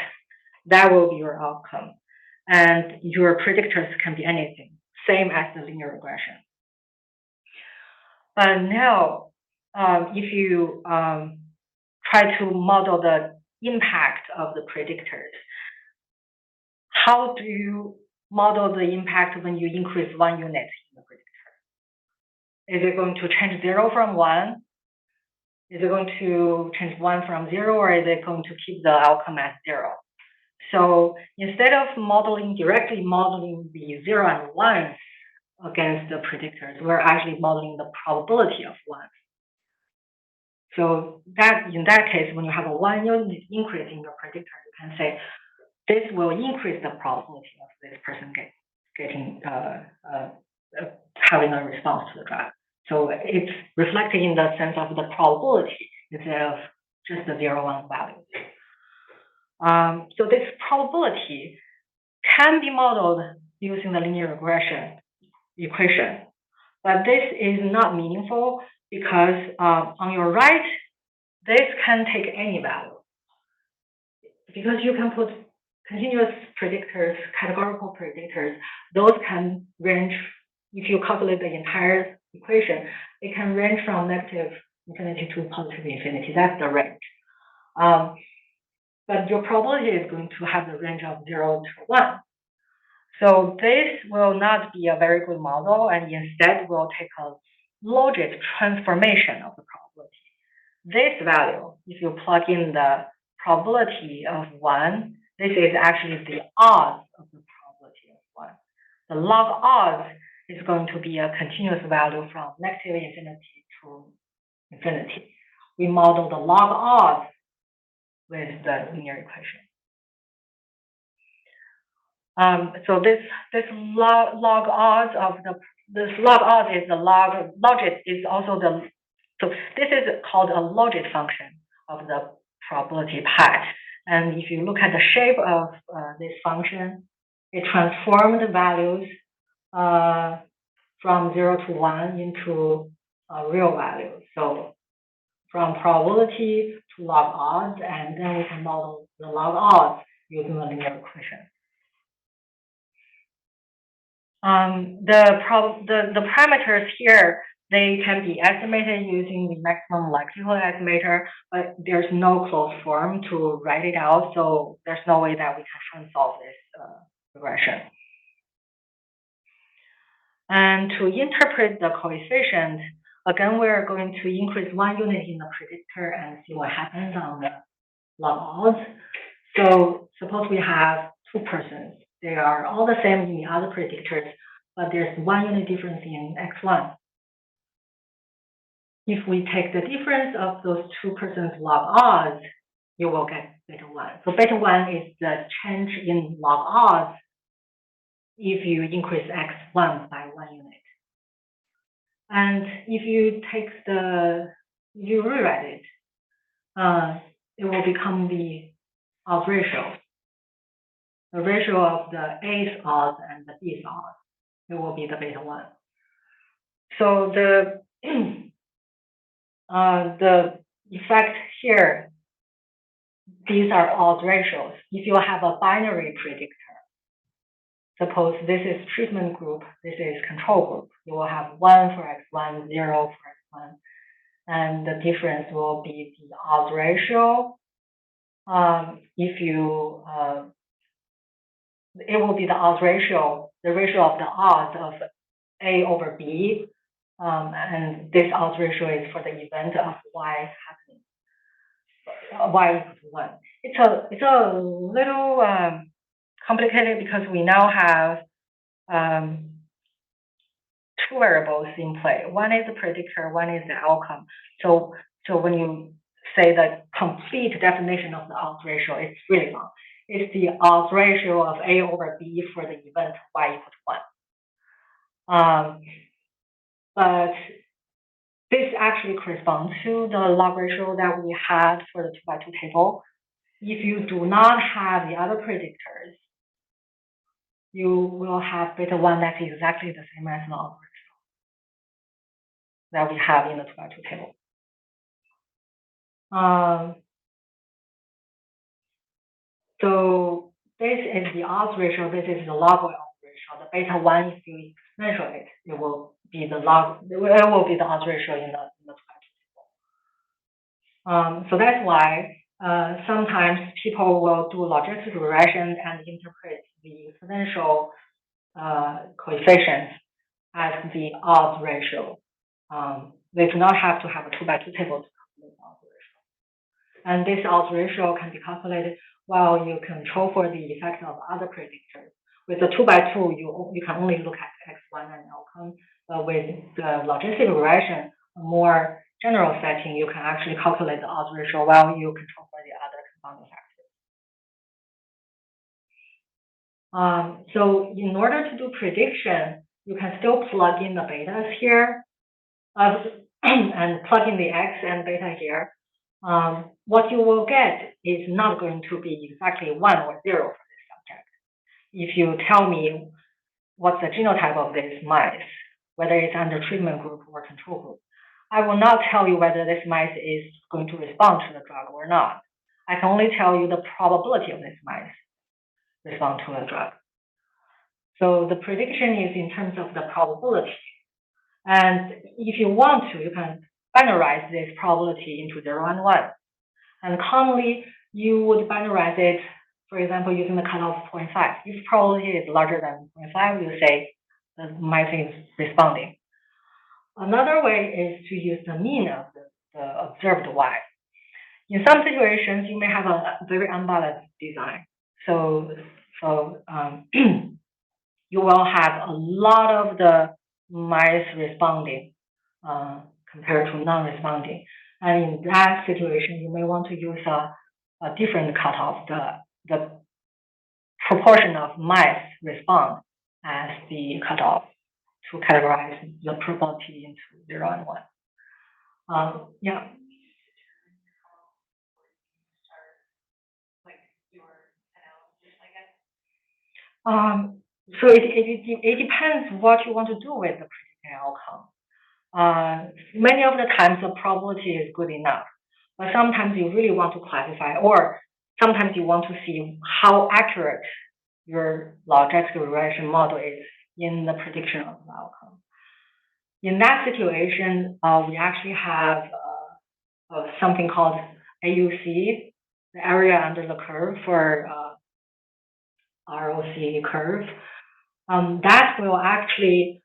that will be your outcome. And your predictors can be anything, same as the linear regression. But now, if you try to model the impact of the predictors, how do you model the impact when you increase 1 unit in the predictor? Is it going to change 0 from 1? Is it going to change 1 from 0, or is it going to keep the outcome as 0? So instead of directly modeling the 0 and 1 against the predictors, we're actually modeling the probability of 1. So in that case, when you have a 1 unit increase in your predictor, you can say this will increase the probability of this person having a response to the drug. So it's reflected in the sense of the probability instead of just the 0, 1 values. So this probability can be modeled using the linear regression equation. But this is not meaningful because on your right, this can take any value. Because you can put continuous predictors, categorical predictors, those can range, if you calculate the entire equation, it can range from negative infinity to positive infinity. That's the range. But your probability is going to have the range of 0 to 1. So this will not be a very good model, and instead will take a logic transformation of the probability. This value, if you plug in the probability of 1, this is actually the odds of the probability of 1. The log odds is going to be a continuous value from negative infinity to infinity. We model the log odds with the linear equation. So this log odds is the logit is also the, so this is called a logit function of the probability patch. And if you look at the shape of this function, it transformed the values from 0 to 1 into real values. So from probability to log odds, and then we can model the log odds using the linear equation. The parameters here, they can be estimated using the maximum likelihood estimator, but there's no closed form to write it out, so there's no way that we can solve this regression. And to interpret the coefficient, again, we're going to increase 1 unit in the predictor and see what happens on the log odds. So suppose we have 2 persons. They are all the same in the other predictors, but there's 1 unit difference in x1. If we take the difference of those 2 persons' log odds, you will get beta 1. So beta 1 is the change in log odds if you increase x1 by 1 unit. And if you you rewrite it, it will become the odds ratio. The ratio of the A's odds and the B's odds. It will be the beta 1. So the effect here, these are odds ratios. If you have a binary predictor, suppose this is treatment group, this is control group, you will have 1 for x1, 0 for x1, and the difference will be the odds ratio. It will be the odds ratio, the ratio of the odds of A over B, and this odds ratio is for the event of Y happening, Y equals to 1. It's a little complicated because we now have 2 variables in play. One is the predictor, one is the outcome. So when you say the complete definition of the odds ratio, it's really long. It's the odds ratio of A over B for the event Y equals to 1. But this actually corresponds to the log ratio that we had for the 2x2 table. If you do not have the other predictors, you will have beta 1 that's exactly the same as the log ratio that we have in the 2x2 table. So this is the odds ratio, this is the log odds ratio. The beta 1, if you measure it, it will be the odds ratio in the 2x2 table. So that's why sometimes people will do logistic regression and interpret the exponential coefficients as the odds ratio. They do not have to have a 2x2 table to calculate the odds ratio. And this odds ratio can be calculated while you control for the effect of other predictors. With the 2x2, you can only look at x1 and outcome. But with the logistic regression, a more general setting, you can actually calculate the odds ratio while you control for the other confounding factors. So in order to do prediction, you can still plug in the betas here and plug in the x and beta here. What you will get is not going to be exactly 1 or 0 for this subject. If you tell me what's the genotype of this mice, whether it's under treatment group or control group. I will not tell you whether this mice is going to respond to the drug or not. I can only tell you the probability of this mice respond to the drug. So the prediction is in terms of the probability. And if you want to, you can binarize this probability into 0 and 1. And commonly, you would binarize it, for example, using the cutoff of 0.5. If probability is larger than 0.5, you say the mice is responding. Another way is to use the mean of the observed Y. In some situations, you may have a very unbalanced design. So you will have a lot of the mice responding compared to non-responding. And in that situation, you may want to use a different cutoff, the proportion of mice respond as the cutoff to categorize the probability into 0 and 1. Yeah. So it depends what you want to do with the predicted outcome. Many of the times the probability is good enough, but sometimes you really want to classify, or sometimes you want to see how accurate your logistic regression model is in the prediction of the outcome. In that situation, we actually have something called AUC, the area under the curve for ROC curve. That will actually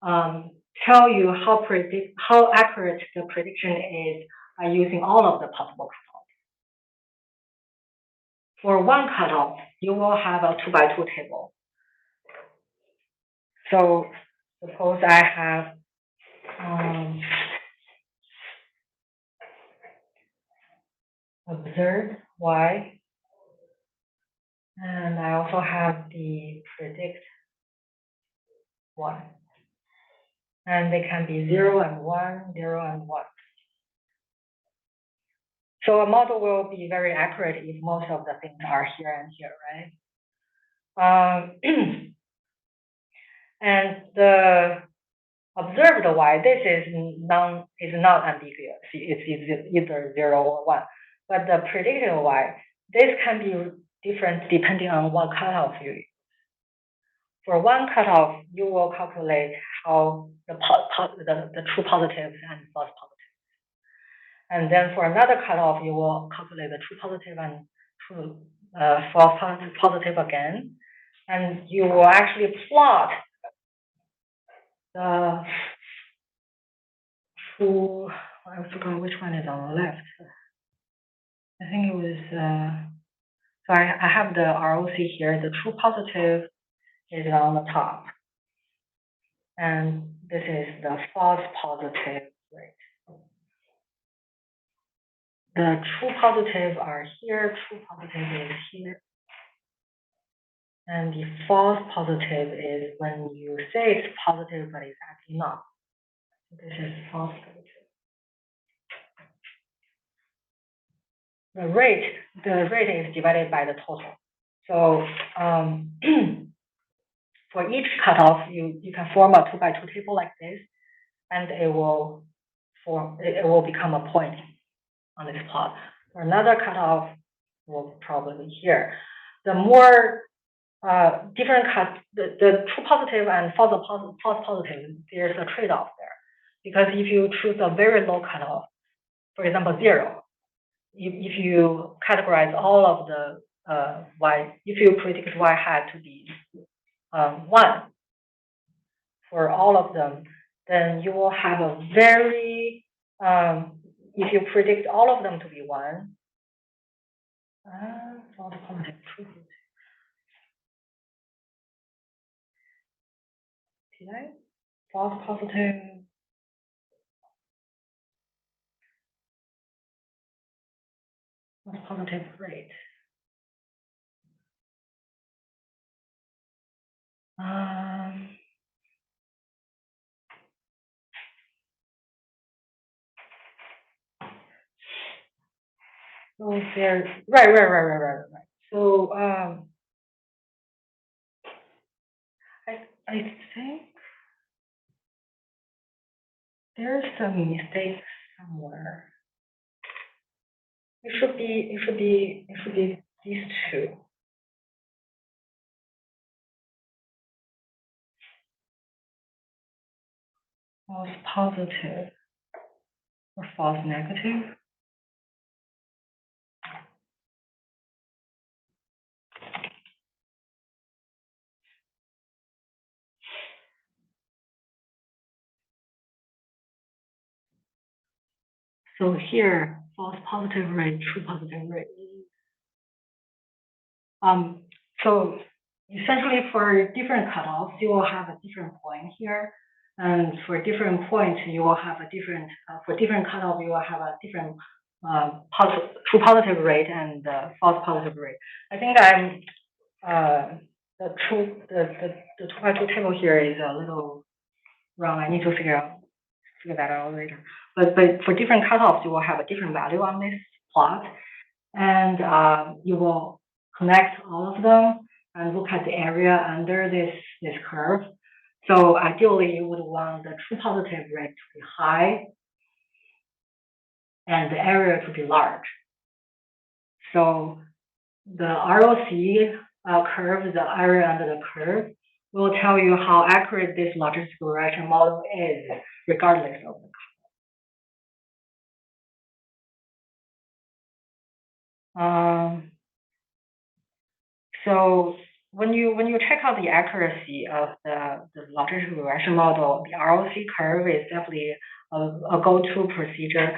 tell you how accurate the prediction is by using all of the possible cutoffs. For one cutoff, you will have a 2x2 table. So suppose I have observed Y, and I also have the predict Y. And they can be 0 and 1, 0 and 1. So a model will be very accurate if most of the things are here and here, right? And the observed Y, this is not ambiguous. It's either 0 or 1. But the predicted Y, this can be different depending on what cutoff you use. For one cutoff, you will calculate how the true positives and false positives. And then for another cutoff, you will calculate the true positive and true false positive again. And you will actually plot the true, I forgot which one is on the left. I think it was, so I have the ROC here. The true positive is on the top. And this is the false positive rate. The true positive are here, true positive is here. And the false positive is when you say it's positive, but it's actually not. This is false positive. The rate is divided by the total. So for each cutoff, you can form a 2x2 table like this, and it will become a point on this plot. For another cutoff, will probably be here. The more different the true positive and false positive, there's a trade-off there. Because if you choose a very low cutoff, for example, 0, if you categorize all of the Y, if you predict Y hat to be 1 for all of them, then you will have a very, if you predict all of them to be 1, false positive, true positive. Did I? False positive. False positive rate. So there's right. So I think There's a mistake somewhere. It should be these two. False positive or false negative. So here, false positive rate, true positive rate. So essentially for different cutoffs, you will have a different point here. And for different points, you will have a different, for different cutoff, you will have a different true positive rate and false positive rate. I think the 2x2 table here is a little wrong. I need to figure that out later. But for different cutoffs, you will have a different value on this plot, and you will connect all of them and look at the area under this curve. So ideally, you would want the true positive rate to be high and the area to be large. So the ROC curve, the area under the curve, will tell you how accurate this logistical regression model is, regardless of the so when you check out the accuracy of the logistical regression model, the ROC curve is definitely a go-to procedure.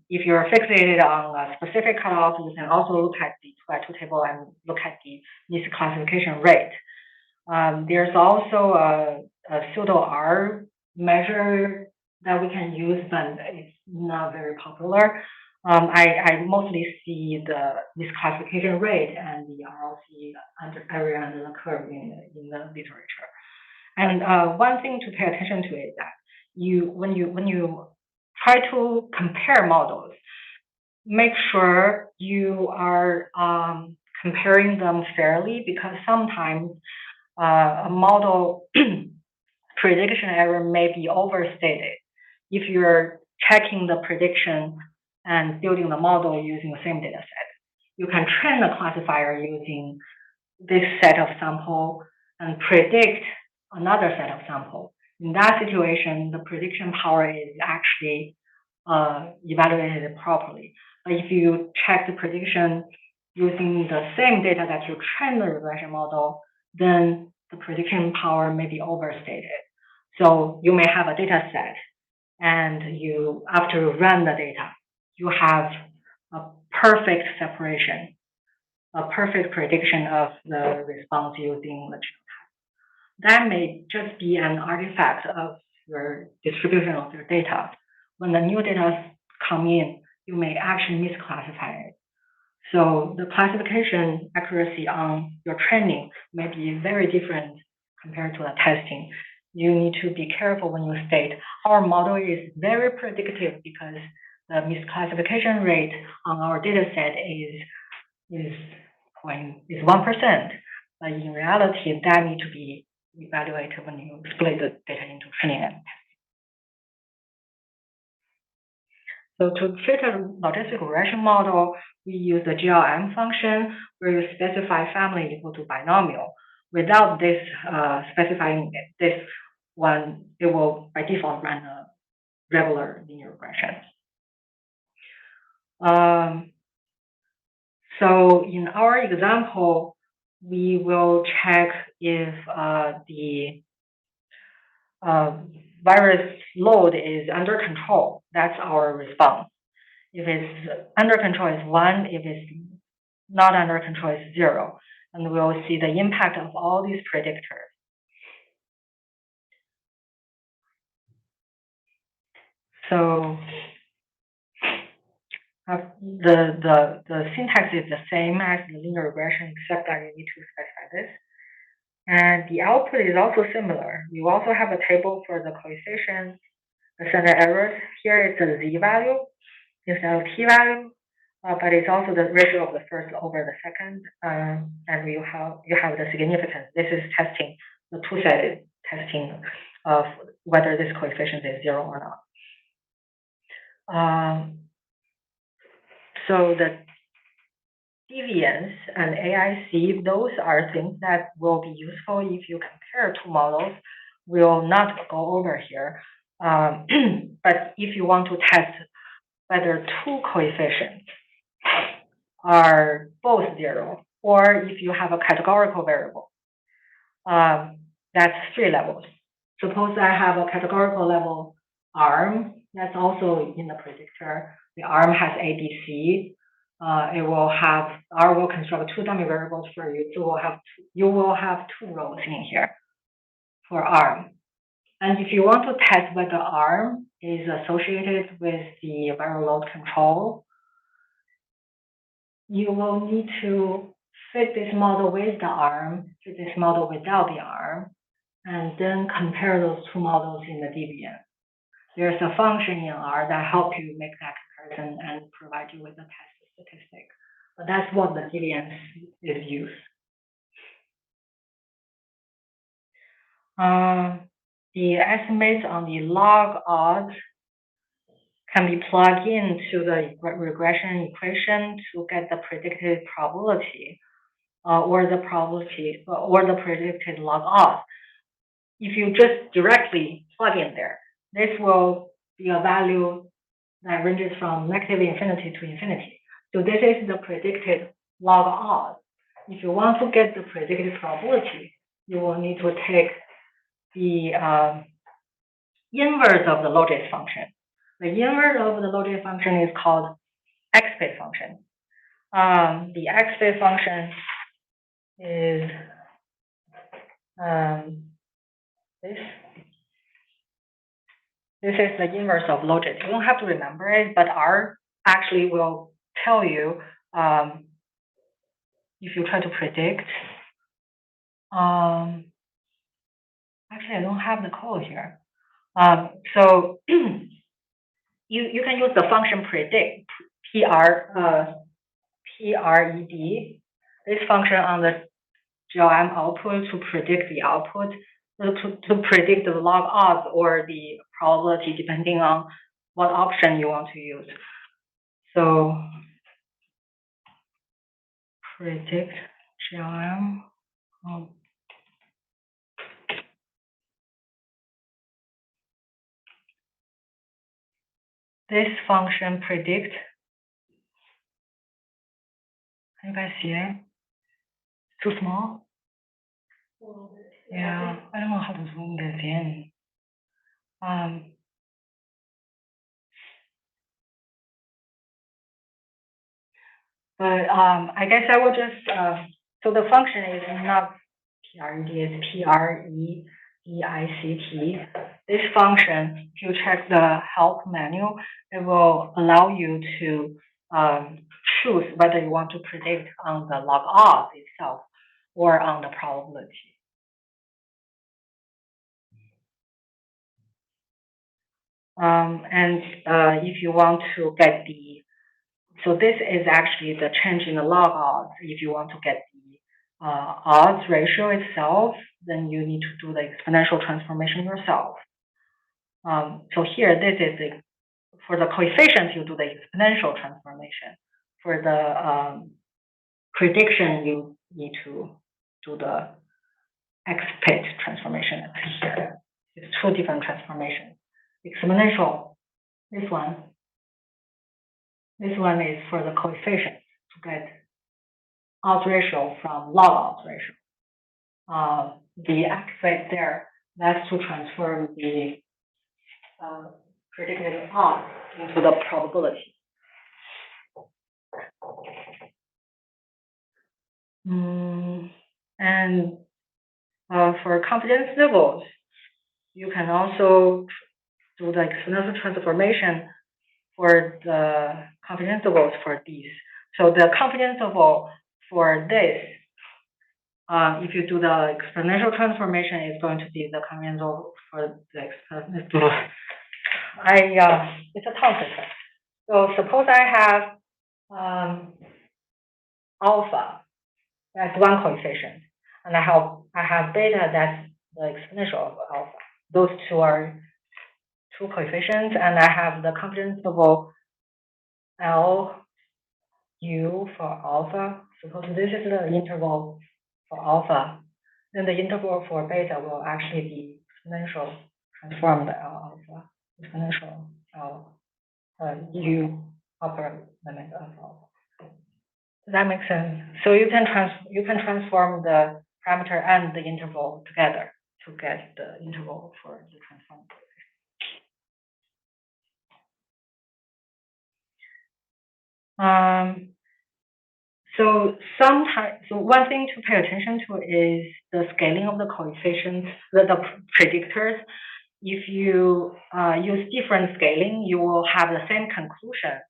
If you're fixated on a specific cutoff, you can also look at the 2x2 table and look at the misclassification rate. There's also a pseudo R measure that we can use, but it's not very popular. I mostly see the misclassification rate and the ROC area under the curve in the literature. And one thing to pay attention to is that when you try to compare models, make sure you are comparing them fairly, because sometimes a model prediction error may be overstated. If you're checking the prediction and building the model using the same data set, you can train the classifier using this set of sample and predict another set of sample. In that situation, the prediction power is actually evaluated properly. But if you check the prediction using the same data that you train the regression model, then the prediction power may be overstated. So you may have a data set, and after you run the data, you have a perfect separation, a perfect prediction of the response using the genotype. That may just be an artifact of your distribution of your data. When the new data come in, you may actually misclassify it. So the classification accuracy on your training may be very different compared to the testing. You need to be careful when you state our model is very predictive because the misclassification rate on our data set is 1%. But in reality, that needs to be evaluated when you split the data into training and testing. So to fit a logistic regression model, we use the GLM function where you specify family equal to binomial. Without this specifying this one, it will by default run a regular linear regression. So in our example, we will check if the virus load is under control. That's our response. If it's under control, it's 1. If it's not under control, it's 0. And we'll see the impact of all these predictors. So the syntax is the same as the linear regression, except that you need to specify this. And the output is also similar. You also have a table for the coefficients, the standard errors. Here it's a z value instead of t value, but it's also the ratio of the first over the second, and you have the significance. This is testing, the two-sided testing of whether this coefficient is 0 or not. So the deviance and AIC, those are things that will be useful if you compare two models. We'll not go over here. But if you want to test whether two coefficients are both 0, or if you have a categorical variable, that's 3 levels. Suppose I have a categorical level arm that's also in the predictor. The arm has ABC. R will construct 2 dummy variables for you. So you will have 2 rows in here for arm. And if you want to test whether arm is associated with the viral load control, you will need to fit this model with the arm, fit this model without the arm, and then compare those 2 models in the deviance. There's a function in R that helps you make that comparison and provide you with a test statistic. But that's what the deviance is used. The estimates on the log odds can be plugged into the regression equation to get the predicted probability, or the predicted log odds. If you just directly plug in there, this will be a value that ranges from negative infinity to infinity. So this is the predicted log odds. If you want to get the predicted probability, you will need to take the inverse of the logit function. The inverse of the logit function is called xp function. The xp function is this. This is the inverse of logit. You don't have to remember it, but R actually will tell you if you try to predict. Actually, I don't have the code here. So you can use the function predict, PRED, this function on the GLM output to predict the output, to predict the log odds or the probability depending on what option you want to use. So predict GLM. This function predict. Can you guys see it? Too small? Yeah, I don't know how to zoom this in. But I guess I will just, so the function is not PRED, it's PREDICT. This function, if you check the help menu, it will allow you to choose whether you want to predict on the log odds itself or on the probability. And if you want to get the, so this is actually the change in the log odds. If you want to get the odds ratio itself, then you need to do the exponential transformation yourself. So here, this is the, for the coefficients, you do the exponential transformation. For the prediction, you need to do the xpit transformation here. It's 2 different transformations. Exponential, this one is for the coefficients to get odds ratio from log odds ratio. The xpit there, that's to transform the predicted odds into the probability. And for confidence intervals, you can also do the exponential transformation for the confidence intervals for these. So the confidence interval for this, if you do the exponential transformation, is going to be the confidence interval for the exponential. It's a tongue twister. So suppose I have alpha, that's one coefficient, and I have beta, that's the exponential of alpha. those two are two coefficients, and I have the confidence interval L U for alpha. Suppose this is the interval for alpha, then the interval for beta will actually be exponential transformed L alpha, exponential L U upper limit of alpha. Does that make sense? So you can transform the parameter and the interval together to get the interval for the transformed coefficient. So one thing to pay attention to is the scaling of the coefficients, the predictors. If you use different scaling, you will have the same conclusion,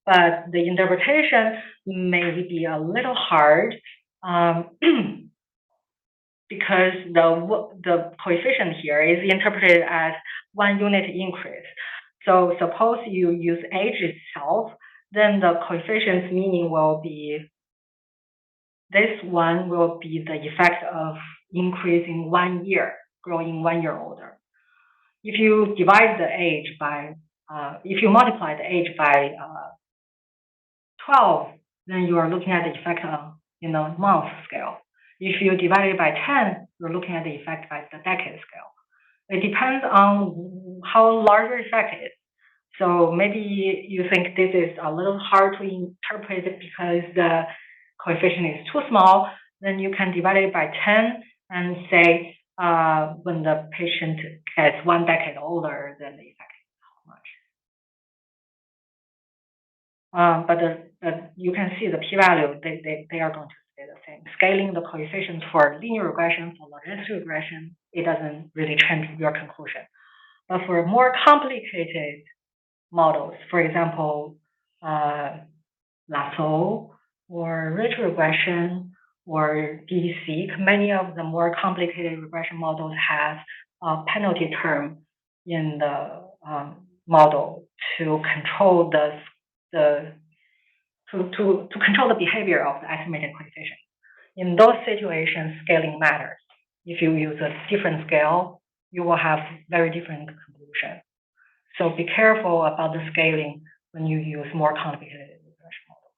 but the interpretation may be a little hard because the coefficient here is interpreted as 1 unit increase. So suppose you use age itself, then the coefficient's meaning will be, this one will be the effect of increasing 1 year, growing 1 year older. If you divide the age by, if you multiply the age by 12, then you are looking at the effect of, month scale. If you divide it by 10, you're looking at the effect by the decade scale. It depends on how large the effect is. So maybe you think this is a little hard to interpret because the coefficient is too small, then you can divide it by 10 and say when the patient gets 1 decade older, then the effect is how much. But you can see the p-value, they are going to stay the same. Scaling the coefficients for linear regression, for logistic regression, it doesn't really change your conclusion. But for more complicated models, for example, lasso or ridge regression or DeepSeek, many of the more complicated regression models have a penalty term in the model to control to control the behavior of the estimated coefficient. In those situations, scaling matters. If you use a different scale, you will have very different conclusions. So be careful about the scaling when you use more complicated regression models.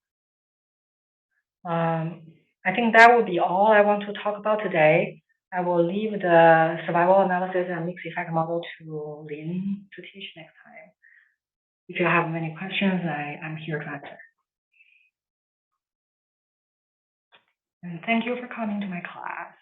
I think that will be all I want to talk about today. I will leave the survival analysis and mixed effect model to Lin to teach next time. If you have many questions, I'm here to answer. And thank you for coming to my class.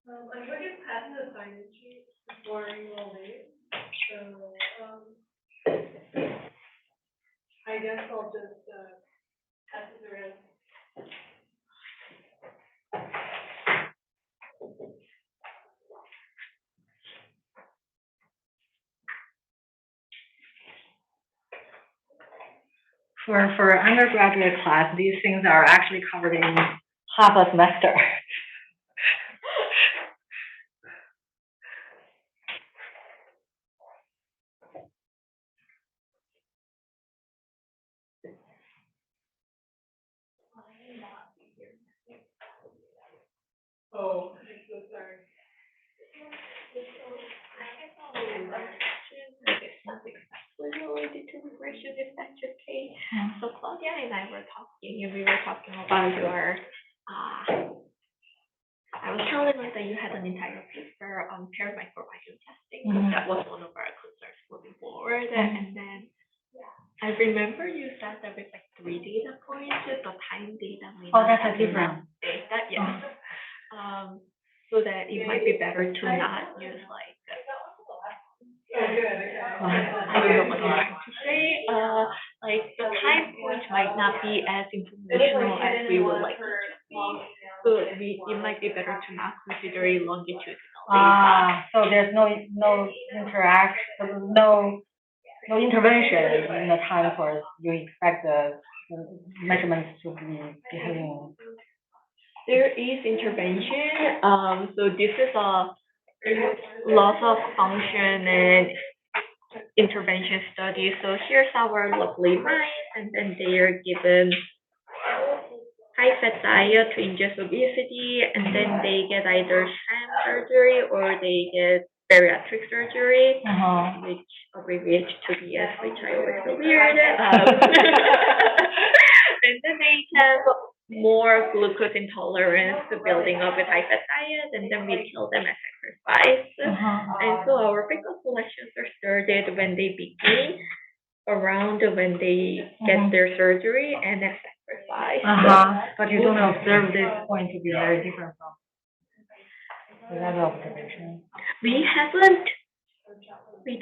I'm going to pass the sign-in sheet before you all leave, so, I guess I'll just, pass it around. For undergraduate class, these things are actually covered in half a semester. Oh, I'm so sorry. Related to regression, if that's okay. So Claudia and I were talking, and we were talking about your, I was telling her that you had an entire paper on paired microbiome testing. Mhm. That was one of our concerns moving forward. And then I remember you said that with like 3 data points, the time data may Oh, not that's a have different. enough data, yes. So that it might be better to not use like, Oh, good, I don't know what I'm trying to say. Like the time point might not be as informational as we would like it to be. So it might be better to not consider a longitudinal data. So there's no interaction, no intervention in the time course. You expect the measurements to be behaving. There is intervention. So this is a loss of function and intervention study. So here's our lovely mice, and then they are given high-fat diet to induce obesity, and then they get either sham surgery or they get bariatric surgery, which abbreviates to BS, which I always feel weird. And then they have more glucose intolerance to building up with high-fat diet, and then we kill them as exercise. And so our fecal collections are started when they begin, around when they get their surgery, and as exercise. But you don't observe this point to be very different from the other observation. We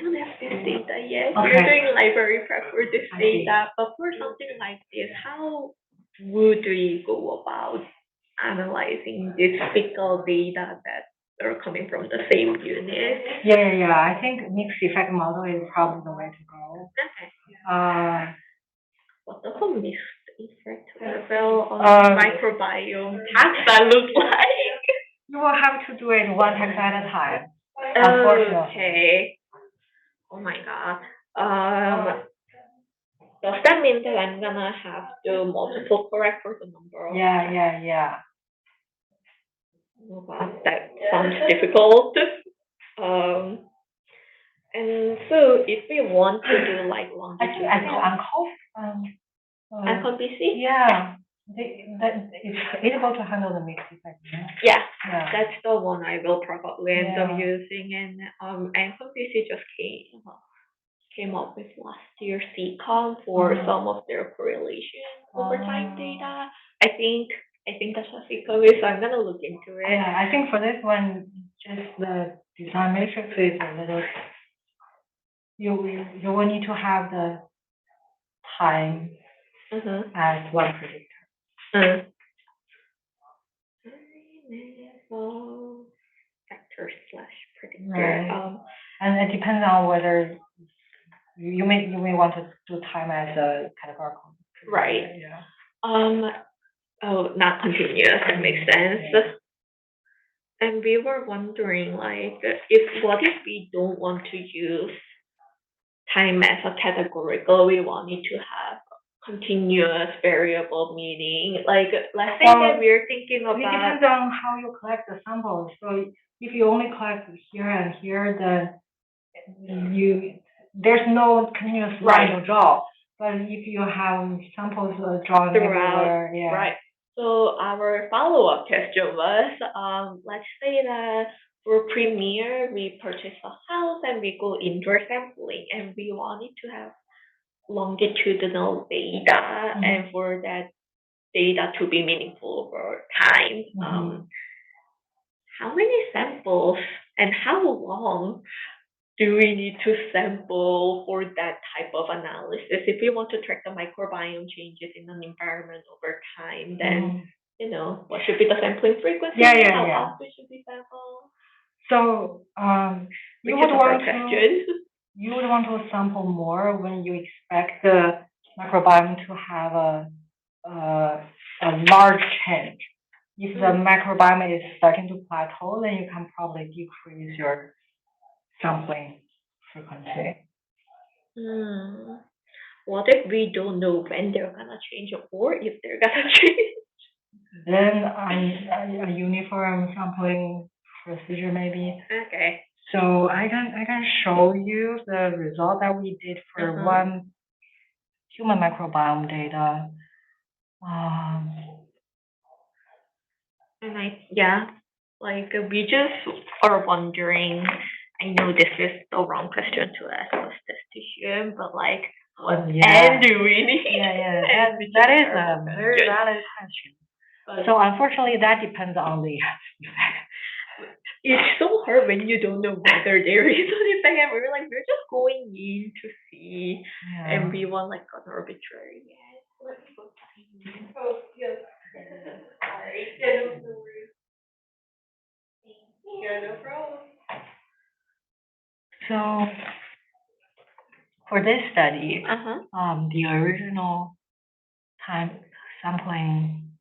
don't have this data yet. Okay. We're doing library prep for this data, but for something like this, how would we go about analyzing this fecal data that are coming from the same unit? Yeah. I think mixed effect model is probably the way to go. Okay. What does a mixed effect level on microbiome taxa look like? You will have to do it one taxa at a time. Unfortunately. Okay. Oh my god. Does that mean that I'm gonna have to multiple correct for the number of Yeah. Oh god, that sounds difficult. And so if we want to do like Actually, I think longitudinal UNCOV, BC? yeah, it's able to handle the mixed effect. Yeah, Yeah. that's the one I will probably end up Yeah. using. And BC just came up with last year's CCOM for some of their correlation over time data. I think that's what CCOM is, so I'm gonna look into it. Yeah, I think for this one, just the design matrix is a little. You will need to have the time as one predictor. Vector / predictor. Right. And it depends on whether you may want to do time as a categorical. Right. Yeah. Not continuous. That makes sense. Yeah. And we were wondering, like, what if we don't want to use time as a categorical? We wanted to have continuous variable, meaning, like, let's say that we're thinking about. It depends on how you collect the samples. So if you only collect here and here, then there's no continuous line to draw. But if you have samples drawn everywhere, yeah. Right. So our follow-up question was, let's say that for Premier, we purchase a house and we go indoor sampling, and we wanted to have longitudinal data, and for that data to be meaningful over time. How many samples and how long do we need to sample for that type of analysis? If we want to track the microbiome changes in an environment over time, then what should be the sampling frequency? How often should we sample? So you would want to sample more when you expect the microbiome to have a large change. If the microbiome is starting to plateau, then you can probably decrease your sampling frequency. What if we don't know when they're gonna change or if they're gonna change? Then a uniform sampling procedure maybe. Okay. So I can show you the result that we did for one human microbiome data. And we just are wondering. I know this is the wrong question to ask a statistician, but and do we need? Yeah. That is a very valid question. So unfortunately, that depends on the effect. It's so hard when you don't know whether there is an effect, and we're just going in to see, and we want an arbitrary. So for this study, the original time sampling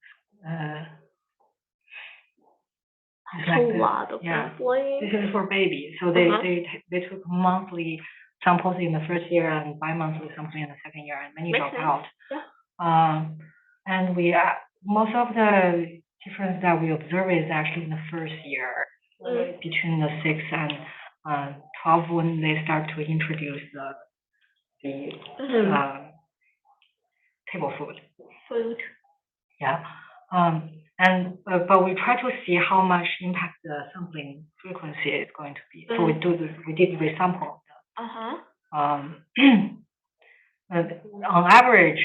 a lot of sampling. This is for babies, so they took monthly samples in the first year and bi-monthly samples in the second year, and many Makes drop sense. out. Yeah. And we most of the difference that we observe is actually in the first year between the 6 and 12 when they start to introduce the table food. Yeah. But we try to see how much impact the sampling frequency is going to be. So we did resample. On average,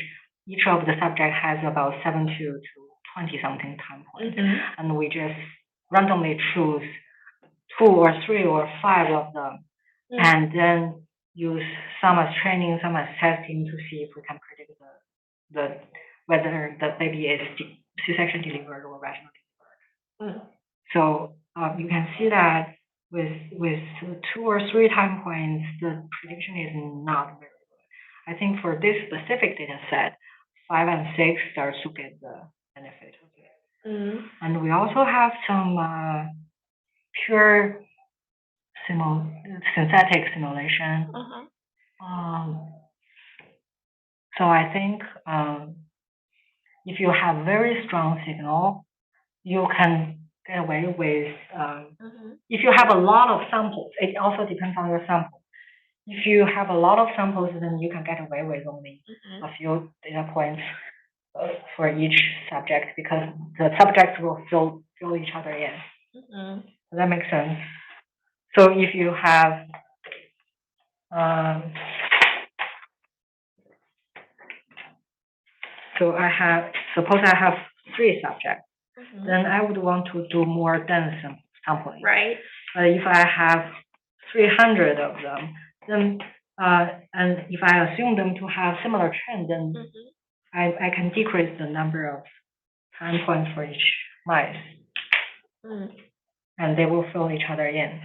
each of the subject has about 7 to 20 something time points, and we just randomly choose 2 or 3 or 5 of them, and then use some as training, some as testing to see if we can predict whether the baby is C-section delivered or vaginal delivered. So you can see that with 2 or 3 time points, the prediction is not very good. I think for this specific data set, 5 and 6 starts to get the benefit of it. And we also have some pure synthetic simulation. So I think if you have very strong signal, you can get away with, if you have a lot of samples, it also depends on your sample. If you have a lot of samples, then you can get away with only a few data points for each subject because the subjects will fill each other in. Does that make sense? So if you have suppose I have 3 subjects, then I would want to do more dense sampling. Right. But if I have 300 of them, then and if I assume them to have similar trend, then I can decrease the number of time points for each mice, and they will fill each other in.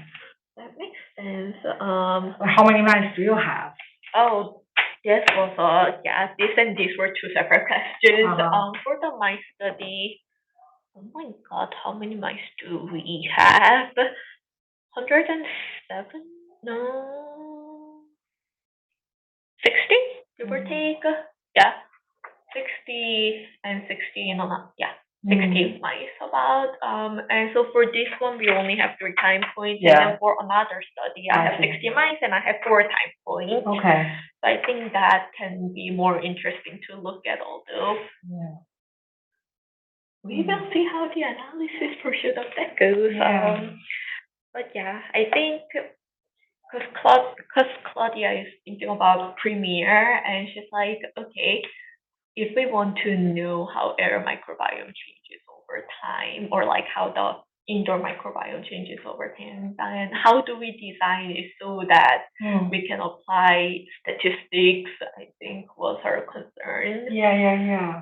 That makes sense. How many mice do you have? Oh, yes, also, yeah, these were 2 separate questions. For the mice study, oh my God, how many mice do we have? 107? No, 60, give or take. Yeah, 60 and 60, no, not, yeah. 60 mice about, and so for this one we only have 3 time points, and then for another study I have 60 mice and I have 4 time points. Okay. So I think that can be more interesting to look at, although we will see how the analysis portion of that goes. But yeah, I think because Claudia is thinking about Premiere, and she's like, okay, if we want to know how air microbiome changes over time, or like how the indoor microbiome changes over time, then how do we design it so that we can apply statistics? I think was her concern. Yeah.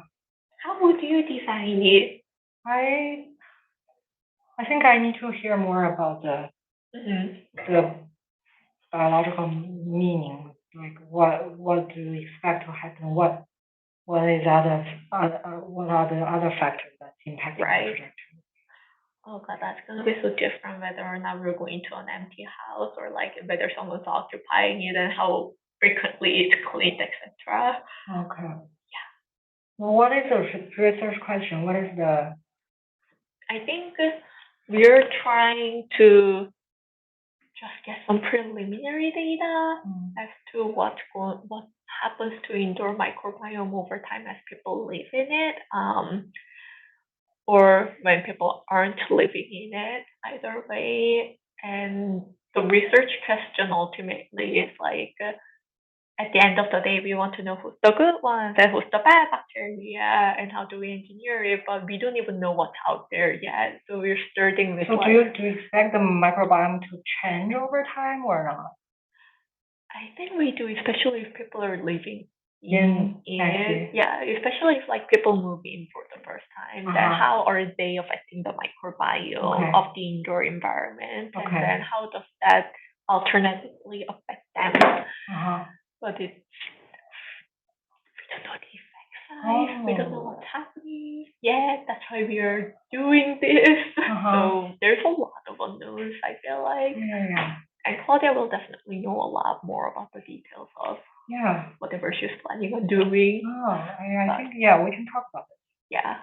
How would you design it? I think I need to hear more about the biological meaning. Like what do you expect to happen? What are the other factors that impact the trajectory? Oh God, that's gonna be so different whether or not we're going to an empty house or like whether someone's occupying it and how frequently it's cleaned, etc. Okay. Yeah. Well, what is the research question? What is the? I think we're trying to just get some preliminary data as to what happens to indoor microbiome over time as people live in it, or when people aren't living in it, either way. And the research question ultimately is like, at the end of the day, we want to know who's the good ones and who's the bad bacteria and how do we engineer it, but we don't even know what's out there yet. So we're starting with. So do you expect the microbiome to change over time or not? I think we do, especially if people are living in it. Yeah, especially if like people move in for the first time. Then how are they affecting the microbiome of the indoor environment? And then how does that alternatively affect them? But we don't know the effect size. We don't know what's happening yet. That's why we are doing this. So there's a lot of unknowns, I feel like. And Claudia will definitely know a lot more about the details of Yeah. whatever she's planning on doing. Oh, I think, yeah, we can talk about it. Yeah.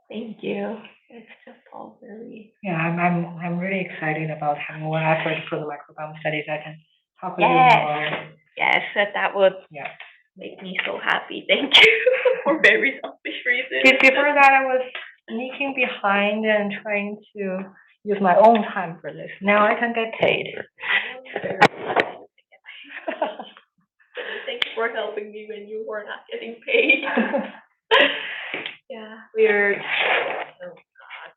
Thank you. It's just all very. Yeah, I'm really excited about having more effort for the microbiome studies. I can talk with you Yes. more. Yes, that would Yeah. make me so happy. Thank you for very selfish reasons. Before that, I was sneaking behind and trying to use my own time for this. Now I can get paid. Thank you for helping me when you were not getting paid. Yeah, we're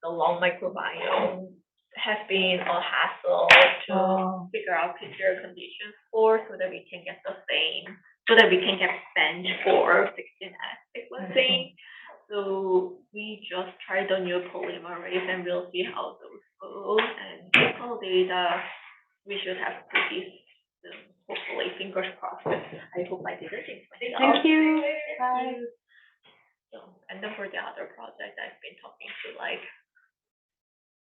the long microbiome has been a hassle to figure out PCR conditions for so that we can get the same, so that we can get bench for 16S sequencing. So we just tried the new polymerase and we'll see how those go. And clinical data we should have pretty soon. Hopefully, fingers crossed. I hope I didn't jinx myself. Thank you. Bye. So, and then for the other project, I've been talking to like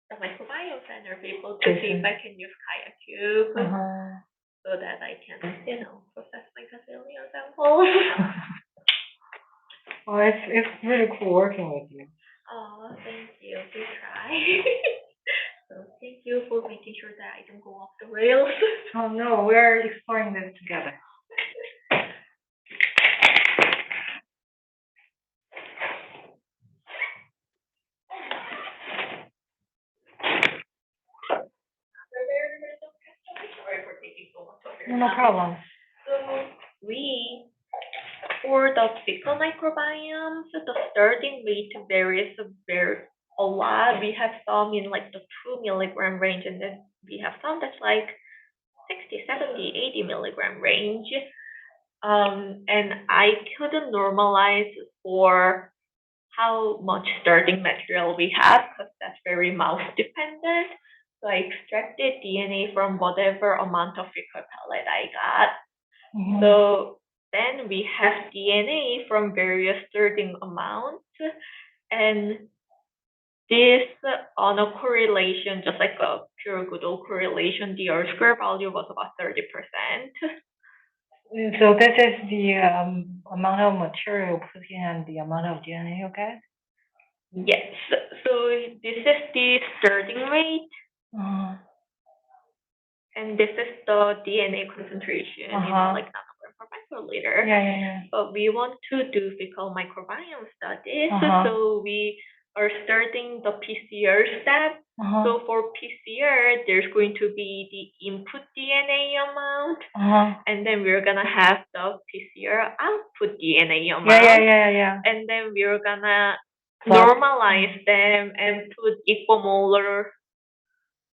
the microbiome center people to see if I can use QIAcube so that I can, process my gazillion samples. Well, it's really cool working with you. Oh, thank you. We try. So thank you for making sure that I don't go off the rails. Oh no, we're exploring this together. Sorry for taking so much of your No time. problem. So for the fecal microbiome, so the starting rate varies a lot. We have some in like the 2 milligram range, and then we have some that's like 60, 70, 80 milligram range. And I couldn't normalize for how much starting material we have because that's very mouse dependent. So I extracted DNA from whatever amount of fecal pellet I got. So then we have DNA from various starting amounts, and this on a correlation, just like a pure good old correlation, the R square value was about 30%. So this is the amount of material put in and the amount of DNA you get? Yes. So this is the starting rate, and this is the DNA concentration, like nanogram per microliter. Yeah. But we want to do fecal microbiome studies, so we are starting the PCR step. So for PCR, there's going to be the input DNA amount, and then we're gonna have the PCR output DNA amount. Yeah. And then we're gonna normalize them and put equimolar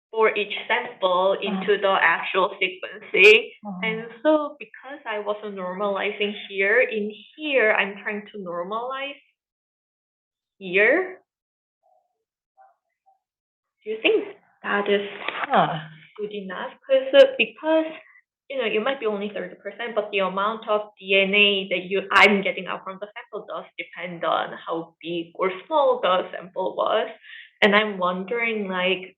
for each sample into the actual sequencing. And so because I wasn't normalizing here, in here I'm trying to normalize here. Do you think that is good enough? Because it might be only 30%, but the amount of DNA that I'm getting out from the sample does depend on how big or small the sample was. And I'm wondering, like,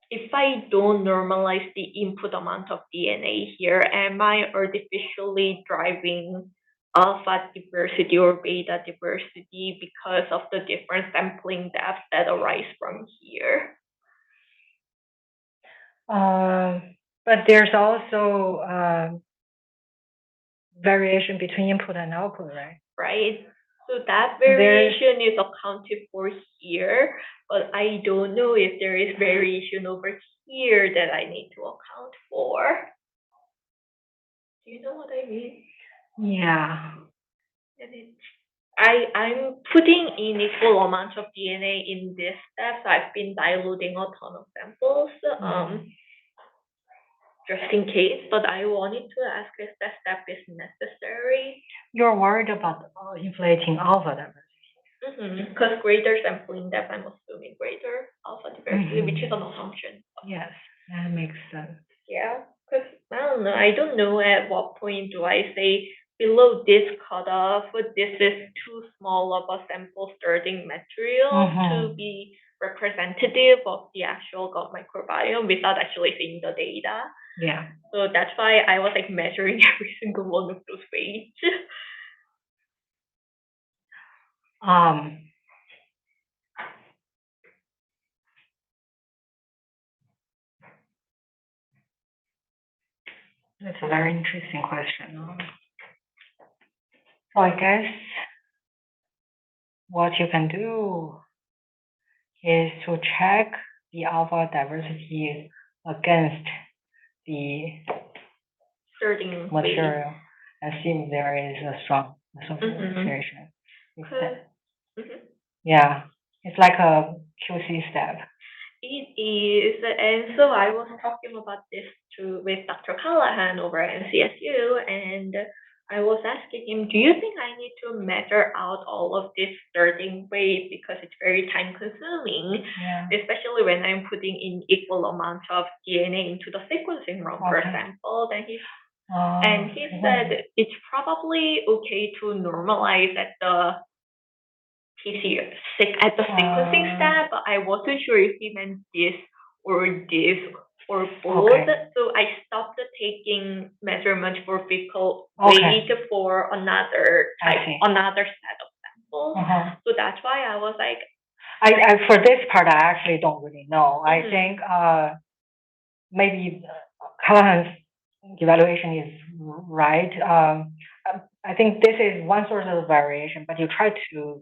if I don't normalize the input amount of DNA here, am I artificially driving alpha diversity or beta diversity because of the different sampling depths that arise from here? But there's also variation between input and output, right? Right. So that variation is accounted for here, but I don't know if there is variation over here that I need to account for. Do you know what I mean? Yeah. And I'm putting in equal amounts of DNA in this step, so I've been diluting a ton of samples, just in case, but I wanted to ask if that step is necessary. You're worried about inflating alpha diversity. Because greater sampling depth, I'm assuming greater alpha diversity, which is an assumption. Yes, that makes sense. Yeah, because I don't know at what point do I say below this cutoff, this is too small of a sample starting material to be representative of the actual gut microbiome without actually seeing the data. Yeah. So that's why I was like measuring every single one of those weights. That's a very interesting question. So I guess what you can do is to check the alpha diversity against the Starting material and see if there is a strong association. Yeah, it's like a QC step. It is, and so I was talking about this with Dr. Callahan over at NCSU, and I was asking him, do you think I need to measure out all of this starting weight because it's very time consuming, especially when I'm putting in equal amounts of DNA into the sequencing run, for example? Then he said it's probably okay to normalize at the PCR at the sequencing step, but I wasn't sure if he meant this or both. So I stopped taking measurements for fecal weight for another set of samples. So that's why I was like, I for this part I actually don't really know. I think maybe Callahan's evaluation is right. I think this is one source of variation, but you try to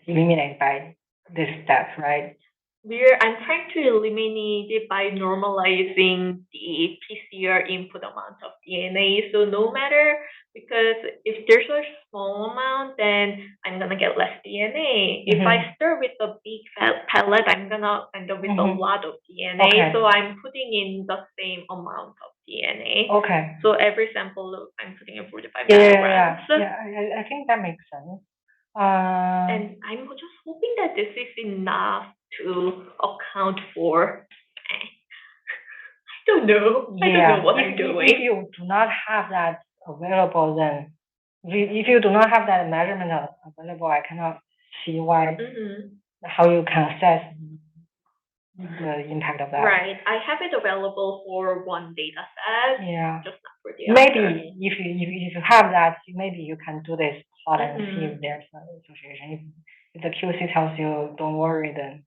eliminate by this step, right? I'm trying to eliminate it by normalizing the PCR input amount of DNA. So no matter, because if there's a small amount, then I'm gonna get less DNA. If I start with a big pellet, I'm gonna end up with a lot of DNA. So I'm putting in the same amount of DNA. So every sample, I'm putting in 45 nanograms. Yeah, I think that makes sense. And I'm just hoping that this is enough to account for. I don't know. I don't know what I'm doing. If you do not have that available, then if you do not have that measurement available, I cannot see why how you can assess the impact of that. Right. I have it available for one data set. Yeah. Just not for the other. Maybe if you have that, maybe you can do this plot and see if there's an association. If the QC tells you don't worry, then.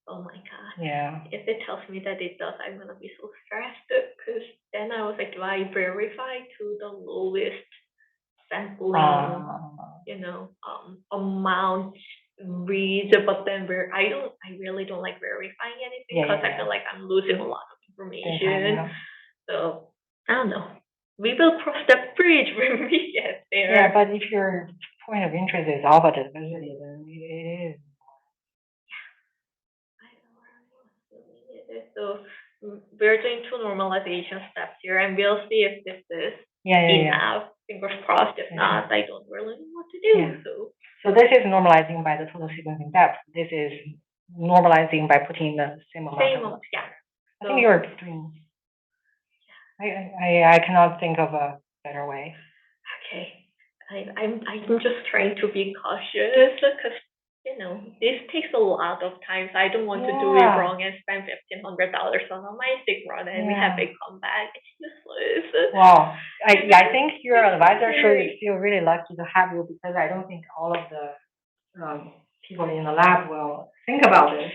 Oh my god. Yeah. If it tells me that it does, I'm gonna be so stressed because then I was like, do I verify to the lowest sampling, amount reads, but then I really don't like verifying anything because I feel like I'm losing a lot of information. So I don't know. We will cross that bridge when we get there. Yeah, but if your point of interest is alpha diversity, then it is. So we're doing 2 normalization steps here, and we'll see if this is enough. Fingers crossed. If not, I don't really know what to do. So this is normalizing by the total sequencing depth. This is normalizing by putting the same amount. I think you're doing. I cannot think of a better way. Okay, I'm just trying to be cautious because this takes a lot of time, so I don't want to do it wrong and spend $1,500 on a MyStick run and we have it come back. It's useless. Wow, I think your advisor should feel really lucky to have you because I don't think all of the people in the lab will think about this.